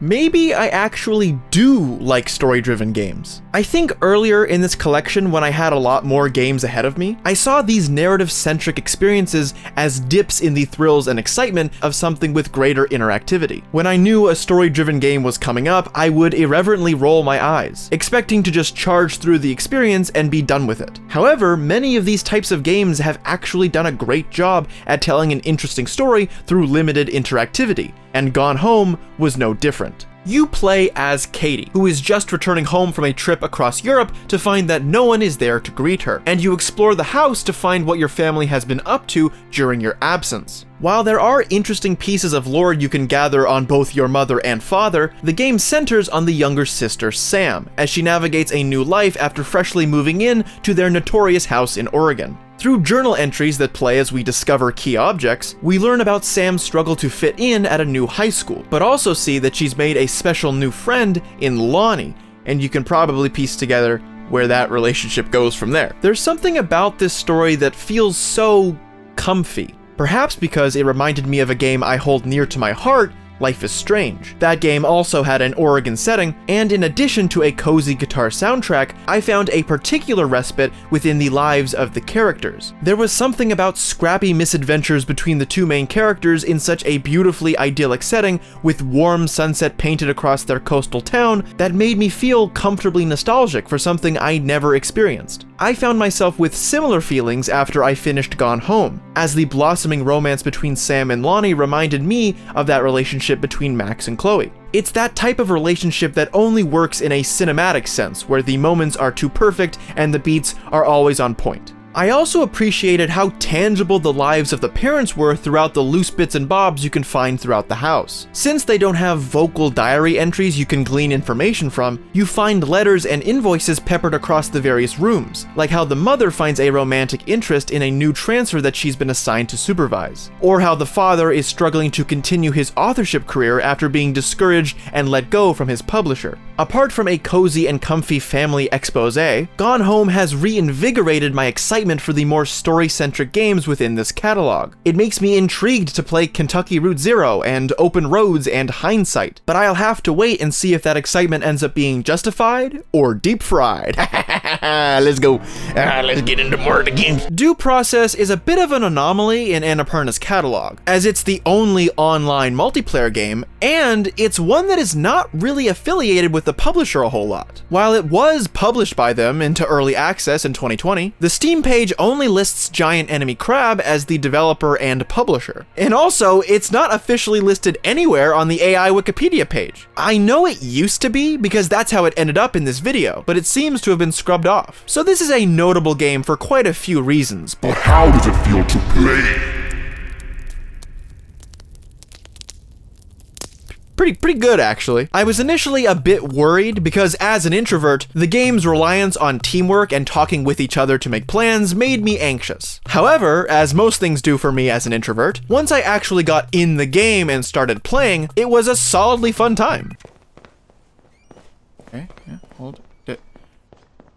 Maybe I actually do like story-driven games. I think earlier in this collection, when I had a lot more games ahead of me, I saw these narrative-centric experiences as dips in the thrills and excitement of something with greater interactivity. When I knew a story-driven game was coming up, I would irreverently roll my eyes, expecting to just charge through the experience and be done with it. However, many of these types of games have actually done a great job at telling an interesting story through limited interactivity, and Gone Home was no different. You play as Katie, who is just returning home from a trip across Europe to find that no one is there to greet her, and you explore the house to find what your family has been up to during your absence. While there are interesting pieces of lore you can gather on both your mother and father, the game centers on the younger sister Sam, as she navigates a new life after freshly moving in to their notorious house in Oregon. Through journal entries that play as we discover key objects, we learn about Sam's struggle to fit in at a new high school, but also see that she's made a special new friend in Lonnie, and you can probably piece together where that relationship goes from there. There's something about this story that feels so comfy, perhaps because it reminded me of a game I hold near to my heart, Life is Strange. That game also had an Oregon setting, and in addition to a cozy guitar soundtrack, I found a particular respite within the lives of the characters. There was something about scrappy misadventures between the two main characters in such a beautifully idyllic setting, with warm sunset painted across their coastal town, that made me feel comfortably nostalgic for something I never experienced. I found myself with similar feelings after I finished Gone Home, as the blossoming romance between Sam and Lonnie reminded me of that relationship between Max and Chloe. It's that type of relationship that only works in a cinematic sense, where the moments are too perfect and the beats are always on point. I also appreciated how tangible the lives of the parents were throughout the loose bits and bobs you can find throughout the house. Since they don't have vocal diary entries you can glean information from, you find letters and invoices peppered across the various rooms, like how the mother finds a romantic interest in a new transfer that she's been assigned to supervise, or how the father is struggling to continue his authorship career after being discouraged and let go from his publisher. Apart from a cozy and comfy family expose, Gone Home has reinvigorated my excitement for the more story-centric games within this catalog. It makes me intrigued to play Kentucky Route Zero and Open Roads and Hindsight, but I'll have to wait and see if that excitement ends up being justified or deep fried. Let's go. Let's get into more of the games. Due Process is a bit of an anomaly in Annapurna's catalog, as it's the only online multiplayer game, and it's one that is not really affiliated with the publisher a whole lot. While it was published by them into early access in 2020, the Steam page only lists Giant Enemy Crab as the developer and publisher. And also, it's not officially listed anywhere on the AI Wikipedia page. I know it used to be because that's how it ended up in this video, but it seems to have been scrubbed off. So this is a notable game for quite a few reasons. But how does it feel to play? Pretty good, actually. I was initially a bit worried because as an introvert, the game's reliance on teamwork and talking with each other to make plans made me anxious. However, as most things do for me as an introvert, once I actually got in the game and started playing, it was a solidly fun time. Okay, yeah, hold it.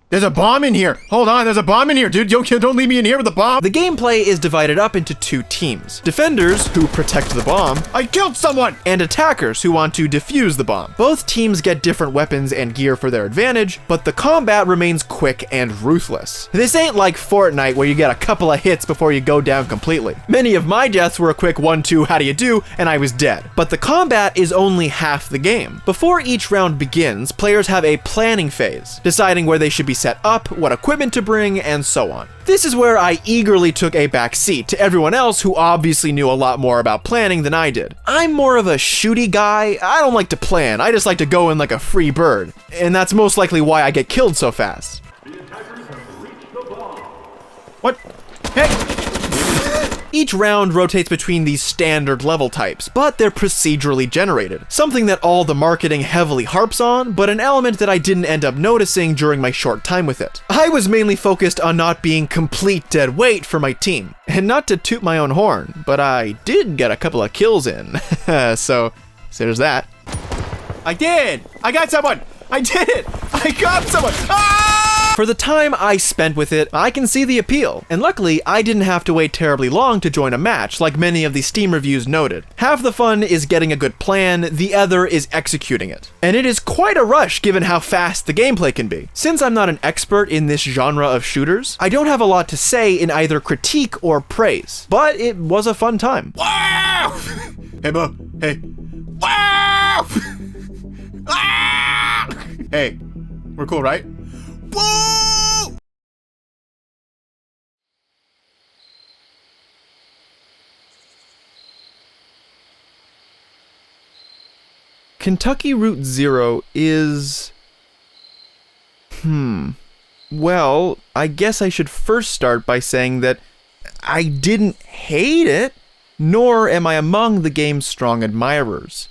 There's a bomb in here! Hold on, there's a bomb in here, dude! Don't leave me in here with the bomb! The gameplay is divided up into two teams. Defenders, who protect the bomb. I killed someone! And attackers, who want to defuse the bomb. Both teams get different weapons and gear for their advantage, but the combat remains quick and ruthless. This ain't like Fortnite where you get a couple of hits before you go down completely. Many of my deaths were a quick 1-2 how do you do, and I was dead. But the combat is only half the game. Before each round begins, players have a planning phase, deciding where they should be set up, what equipment to bring, and so on. This is where I eagerly took a back seat to everyone else who obviously knew a lot more about planning than I did. I'm more of a shooty guy. I don't like to plan, I just like to go in like a free bird. And that's most likely why I get killed so fast. What? Hey! Each round rotates between these standard level types, but they're procedurally generated. Something that all the marketing heavily harps on, but an element that I didn't end up noticing during my short time with it. I was mainly focused on not being complete dead weight for my team. And not to toot my own horn, but I did get a couple of kills in. so there's that. I did! I got someone! I did it! I got someone! Ah! For the time I spent with it, I can see the appeal, and luckily I didn't have to wait terribly long to join a match like many of the Steam reviews noted. Half the fun is getting a good plan, the other is executing it. And it is quite a rush given how fast the gameplay can be. Since I'm not an expert in this genre of shooters, I don't have a lot to say in either critique or praise, but it was a fun time. Wow! Hey, Bo. Hey. Wow! Ah! Hey, we're cool, right? Woo! Kentucky Route Zero is... Well, I guess I should first start by saying that I didn't hate it, nor am I among the game's strong admirers.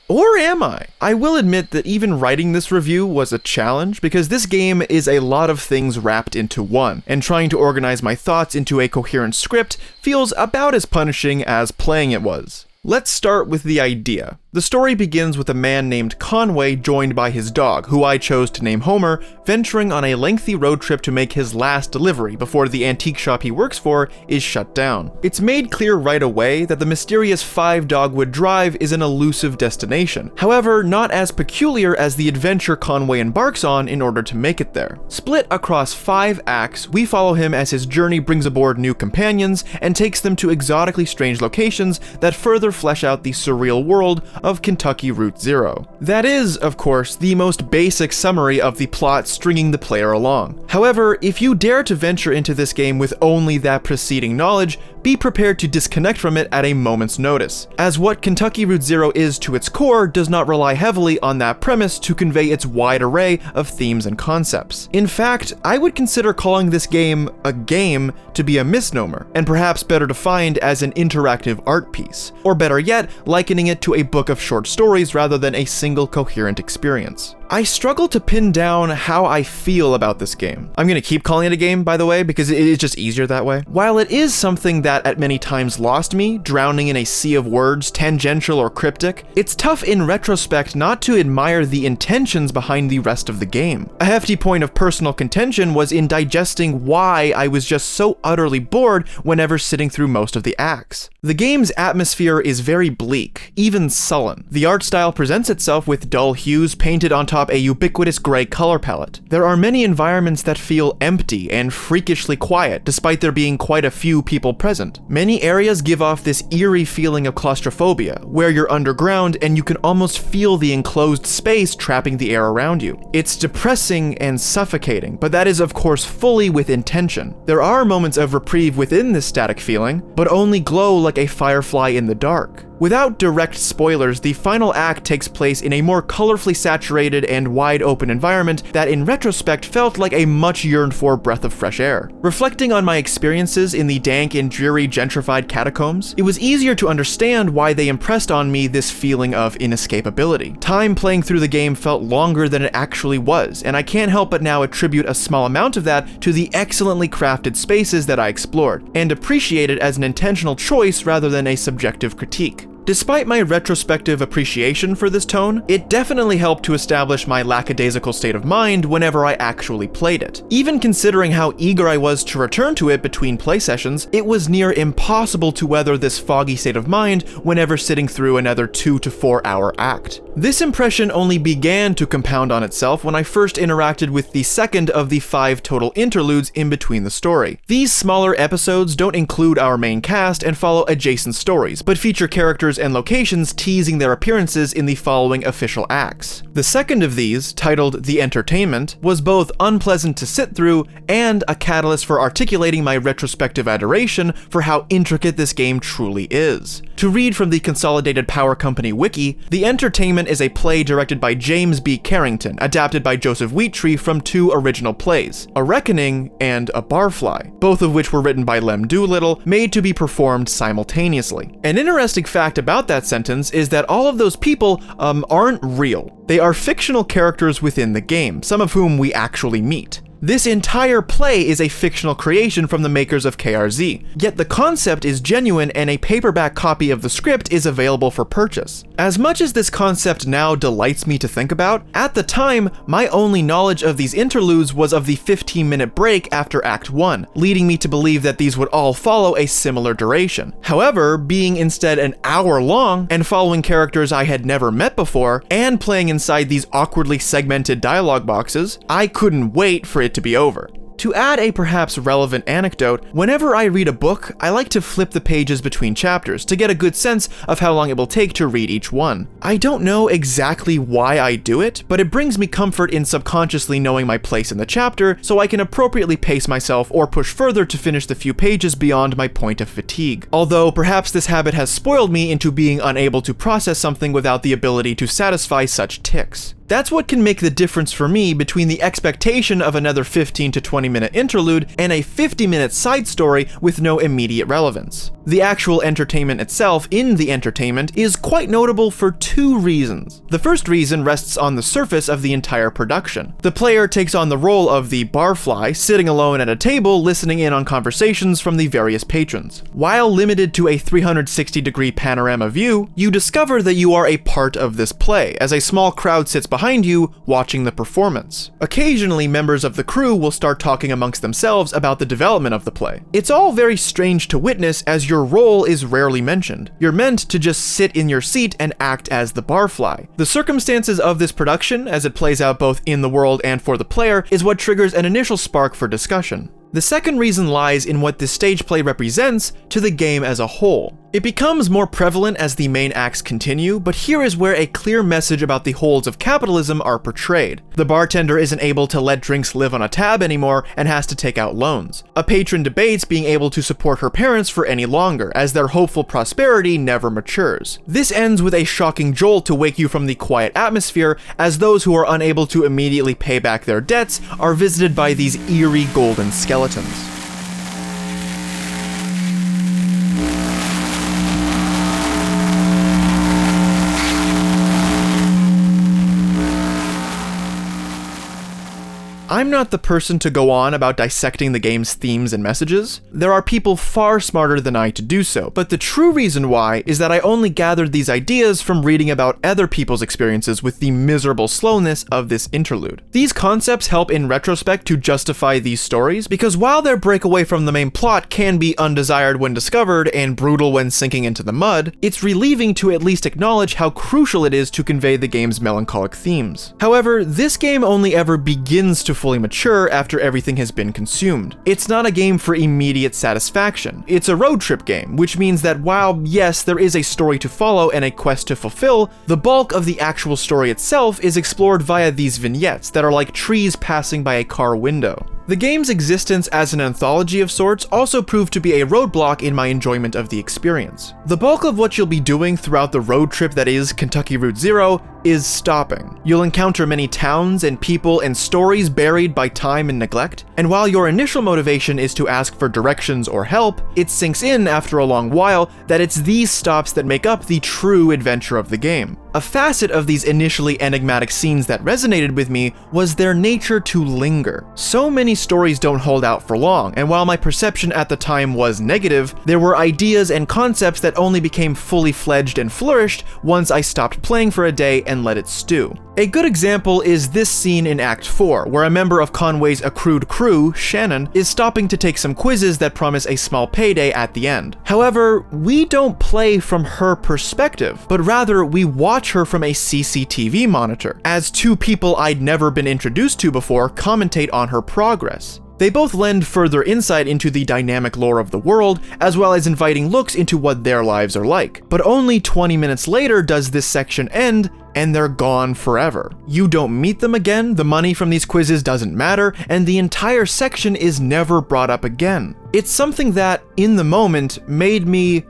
Or am I? I will admit that even writing this review was a challenge because this game is a lot of things wrapped into one, and trying to organize my thoughts into a coherent script feels about as punishing as playing it was. Let's start with the idea. The story begins with a man named Conway joined by his dog, who I chose to name Homer, venturing on a lengthy road trip to make his last delivery before the antique shop he works for is shut down. It's made clear right away that the mysterious 5-Dogwood Drive is an elusive destination, however, not as peculiar as the adventure Conway embarks on in order to make it there. Split across 5 acts, we follow him as his journey brings aboard new companions and takes them to exotically strange locations that further flesh out the surreal world of Kentucky Route Zero. That is, of course, the most basic summary of the plot stringing the player along. However, if you dare to venture into this game with only that preceding knowledge, be prepared to disconnect from it at a moment's notice, as what Kentucky Route Zero is to its core does not rely heavily on that premise to convey its wide array of themes and concepts. In fact, I would consider calling this game a game to be a misnomer, and perhaps better defined as an interactive art piece, or better yet, likening it to a book of short stories rather than a single coherent experience. I struggle to pin down how I feel about this game. I'm gonna keep calling it a game, by the way, because it is just easier that way. While it is something that at many times lost me, drowning in a sea of words, tangential or cryptic, it's tough in retrospect not to admire the intentions behind the rest of the game. A hefty point of personal contention was in digesting why I was just so utterly bored whenever sitting through most of the acts. The game's atmosphere is very bleak, even sullen. The art style presents itself with dull hues painted on top a ubiquitous gray color palette. There are many environments that feel empty and freakishly quiet, despite there being quite a few people present. Many areas give off this eerie feeling of claustrophobia, where you're underground and you can almost feel the enclosed space trapping the air around you. It's depressing and suffocating, but that is of course fully with intention. There are moments of reprieve within this static feeling, but only glow like a firefly in the dark. Without direct spoilers, the final act takes place in a more colorfully saturated and wide open environment that in retrospect felt like a much yearned for breath of fresh air. Reflecting on my experiences in the dank and dreary gentrified catacombs, it was easier to understand why they impressed on me this feeling of inescapability. Time playing through the game felt longer than it actually was, and I can't help but now attribute a small amount of that to the excellently crafted spaces that I explored, and appreciate it as an intentional choice rather than a subjective critique. Despite my retrospective appreciation for this tone, it definitely helped to establish my lackadaisical state of mind whenever I actually played it. Even considering how eager I was to return to it between play sessions, it was near impossible to weather this foggy state of mind whenever sitting through another 2 to 4 hour act. This impression only began to compound on itself when I first interacted with the second of the 5 total interludes in between the story. These smaller episodes don't include our main cast and follow adjacent stories, but feature characters and locations teasing their appearances in the following official acts. The second of these, titled The Entertainment, was both unpleasant to sit through and a catalyst for articulating my retrospective adoration for how intricate this game truly is. To read from the Consolidated Power Company wiki, The Entertainment is a play directed by James B. Carrington, adapted by Joseph Wheattree from 2 original plays, A Reckoning and A Barfly, both of which were written by Lem Doolittle, made to be performed simultaneously. An interesting fact about that sentence is that all of those people aren't real. They are fictional characters within the game, some of whom we actually meet. This entire play is a fictional creation from the makers of KRZ, yet the concept is genuine and a paperback copy of the script is available for purchase. As much as this concept now delights me to think about, at the time, my only knowledge of these interludes was of the 15-minute break after Act 1, leading me to believe that these would all follow a similar duration. However, being instead an hour long and following characters I had never met before, and playing inside these awkwardly segmented dialogue boxes, I couldn't wait for it to be over. To add a perhaps relevant anecdote, whenever I read a book, I like to flip the pages between chapters to get a good sense of how long it will take to read each one. I don't know exactly why I do it, but it brings me comfort in subconsciously knowing my place in the chapter, so I can appropriately pace myself or push further to finish the few pages beyond my point of fatigue. Although perhaps this habit has spoiled me into being unable to process something without the ability to satisfy such tics. That's what can make the difference for me between the expectation of another 15 to 20 minute interlude and a 50-minute side story with no immediate relevance. The actual entertainment itself in the entertainment is quite notable for two reasons. The first reason rests on the surface of the entire production. The player takes on the role of the barfly, sitting alone at a table listening in on conversations from the various patrons. While limited to a 360-degree panorama view, you discover that you are a part of this play, as a small crowd sits behind you watching the performance. Occasionally, members of the crew will start talking amongst themselves about the development of the play. It's all very strange to witness, as your role is rarely mentioned. You're meant to just sit in your seat and act as the barfly. The circumstances of this production, as it plays out both in the world and for the player, is what triggers an initial spark for discussion. The second reason lies in what this stage play represents to the game as a whole. It becomes more prevalent as the main acts continue, but here is where a clear message about the holds of capitalism are portrayed. The bartender isn't able to let drinks live on a tab anymore and has to take out loans. A patron debates being able to support her parents for any longer, as their hopeful prosperity never matures. This ends with a shocking jolt to wake you from the quiet atmosphere, as those who are unable to immediately pay back their debts are visited by these eerie golden skeletons. I'm not the person to go on about dissecting the game's themes and messages. There are people far smarter than I to do so, but the true reason why is that I only gathered these ideas from reading about other people's experiences with the miserable slowness of this interlude. These concepts help in retrospect to justify these stories, because while their breakaway from the main plot can be undesired when discovered and brutal when sinking into the mud, it's relieving to at least acknowledge how crucial it is to convey the game's melancholic themes. However, this game only ever begins to fully mature after everything has been consumed. It's not a game for immediate satisfaction. It's a road trip game, which means that while, yes, there is a story to follow and a quest to fulfill, the bulk of the actual story itself is explored via these vignettes that are like trees passing by a car window. The game's existence as an anthology of sorts also proved to be a roadblock in my enjoyment of the experience. The bulk of what you'll be doing throughout the road trip that is Kentucky Route Zero is stopping. You'll encounter many towns and people and stories buried by time and neglect, and while your initial motivation is to ask for directions or help, it sinks in after a long while that it's these stops that make up the true adventure of the game. A facet of these initially enigmatic scenes that resonated with me was their nature to linger. So many stories don't hold out for long, and while my perception at the time was negative, there were ideas and concepts that only became fully fledged and flourished once I stopped playing for a day and let it stew. A good example is this scene in Act 4, where a member of Conway's accrued crew, Shannon, is stopping to take some quizzes that promise a small payday at the end. However, we don't play from her perspective, but rather we watch her from a CCTV monitor, as two people I'd never been introduced to before commentate on her progress. They both lend further insight into the dynamic lore of the world, as well as inviting looks into what their lives are like. But only 20 minutes later does this section end, and they're gone forever. You don't meet them again, the money from these quizzes doesn't matter, and the entire section is never brought up again. It's something that, in the moment, made me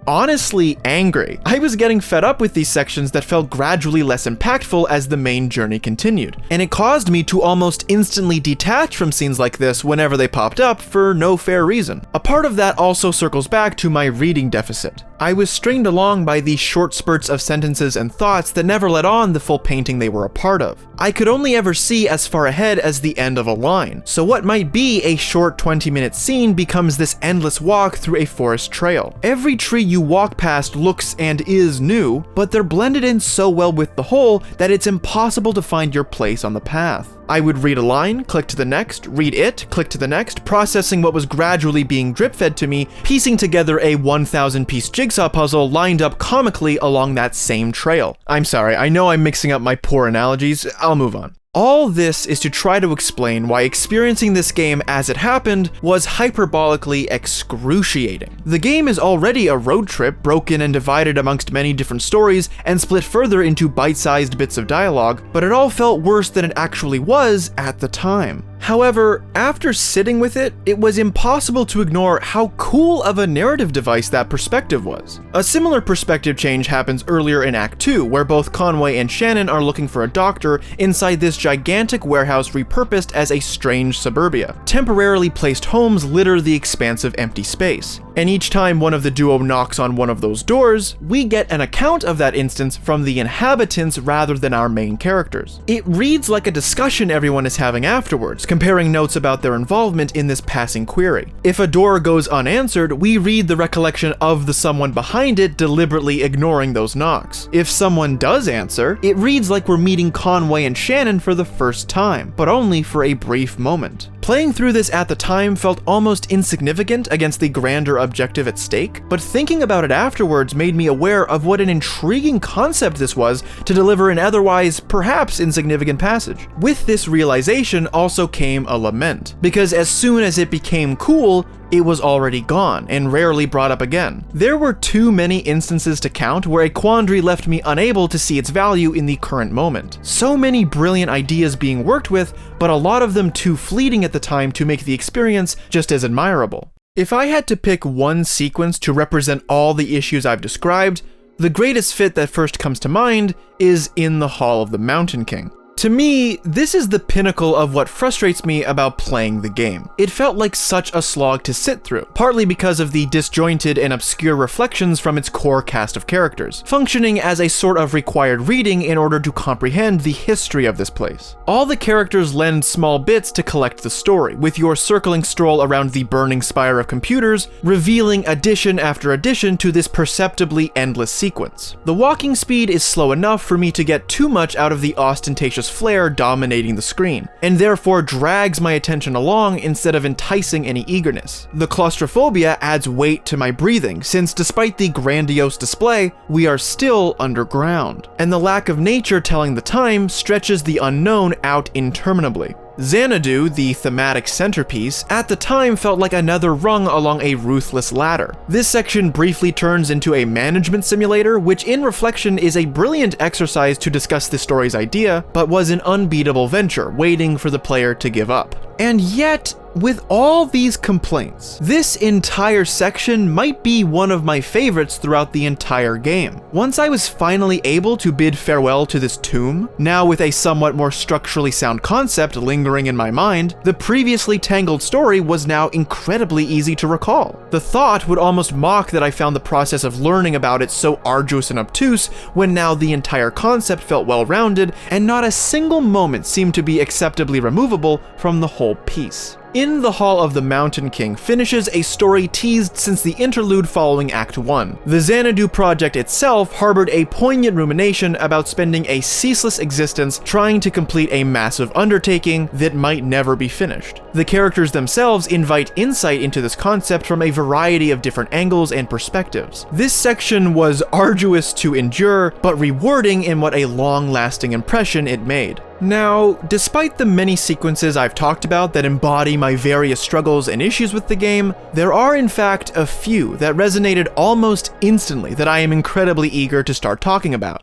honestly angry. I was getting fed up with these sections that felt gradually less impactful as the main journey continued, and it caused me to almost instantly detach from scenes like this whenever they popped up for no fair reason. A part of that also circles back to my reading deficit. I was stringed along by these short spurts of sentences and thoughts that never let on the full painting they were a part of. I could only ever see as far ahead as the end of a line, so what might be a short 20-minute scene becomes this endless walk through a forest trail. Every tree you walk past looks and is new, but they're blended in so well with the whole that it's impossible to find your place on the path. I would read a line, click to the next, read it, click to the next, processing what was gradually being drip-fed to me, piecing together a 1,000-piece jigsaw puzzle lined up comically along that same trail. I'm sorry, I know I'm mixing up my poor analogies, I'll move on. All this is to try to explain why experiencing this game as it happened was hyperbolically excruciating. The game is already a road trip broken and divided amongst many different stories and split further into bite-sized bits of dialogue, but it all felt worse than it actually was at the time. However, after sitting with it, it was impossible to ignore how cool of a narrative device that perspective was. A similar perspective change happens earlier in Act 2, where both Conway and Shannon are looking for a doctor inside this gigantic warehouse repurposed as a strange suburbia. Temporarily placed homes litter the expansive empty space, and each time one of the duo knocks on one of those doors, we get an account of that instance from the inhabitants rather than our main characters. It reads like a discussion everyone is having afterwards, comparing notes about their involvement in this passing query. If a door goes unanswered, we read the recollection of the someone behind it deliberately ignoring those knocks. If someone does answer, it reads like we're meeting Conway and Shannon for the first time, but only for a brief moment. Playing through this at the time felt almost insignificant against the grander objective at stake, but thinking about it afterwards made me aware of what an intriguing concept this was to deliver an otherwise perhaps insignificant passage. With this realization also came a lament, because as soon as it became cool, it was already gone and rarely brought up again. There were too many instances to count where a quandary left me unable to see its value in the current moment. So many brilliant ideas being worked with, but a lot of them too fleeting at the time to make the experience just as admirable. If I had to pick one sequence to represent all the issues I've described, the greatest fit that first comes to mind is in the Hall of the Mountain King. To me, this is the pinnacle of what frustrates me about playing the game. It felt like such a slog to sit through, partly because of the disjointed and obscure reflections from its core cast of characters, functioning as a sort of required reading in order to comprehend the history of this place. All the characters lend small bits to collect the story, with your circling stroll around the burning spire of computers, revealing addition after addition to this perceptibly endless sequence. The walking speed is slow enough for me to get too much out of the ostentatious flair dominating the screen, and therefore drags my attention along instead of enticing any eagerness. The claustrophobia adds weight to my breathing, since despite the grandiose display, we are still underground, and the lack of nature telling the time stretches the unknown out interminably. Xanadu, the thematic centerpiece, at the time felt like another rung along a ruthless ladder. This section briefly turns into a management simulator, which in reflection is a brilliant exercise to discuss the story's idea, but was an unbeatable venture, waiting for the player to give up. And yet, with all these complaints, this entire section might be one of my favorites throughout the entire game. Once I was finally able to bid farewell to this tomb, now with a somewhat more structurally sound concept lingering in my mind, the previously tangled story was now incredibly easy to recall. The thought would almost mock that I found the process of learning about it so arduous and obtuse, when now the entire concept felt well-rounded, and not a single moment seemed to be acceptably removable from the whole piece. In the Hall of the Mountain King finishes a story teased since the interlude following Act 1. The Xanadu project itself harbored a poignant rumination about spending a ceaseless existence trying to complete a massive undertaking that might never be finished. The characters themselves invite insight into this concept from a variety of different angles and perspectives. This section was arduous to endure, but rewarding in what a long-lasting impression it made. Now, despite the many sequences I've talked about that embody my various struggles and issues with the game, there are in fact a few that resonated almost instantly that I am incredibly eager to start talking about.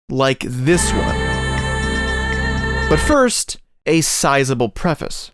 Like this one. But first, a sizable preface.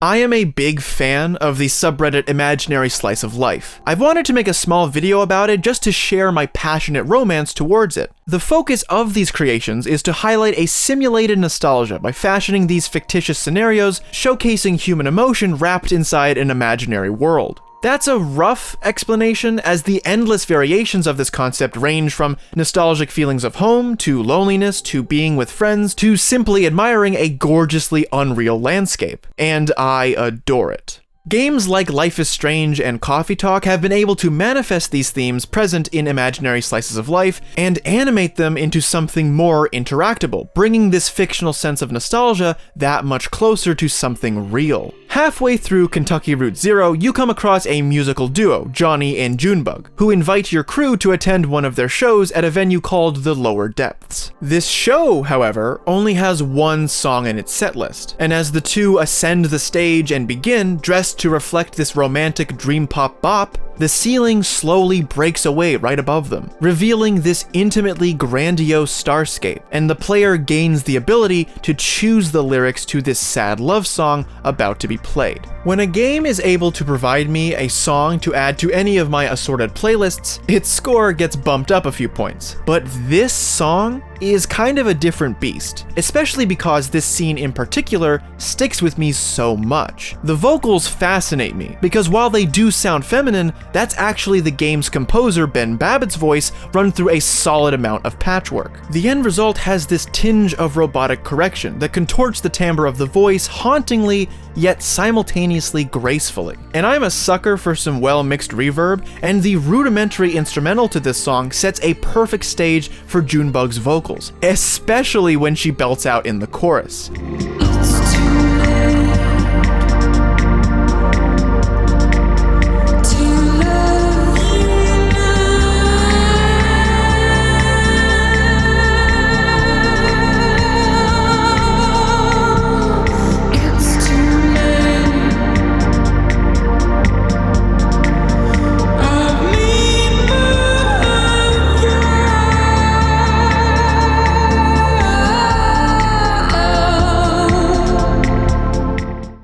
I am a big fan of the subreddit Imaginary Slice of Life. I've wanted to make a small video about it just to share my passionate romance towards it. The focus of these creations is to highlight a simulated nostalgia by fashioning these fictitious scenarios showcasing human emotion wrapped inside an imaginary world. That's a rough explanation, as the endless variations of this concept range from nostalgic feelings of home, to loneliness, to being with friends, to simply admiring a gorgeously unreal landscape. And I adore it. Games like Life is Strange and Coffee Talk have been able to manifest these themes present in imaginary slices of life and animate them into something more interactable, bringing this fictional sense of nostalgia that much closer to something real. Halfway through Kentucky Route Zero, you come across a musical duo, Johnny and Junebug, who invite your crew to attend one of their shows at a venue called the Lower Depths. This show, however, only has one song in its setlist, and as the two ascend the stage and begin, dressed to reflect this romantic dream pop bop, the ceiling slowly breaks away right above them, revealing this intimately grandiose starscape, and the player gains the ability to choose the lyrics to this sad love song about to be played. When a game is able to provide me a song to add to any of my assorted playlists, its score gets bumped up a few points. But this song is kind of a different beast, especially because this scene in particular sticks with me so much. The vocals fascinate me, because while they do sound feminine, that's actually the game's composer Ben Babbitt's voice run through a solid amount of patchwork. The end result has this tinge of robotic correction that contorts the timbre of the voice hauntingly, yet simultaneously gracefully. And I'm a sucker for some well-mixed reverb, and the rudimentary instrumental to this song sets a perfect stage for Junebug's vocals, especially when she belts out in the chorus.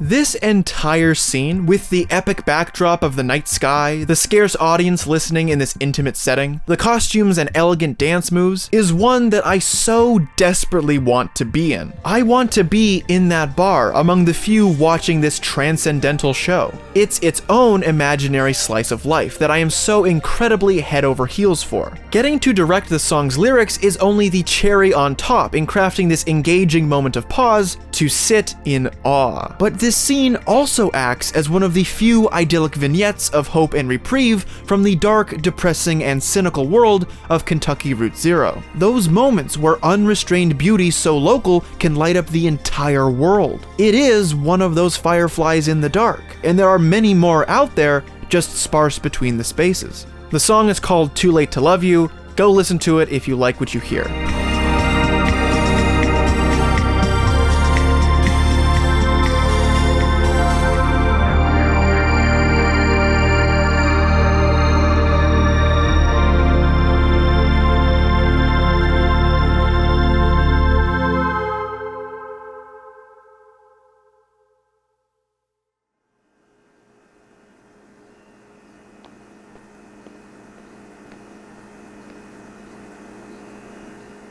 This entire scene, with the epic backdrop of the night sky, the scarce audience listening in this intimate setting, the costumes and elegant dance moves, is one that I so desperately want to be in. I want to be in that bar among the few watching this transcendental show. It's its own imaginary slice of life that I am so incredibly head over heels for. Getting to direct the song's lyrics is only the cherry on top in crafting this engaging moment of pause to sit in awe. But this scene also acts as one of the few idyllic vignettes of hope and reprieve from the dark, depressing, and cynical world of Kentucky Route Zero. Those moments where unrestrained beauty so local can light up the entire world. It is one of those fireflies in the dark, and there are many more out there, just sparse between the spaces. The song is called Too Late to Love You. Go listen to it if you like what you hear.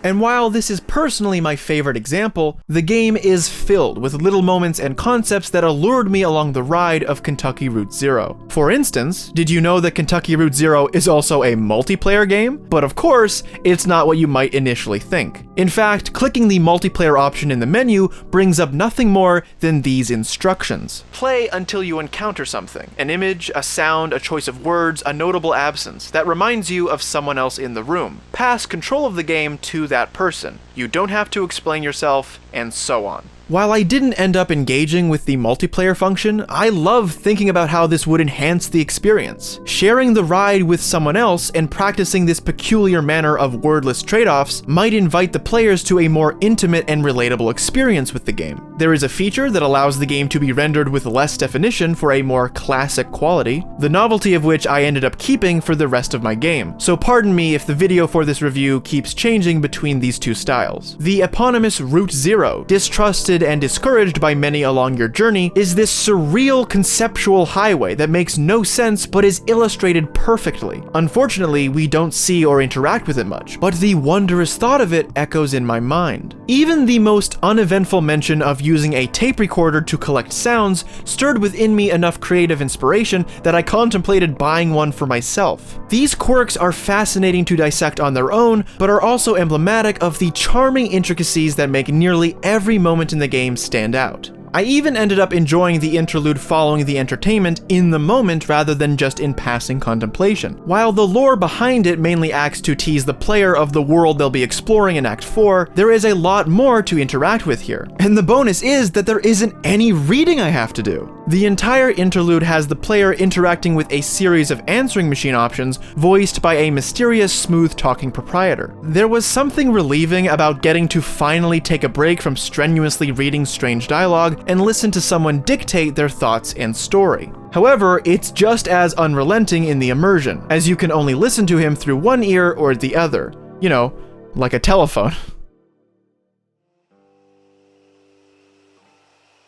And while this is personally my favorite example, the game is filled with little moments and concepts that allured me along the ride of Kentucky Route Zero. For instance, did you know that Kentucky Route Zero is also a multiplayer game? But of course, it's not what you might initially think. In fact, clicking the multiplayer option in the menu brings up nothing more than these instructions. Play until you encounter something. An image, a sound, a choice of words, a notable absence that reminds you of someone else in the room. Pass control of the game to that person. You don't have to explain yourself, and so on. While I didn't end up engaging with the multiplayer function, I love thinking about how this would enhance the experience. Sharing the ride with someone else and practicing this peculiar manner of wordless trade-offs might invite the players to a more intimate and relatable experience with the game. There is a feature that allows the game to be rendered with less definition for a more classic quality, the novelty of which I ended up keeping for the rest of my game, so pardon me if the video for this review keeps changing between these two styles. The eponymous Route Zero, distrusted and discouraged by many along your journey, is this surreal conceptual highway that makes no sense but is illustrated perfectly. Unfortunately, we don't see or interact with it much, but the wondrous thought of it echoes in my mind. Even the most uneventful mention of using a tape recorder to collect sounds stirred within me enough creative inspiration that I contemplated buying one for myself. These quirks are fascinating to dissect on their own, but are also emblematic of the charming intricacies that make nearly every moment in the game stand out. I even ended up enjoying the interlude following the entertainment in the moment rather than just in passing contemplation. While the lore behind it mainly acts to tease the player of the world they'll be exploring in Act 4, there is a lot more to interact with here. And the bonus is that there isn't any reading I have to do. The entire interlude has the player interacting with a series of answering machine options voiced by a mysterious, smooth-talking proprietor. There was something relieving about getting to finally take a break from strenuously reading strange dialogue and listen to someone dictate their thoughts and story. However, it's just as unrelenting in the immersion, as you can only listen to him through one ear or the other. You know, like a telephone.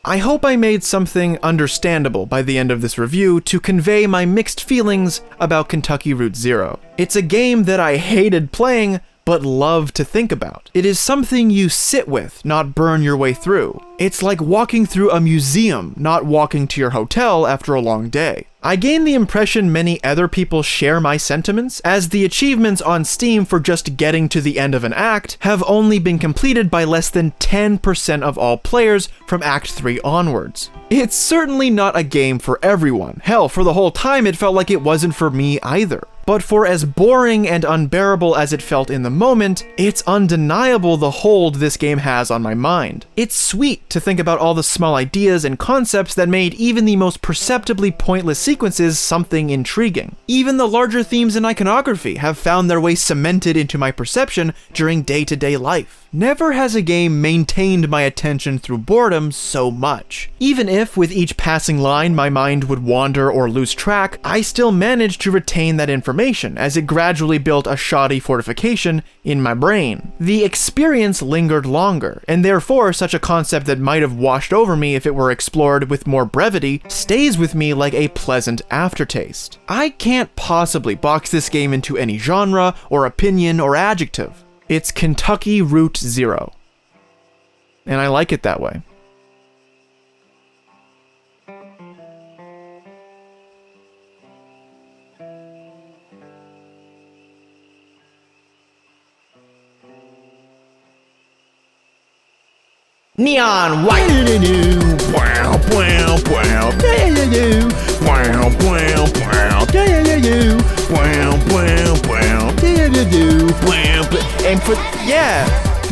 I hope I made something understandable by the end of this review to convey my mixed feelings about Kentucky Route Zero. It's a game that I hated playing, but love to think about. It is something you sit with, not burn your way through. It's like walking through a museum, not walking to your hotel after a long day. I gain the impression many other people share my sentiments, as the achievements on Steam for just getting to the end of an act have only been completed by less than 10% of all players from Act 3 onwards. It's certainly not a game for everyone. Hell, for the whole time it felt like it wasn't for me either. But for as boring and unbearable as it felt in the moment, it's undeniable the hold this game has on my mind. It's sweet to think about all the small ideas and concepts that made even the most perceptibly pointless sequences something intriguing. Even the larger themes and iconography have found their way cemented into my perception during day-to-day life. Never has a game maintained my attention through boredom so much. Even if with each passing line my mind would wander or lose track, I still managed to retain that information as it gradually built a shoddy fortification in my brain. The experience lingered longer, and therefore such a concept that might have washed over me if it were explored with more brevity stays with me like a pleasant aftertaste. I can't possibly box this game into any genre or opinion or adjective. It's Kentucky Route Zero. And I like it that way. Neon white. Wow, wow, wow. Wow, wow, wow. Wow, wow, wow. And for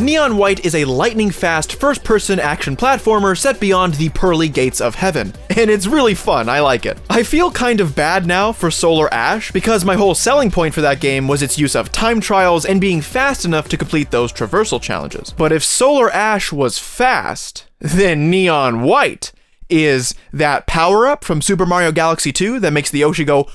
Neon White is a lightning-fast first-person action platformer set beyond the pearly gates of heaven, and it's really fun. I like it. I feel kind of bad now for Solar Ash because my whole selling point for that game was its use of time trials and being fast enough to complete those traversal challenges. But if Solar Ash was fast, then Neon White is that power-up from Super Mario Galaxy 2 that makes the Yoshi go.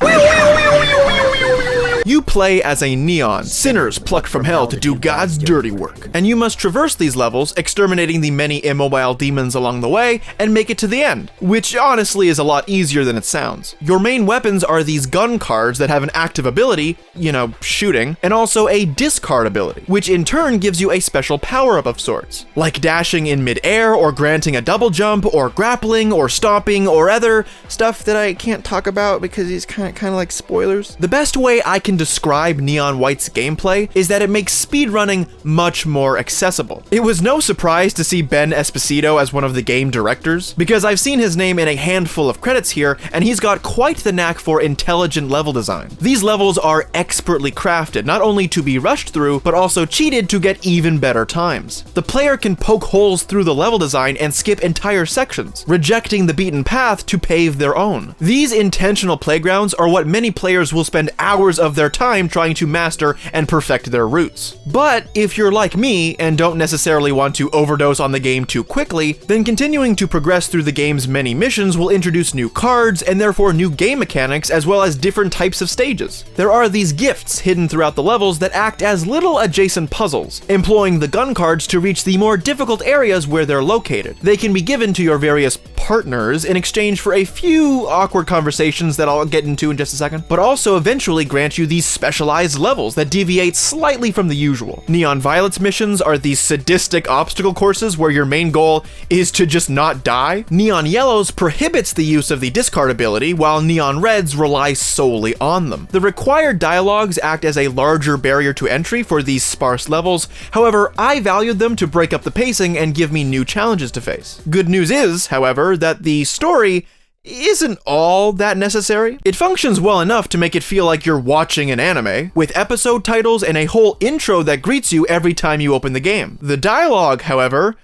You play as a Neon, sinners plucked from hell to do God's dirty work, and you must traverse these levels, exterminating the many immobile demons along the way, and make it to the end, which honestly is a lot easier than it sounds. Your main weapons are these gun cards that have an active ability, you know, shooting, and also a discard ability, which in turn gives you a special power-up of sorts, like dashing in mid-air, or granting a double jump, or grappling, or stomping, or other stuff that I can't talk about because it's kind of like spoilers. The best way I can describe Neon White's gameplay is that it makes speedrunning much more accessible. It was no surprise to see Ben Esposito as one of the game directors, because I've seen his name in a handful of credits here, and he's got quite the knack for intelligent level design. These levels are expertly crafted, not only to be rushed through, but also cheated to get even better times. The player can poke holes through the level design and skip entire sections, rejecting the beaten path to pave their own. These intentional playgrounds are what many players will spend hours of their time trying to master and perfect their routes. But if you're like me and don't necessarily want to overdose on the game too quickly, then continuing to progress through the game's many missions will introduce new cards and therefore new game mechanics as well as different types of stages. There are these gifts hidden throughout the levels that act as little adjacent puzzles, employing the gun cards to reach the more difficult areas where they're located. They can be given to your various partners in exchange for a few awkward conversations that I'll get into in just a second, but also eventually grant you these specialized levels that deviate slightly from the usual. Neon Violet's missions are these sadistic obstacle courses where your main goal is to just not die. Neon Yellow's prohibits the use of the discard ability, while Neon Red's relies solely on them. The required dialogues act as a larger barrier to entry for these sparse levels, however, I valued them to break up the pacing and give me new challenges to face. Good news is, however, that the story isn't all that necessary. It functions well enough to make it feel like you're watching an anime, with episode titles and a whole intro that greets you every time you open the game. The dialogue, however,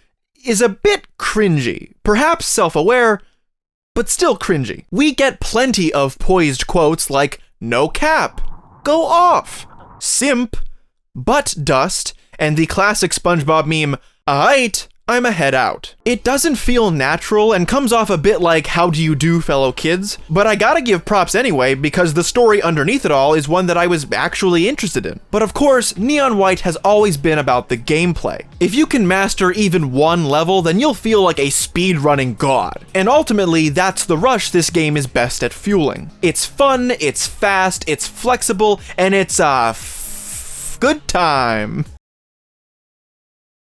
is a bit cringy, perhaps self-aware, but still cringy. We get plenty of poised quotes like, "No cap," "Go off," "Simp," "Butt dust," and the classic SpongeBob meme, "Aight, I'ma head out. It doesn't feel natural and comes off a bit like how do you do, fellow kids, but I gotta give props anyway because the story underneath it all is one that I was actually interested in. But of course, Neon White has always been about the gameplay. If you can master even one level, then you'll feel like a speedrunning god. And ultimately, that's the rush this game is best at fueling. It's fun, it's fast, it's flexible, and it's a good time.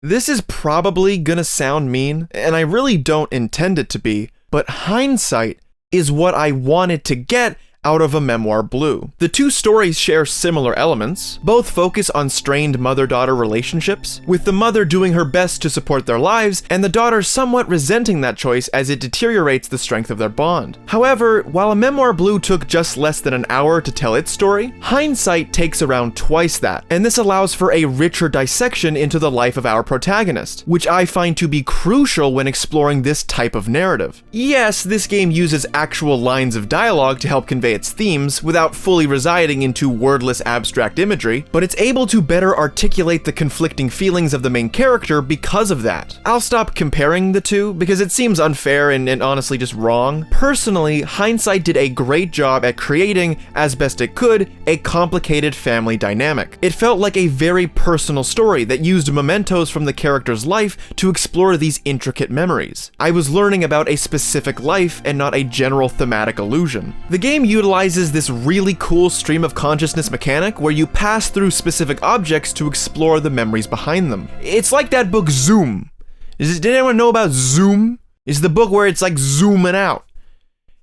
This is probably gonna sound mean, and I really don't intend it to be, but Hindsight is what I wanted to get out of a Memoir Blue. The two stories share similar elements. Both focus on strained mother-daughter relationships, with the mother doing her best to support their lives, and the daughter somewhat resenting that choice as it deteriorates the strength of their bond. However, while a Memoir Blue took just less than an hour to tell its story, Hindsight takes around twice that, and this allows for a richer dissection into the life of our protagonist, which I find to be crucial when exploring this type of narrative. Yes, this game uses actual lines of dialogue to help convey its themes without fully residing into wordless abstract imagery, but it's able to better articulate the conflicting feelings of the main character because of that. I'll stop comparing the two because it seems unfair and honestly just wrong. Personally, Hindsight did a great job at creating, as best it could, a complicated family dynamic. It felt like a very personal story that used mementos from the character's life to explore these intricate memories. I was learning about a specific life and not a general thematic illusion. The game utilizes this really cool stream of consciousness mechanic where you pass through specific objects to explore the memories behind them. It's like that book Zoom. Did anyone know about Zoom? It's the book where it's like zooming out.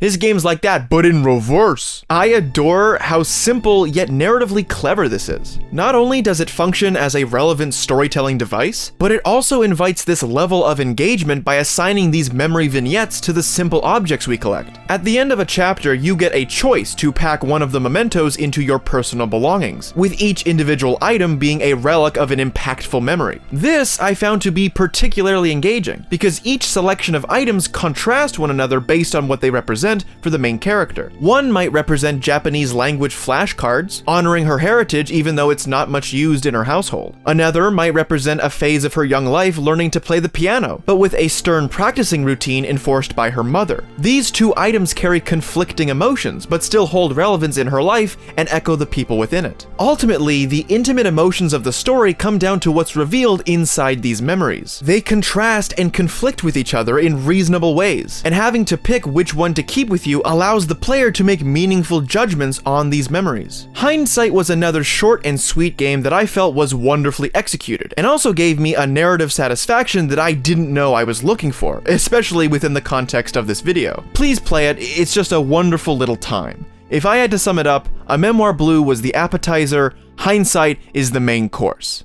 This game's like that, but in reverse. I adore how simple yet narratively clever this is. Not only does it function as a relevant storytelling device, but it also invites this level of engagement by assigning these memory vignettes to the simple objects we collect. At the end of a chapter, you get a choice to pack one of the mementos into your personal belongings, with each individual item being a relic of an impactful memory. This I found to be particularly engaging, because each selection of items contrast one another based on what they represent for the main character. One might represent Japanese language flashcards, honoring her heritage even though it's not much used in her household. Another might represent a phase of her young life learning to play the piano, but with a stern practicing routine enforced by her mother. These two items carry conflicting emotions, but still hold relevance in her life and echo the people within it. Ultimately, the intimate emotions of the story come down to what's revealed inside these memories. They contrast and conflict with each other in reasonable ways, and having to pick which one to keep with you allows the player to make meaningful judgments on these memories. Hindsight was another short and sweet game that I felt was wonderfully executed, and also gave me a narrative satisfaction that I didn't know I was looking for, especially within the context of this video. Please play it, it's just a wonderful little time. If I had to sum it up, a Memoir Blue was the appetizer, Hindsight is the main course.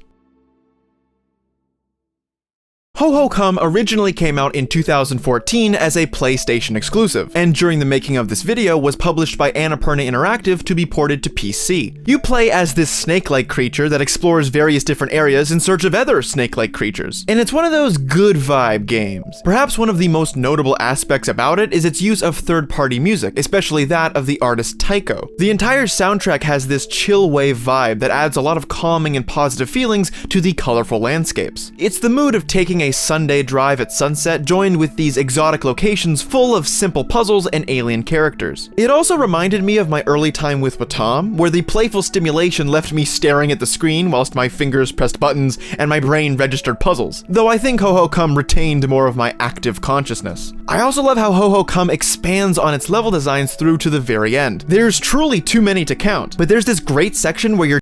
Hohokum originally came out in 2014 as a PlayStation exclusive, and during the making of this video was published by Annapurna Interactive to be ported to PC. You play as this snake-like creature that explores various different areas in search of other snake-like creatures, and it's one of those good vibe games. Perhaps one of the most notable aspects about it is its use of third-party music, especially that of the artist Taiko. The entire soundtrack has this chill wave vibe that adds a lot of calming and positive feelings to the colorful landscapes. It's the mood of taking a Sunday drive at sunset joined with these exotic locations full of simple puzzles and alien characters. It also reminded me of my early time with Wattam, where the playful stimulation left me staring at the screen whilst my fingers pressed buttons and my brain registered puzzles, though I think Hohokum retained more of my active consciousness. I also love how Hohokum expands on its level designs through to the very end. There's truly too many to count, but there's this great section where you're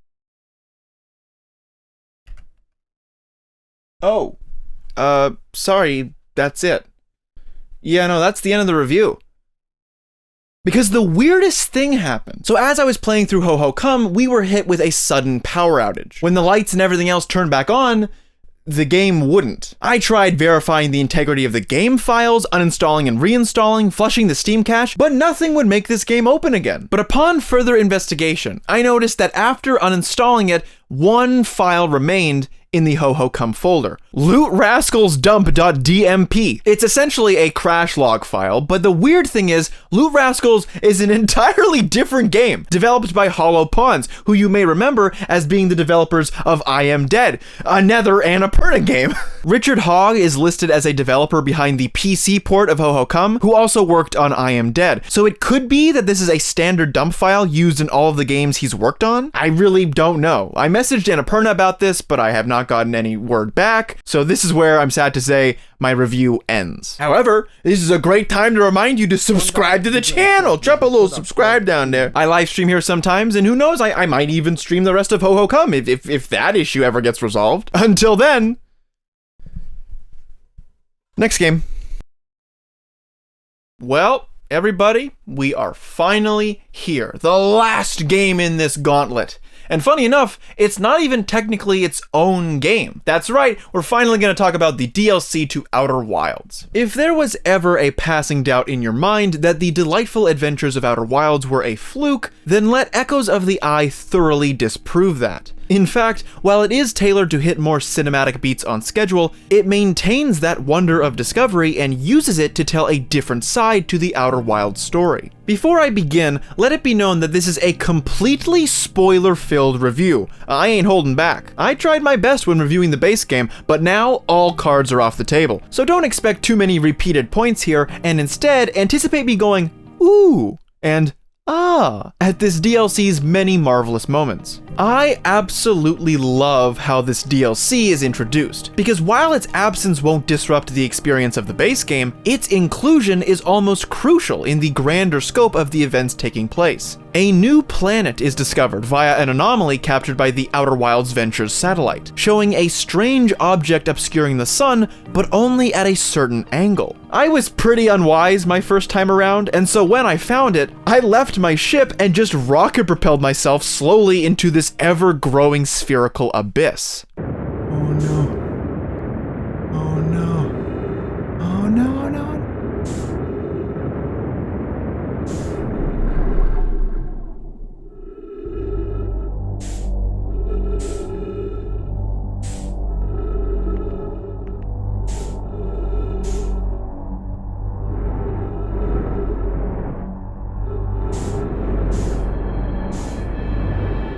sorry, that's it. Yeah, no, that's the end of the review. Because the weirdest thing happened. So as I was playing through Hohokum, we were hit with a sudden power outage. When the lights and everything else turned back on, the game wouldn't. I tried verifying the integrity of the game files, uninstalling and reinstalling, flushing the Steam cache, but nothing would make this game open again. But upon further investigation, I noticed that after uninstalling it, one file remained in the Hohokum folder. LootRascalsDump.dmp. It's essentially a crash log file, but the weird thing is, Loot Rascals is an entirely different game, developed by Hollow Pawns, who you may remember as being the developers of I Am Dead, another Annapurna game. Richard Hogg is listed as a developer behind the PC port of Hohokum, who also worked on I Am Dead. So it could be that this is a standard dump file used in all of the games he's worked on? I really don't know. I messaged Annapurna about this, but I have not gotten any word back, so this is where I'm sad to say my review ends. However, this is a great time to remind you to subscribe to the channel. Drop a little subscribe down there. I live stream here sometimes, and who knows, I might even stream the rest of Hohokum if that issue ever gets resolved. Until then, next game. Well, everybody, we are finally here. The last game in this gauntlet. And funny enough, it's not even technically its own game. That's right, we're finally going to talk about the DLC to Outer Wilds. If there was ever a passing doubt in your mind that the delightful adventures of Outer Wilds were a fluke, then let Echoes of the Eye thoroughly disprove that. In fact, while it is tailored to hit more cinematic beats on schedule, it maintains that wonder of discovery and uses it to tell a different side to the Outer Wilds story. Before I begin, let it be known that this is a completely spoiler-filled review. I ain't holding back. I tried my best when reviewing the base game, but now all cards are off the table. So don't expect too many repeated points here, and instead anticipate me going, ooh, and ah, at this DLC's many marvelous moments. I absolutely love how this DLC is introduced, because while its absence won't disrupt the experience of the base game, its inclusion is almost crucial in the grander scope of the events taking place. A new planet is discovered via an anomaly captured by the Outer Wilds Ventures satellite, showing a strange object obscuring the sun, but only at a certain angle. I was pretty unwise my first time around, and so when I found it, I left my ship and just rocket propelled myself slowly into this ever-growing spherical abyss. Oh no. Oh no. Oh no, no.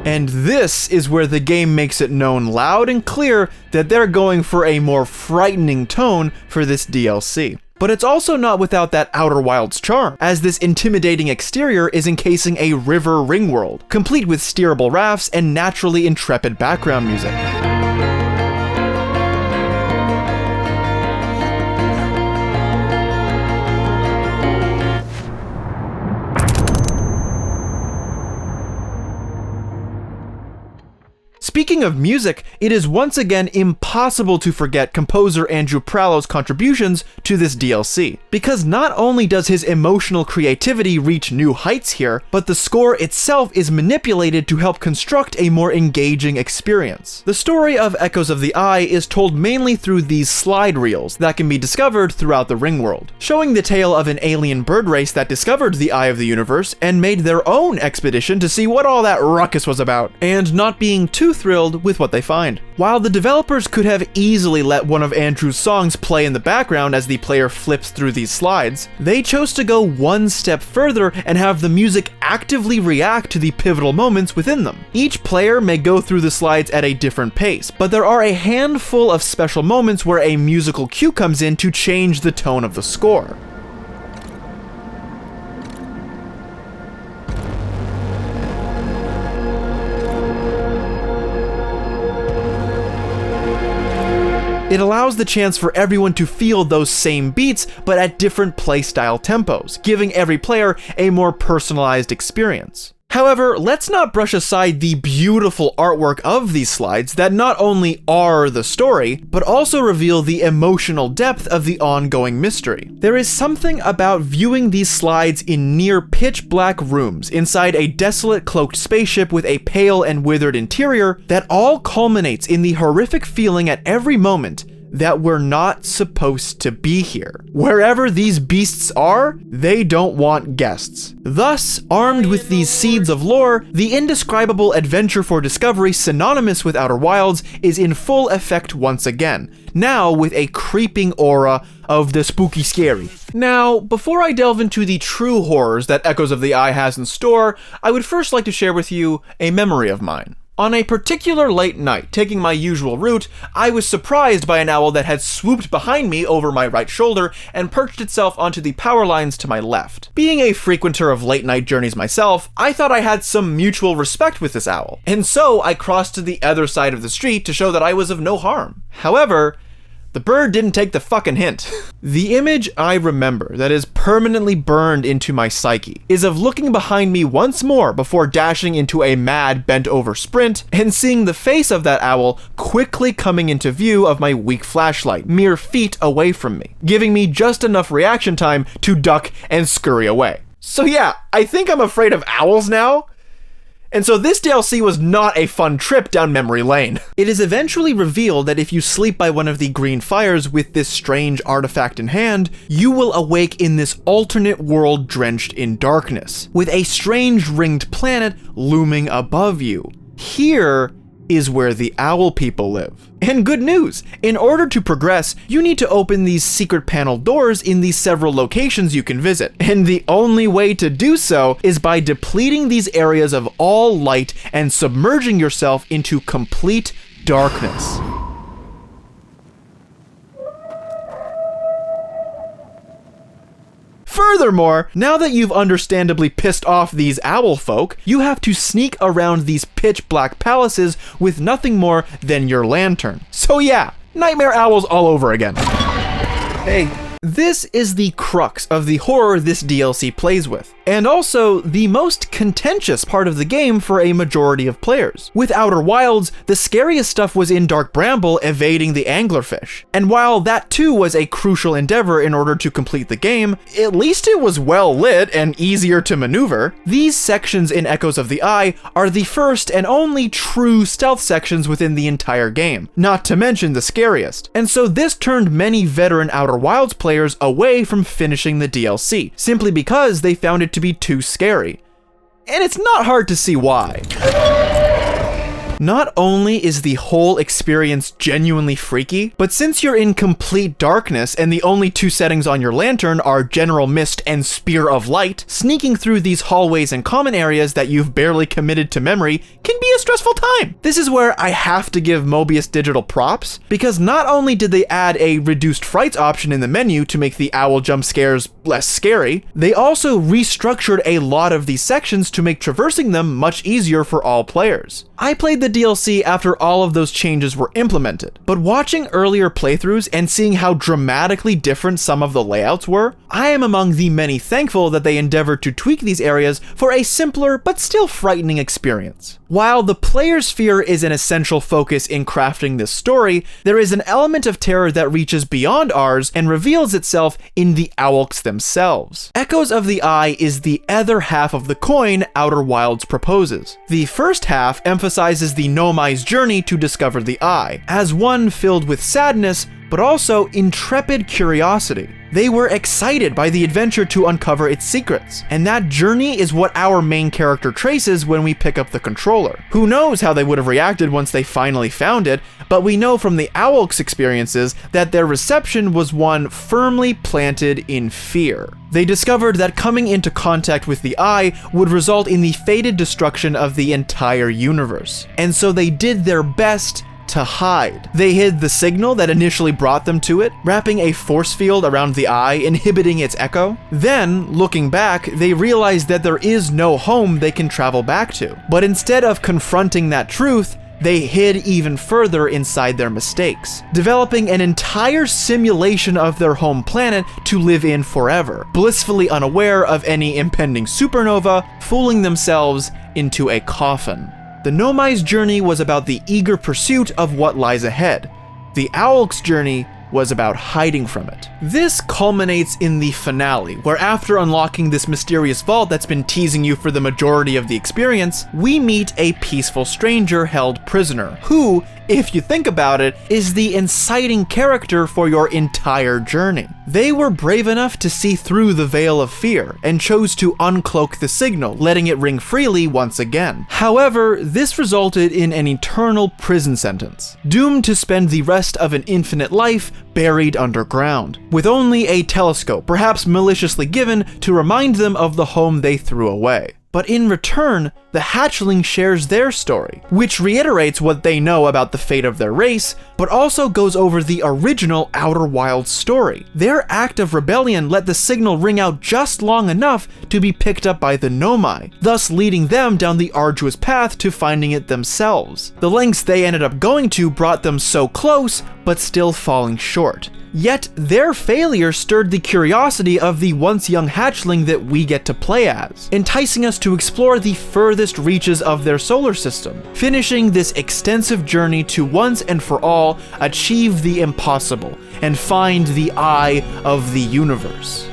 And this is where the game makes it known loud and clear that they're going for a more frightening tone for this DLC. But it's also not without that Outer Wilds charm, as this intimidating exterior is encasing a river ring world, complete with steerable rafts and naturally intrepid background music. Speaking of music, it is once again impossible to forget composer Andrew Pralow's contributions to this DLC, because not only does his emotional creativity reach new heights here, but the score itself is manipulated to help construct a more engaging experience. The story of Echoes of the Eye is told mainly through these slide reels that can be discovered throughout the ring world, showing the tale of an alien bird race that discovered the Eye of the Universe and made their own expedition to see what all that ruckus was about, and not being too thrilled with what they find. While the developers could have easily let one of Andrew's songs play in the background as the player flips through these slides, they chose to go one step further and have the music actively react to the pivotal moments within them. Each player may go through the slides at a different pace, but there are a handful of special moments where a musical cue comes in to change the tone of the score. It allows the chance for everyone to feel those same beats, but at different playstyle tempos, giving every player a more personalized experience. However, let's not brush aside the beautiful artwork of these slides that not only are the story, but also reveal the emotional depth of the ongoing mystery. There is something about viewing these slides in near pitch black rooms inside a desolate cloaked spaceship with a pale and withered interior that all culminates in the horrific feeling at every moment that we're not supposed to be here. Wherever these beasts are, they don't want guests. Thus, armed with these seeds of lore, the indescribable adventure for discovery synonymous with Outer Wilds is in full effect once again, now with a creeping aura of the spooky scary. Now, before I delve into the true horrors that Echoes of the Eye has in store, I would first like to share with you a memory of mine. On a particular late night, taking my usual route, I was surprised by an owl that had swooped behind me over my right shoulder and perched itself onto the power lines to my left. Being a frequenter of late night journeys myself, I thought I had some mutual respect with this owl, and so I crossed to the other side of the street to show that I was of no harm. However, the bird didn't take the fucking hint. The image I remember that is permanently burned into my psyche is of looking behind me once more before dashing into a mad bent-over sprint and seeing the face of that owl quickly coming into view of my weak flashlight, mere feet away from me, giving me just enough reaction time to duck and scurry away. So yeah, I think I'm afraid of owls now. And so this DLC was not a fun trip down memory lane. It is eventually revealed that if you sleep by one of the green fires with this strange artifact in hand, you will awake in this alternate world drenched in darkness, with a strange ringed planet looming above you. Here is where the owl people live. And good news, in order to progress, you need to open these secret panel doors in the several locations you can visit. And the only way to do so is by depleting these areas of all light and submerging yourself into complete darkness. Furthermore, now that you've understandably pissed off these owl folk, you have to sneak around these pitch black palaces with nothing more than your lantern. So yeah, nightmare owls all over again. Hey. This is the crux of the horror this DLC plays with, and also the most contentious part of the game for a majority of players. With Outer Wilds, the scariest stuff was in Dark Bramble evading the anglerfish, and while that too was a crucial endeavor in order to complete the game, at least it was well lit and easier to maneuver. These sections in Echoes of the Eye are the first and only true stealth sections within the entire game, not to mention the scariest, and so this turned many veteran Outer Wilds players away from finishing the DLC, simply because they found it to be too scary. And it's not hard to see why. Not only is the whole experience genuinely freaky, but since you're in complete darkness and the only two settings on your lantern are General Mist and Spear of Light, sneaking through these hallways and common areas that you've barely committed to memory can be a stressful time. This is where I have to give Mobius Digital props, because not only did they add a reduced frights option in the menu to make the owl jump scares less scary, they also restructured a lot of these sections to make traversing them much easier for all players. I played the DLC after all of those changes were implemented, but watching earlier playthroughs and seeing how dramatically different some of the layouts were, I am among the many thankful that they endeavored to tweak these areas for a simpler but still frightening experience. While the player's fear is an essential focus in crafting this story, there is an element of terror that reaches beyond ours and reveals itself in the owlks themselves. Echoes of the Eye is the other half of the coin Outer Wilds proposes. The first half emphasizes the Nomai's journey to discover the Eye, as one filled with sadness, but also intrepid curiosity. They were excited by the adventure to uncover its secrets, and that journey is what our main character traces when we pick up the controller. Who knows how they would have reacted once they finally found it, but we know from the owlks' experiences that their reception was one firmly planted in fear. They discovered that coming into contact with the Eye would result in the fated destruction of the entire universe, and so they did their best to hide. They hid the signal that initially brought them to it, wrapping a force field around the Eye, inhibiting its echo. Then, looking back, they realized that there is no home they can travel back to. But instead of confronting that truth, they hid even further inside their mistakes, developing an entire simulation of their home planet to live in forever, blissfully unaware of any impending supernova, fooling themselves into a coffin. The Nomai's journey was about the eager pursuit of what lies ahead. The owl's journey was about hiding from it. This culminates in the finale, where after unlocking this mysterious vault that's been teasing you for the majority of the experience, we meet a peaceful stranger held prisoner, who, if you think about it, is the inciting character for your entire journey. They were brave enough to see through the veil of fear and chose to uncloak the signal, letting it ring freely once again. However, this resulted in an eternal prison sentence, doomed to spend the rest of an infinite life buried underground, with only a telescope, perhaps maliciously given to remind them of the home they threw away. But in return, the hatchling shares their story, which reiterates what they know about the fate of their race, but also goes over the original Outer Wilds story. Their act of rebellion let the signal ring out just long enough to be picked up by the Nomai, thus leading them down the arduous path to finding it themselves. The lengths they ended up going to brought them so close, but still falling short. Yet, their failure stirred the curiosity of the once young hatchling that we get to play as, enticing us to explore the furthest reaches of their solar system, finishing this extensive journey to once and for all achieve the impossible and find the eye of the universe.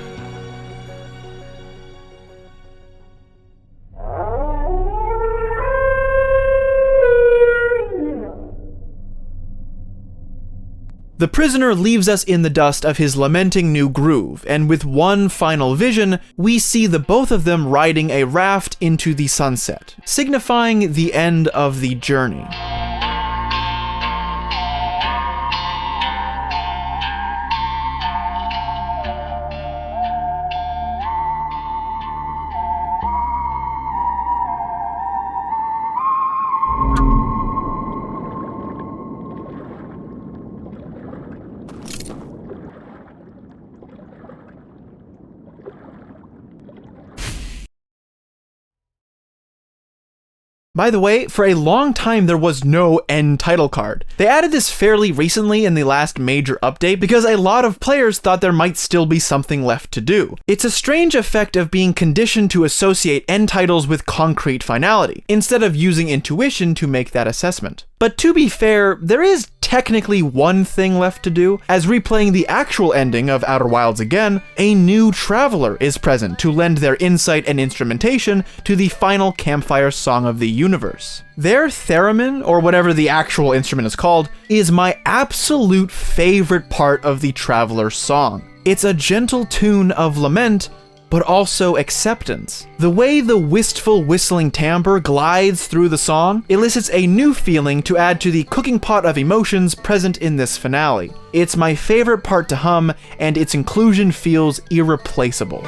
The prisoner leaves us in the dust of his lamenting new groove, and with one final vision, we see the both of them riding a raft into the sunset, signifying the end of the journey. By the way, for a long time there was no end title card. They added this fairly recently in the last major update because a lot of players thought there might still be something left to do. It's a strange effect of being conditioned to associate end titles with concrete finality, instead of using intuition to make that assessment. But to be fair, there is technically one thing left to do, as replaying the actual ending of Outer Wilds again, a new traveler is present to lend their insight and instrumentation to the final campfire song of the universe. Their theremin, or whatever the actual instrument is called, is my absolute favorite part of the traveler's song. It's a gentle tune of lament, but also acceptance. The way the wistful whistling timbre glides through the song elicits a new feeling to add to the cooking pot of emotions present in this finale. It's my favorite part to hum, and its inclusion feels irreplaceable.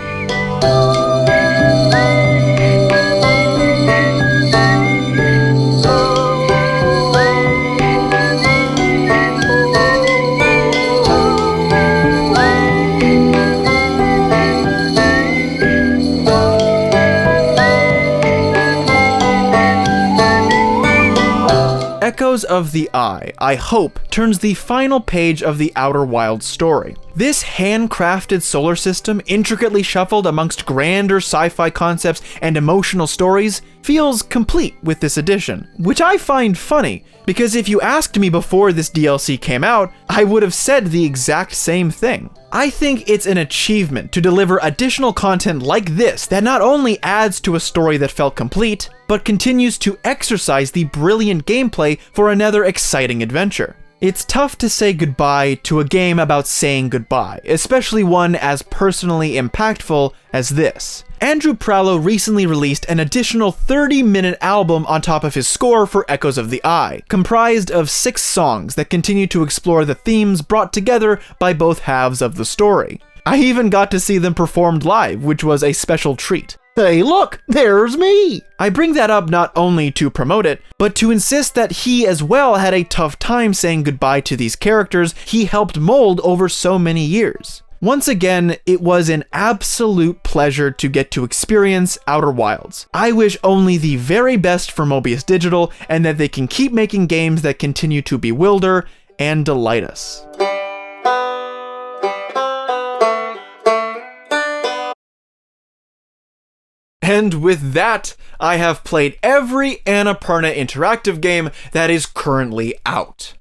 Echoes of the Eye, I hope, turns the final page of the Outer Wilds story. This handcrafted solar system, intricately shuffled amongst grander sci-fi concepts and emotional stories, feels complete with this edition, which I find funny, because if you asked me before this DLC came out, I would have said the exact same thing. I think it's an achievement to deliver additional content like this that not only adds to a story that felt complete, but continues to exercise the brilliant gameplay for another exciting adventure. It's tough to say goodbye to a game about saying goodbye, especially one as personally impactful as this. Andrew Prallo recently released an additional 30-minute album on top of his score for Echoes of the Eye, comprised of 6 songs that continue to explore the themes brought together by both halves of the story. I even got to see them performed live, which was a special treat. Hey look, there's me! I bring that up not only to promote it, but to insist that he as well had a tough time saying goodbye to these characters he helped mold over so many years. Once again, it was an absolute pleasure to get to experience Outer Wilds. I wish only the very best for Mobius Digital, and that they can keep making games that continue to bewilder and delight us. And with that, I have played every Annapurna interactive game that is currently out.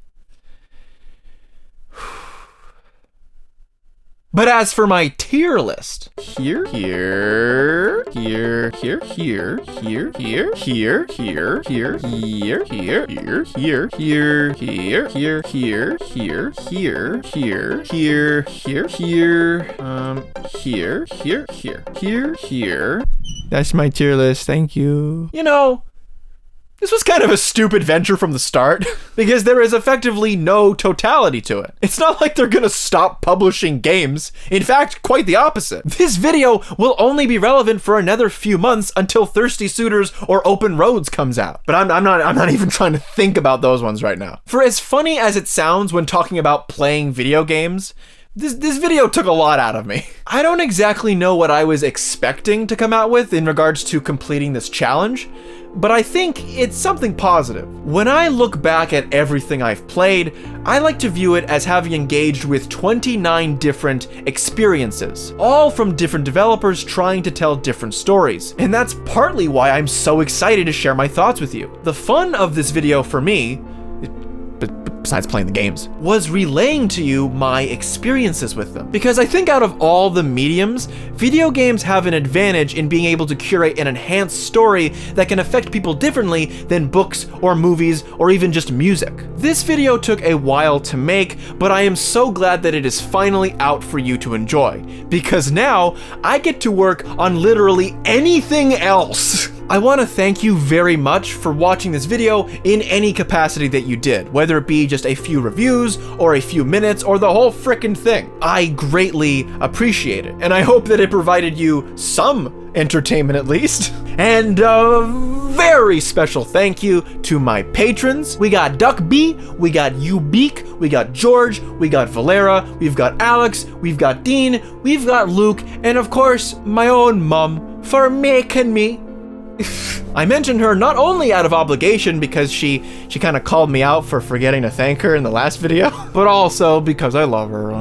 But as for my tier list, Here. That's my tier list, thank you. you know, this was kind of a stupid venture from the start, because there is effectively no totality to it. It's not like they're gonna stop publishing games. In fact, quite the opposite. This video will only be relevant for another few months until Thirsty Suitors or Open Roads comes out. But I'm not even trying to think about those ones right now. For as funny as it sounds when talking about playing video games, this video took a lot out of me. I don't exactly know what I was expecting to come out with in regards to completing this challenge, but I think it's something positive. When I look back at everything I've played, I like to view it as having engaged with 29 different experiences, all from different developers trying to tell different stories. And that's partly why I'm so excited to share my thoughts with you. The fun of this video for me, besides playing the games, was relaying to you my experiences with them. Because I think out of all the mediums, video games have an advantage in being able to curate an enhanced story that can affect people differently than books or movies or even just music. This video took a while to make, but I am so glad that it is finally out for you to enjoy, because now I get to work on literally anything else. I want to thank you very much for watching this video in any capacity that you did, whether it be just a few reviews or a few minutes or the whole frickin' thing. I greatly appreciate it, and I hope that it provided you some entertainment at least. And a very special thank you to my patrons. We got Duck B, we got Ubeek, we got George, we got Valera, we've got Alex, we've got Dean, we've got Luke, and of course, my own mum for making me. I mentioned her not only out of obligation because she kind of called me out for forgetting to thank her in the last video, but also because I love her.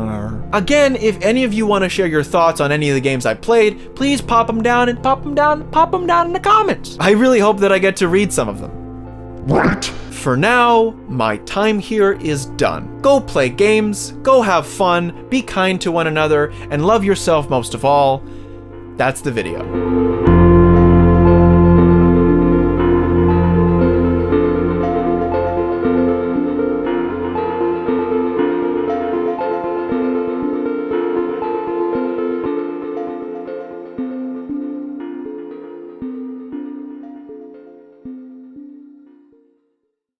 Again, if any of you want to share your thoughts on any of the games I played, please pop them down in the comments. I really hope that I get to read some of them. Right. For now, my time here is done. Go play games, go have fun, be kind to one another, and love yourself most of all. That's the video.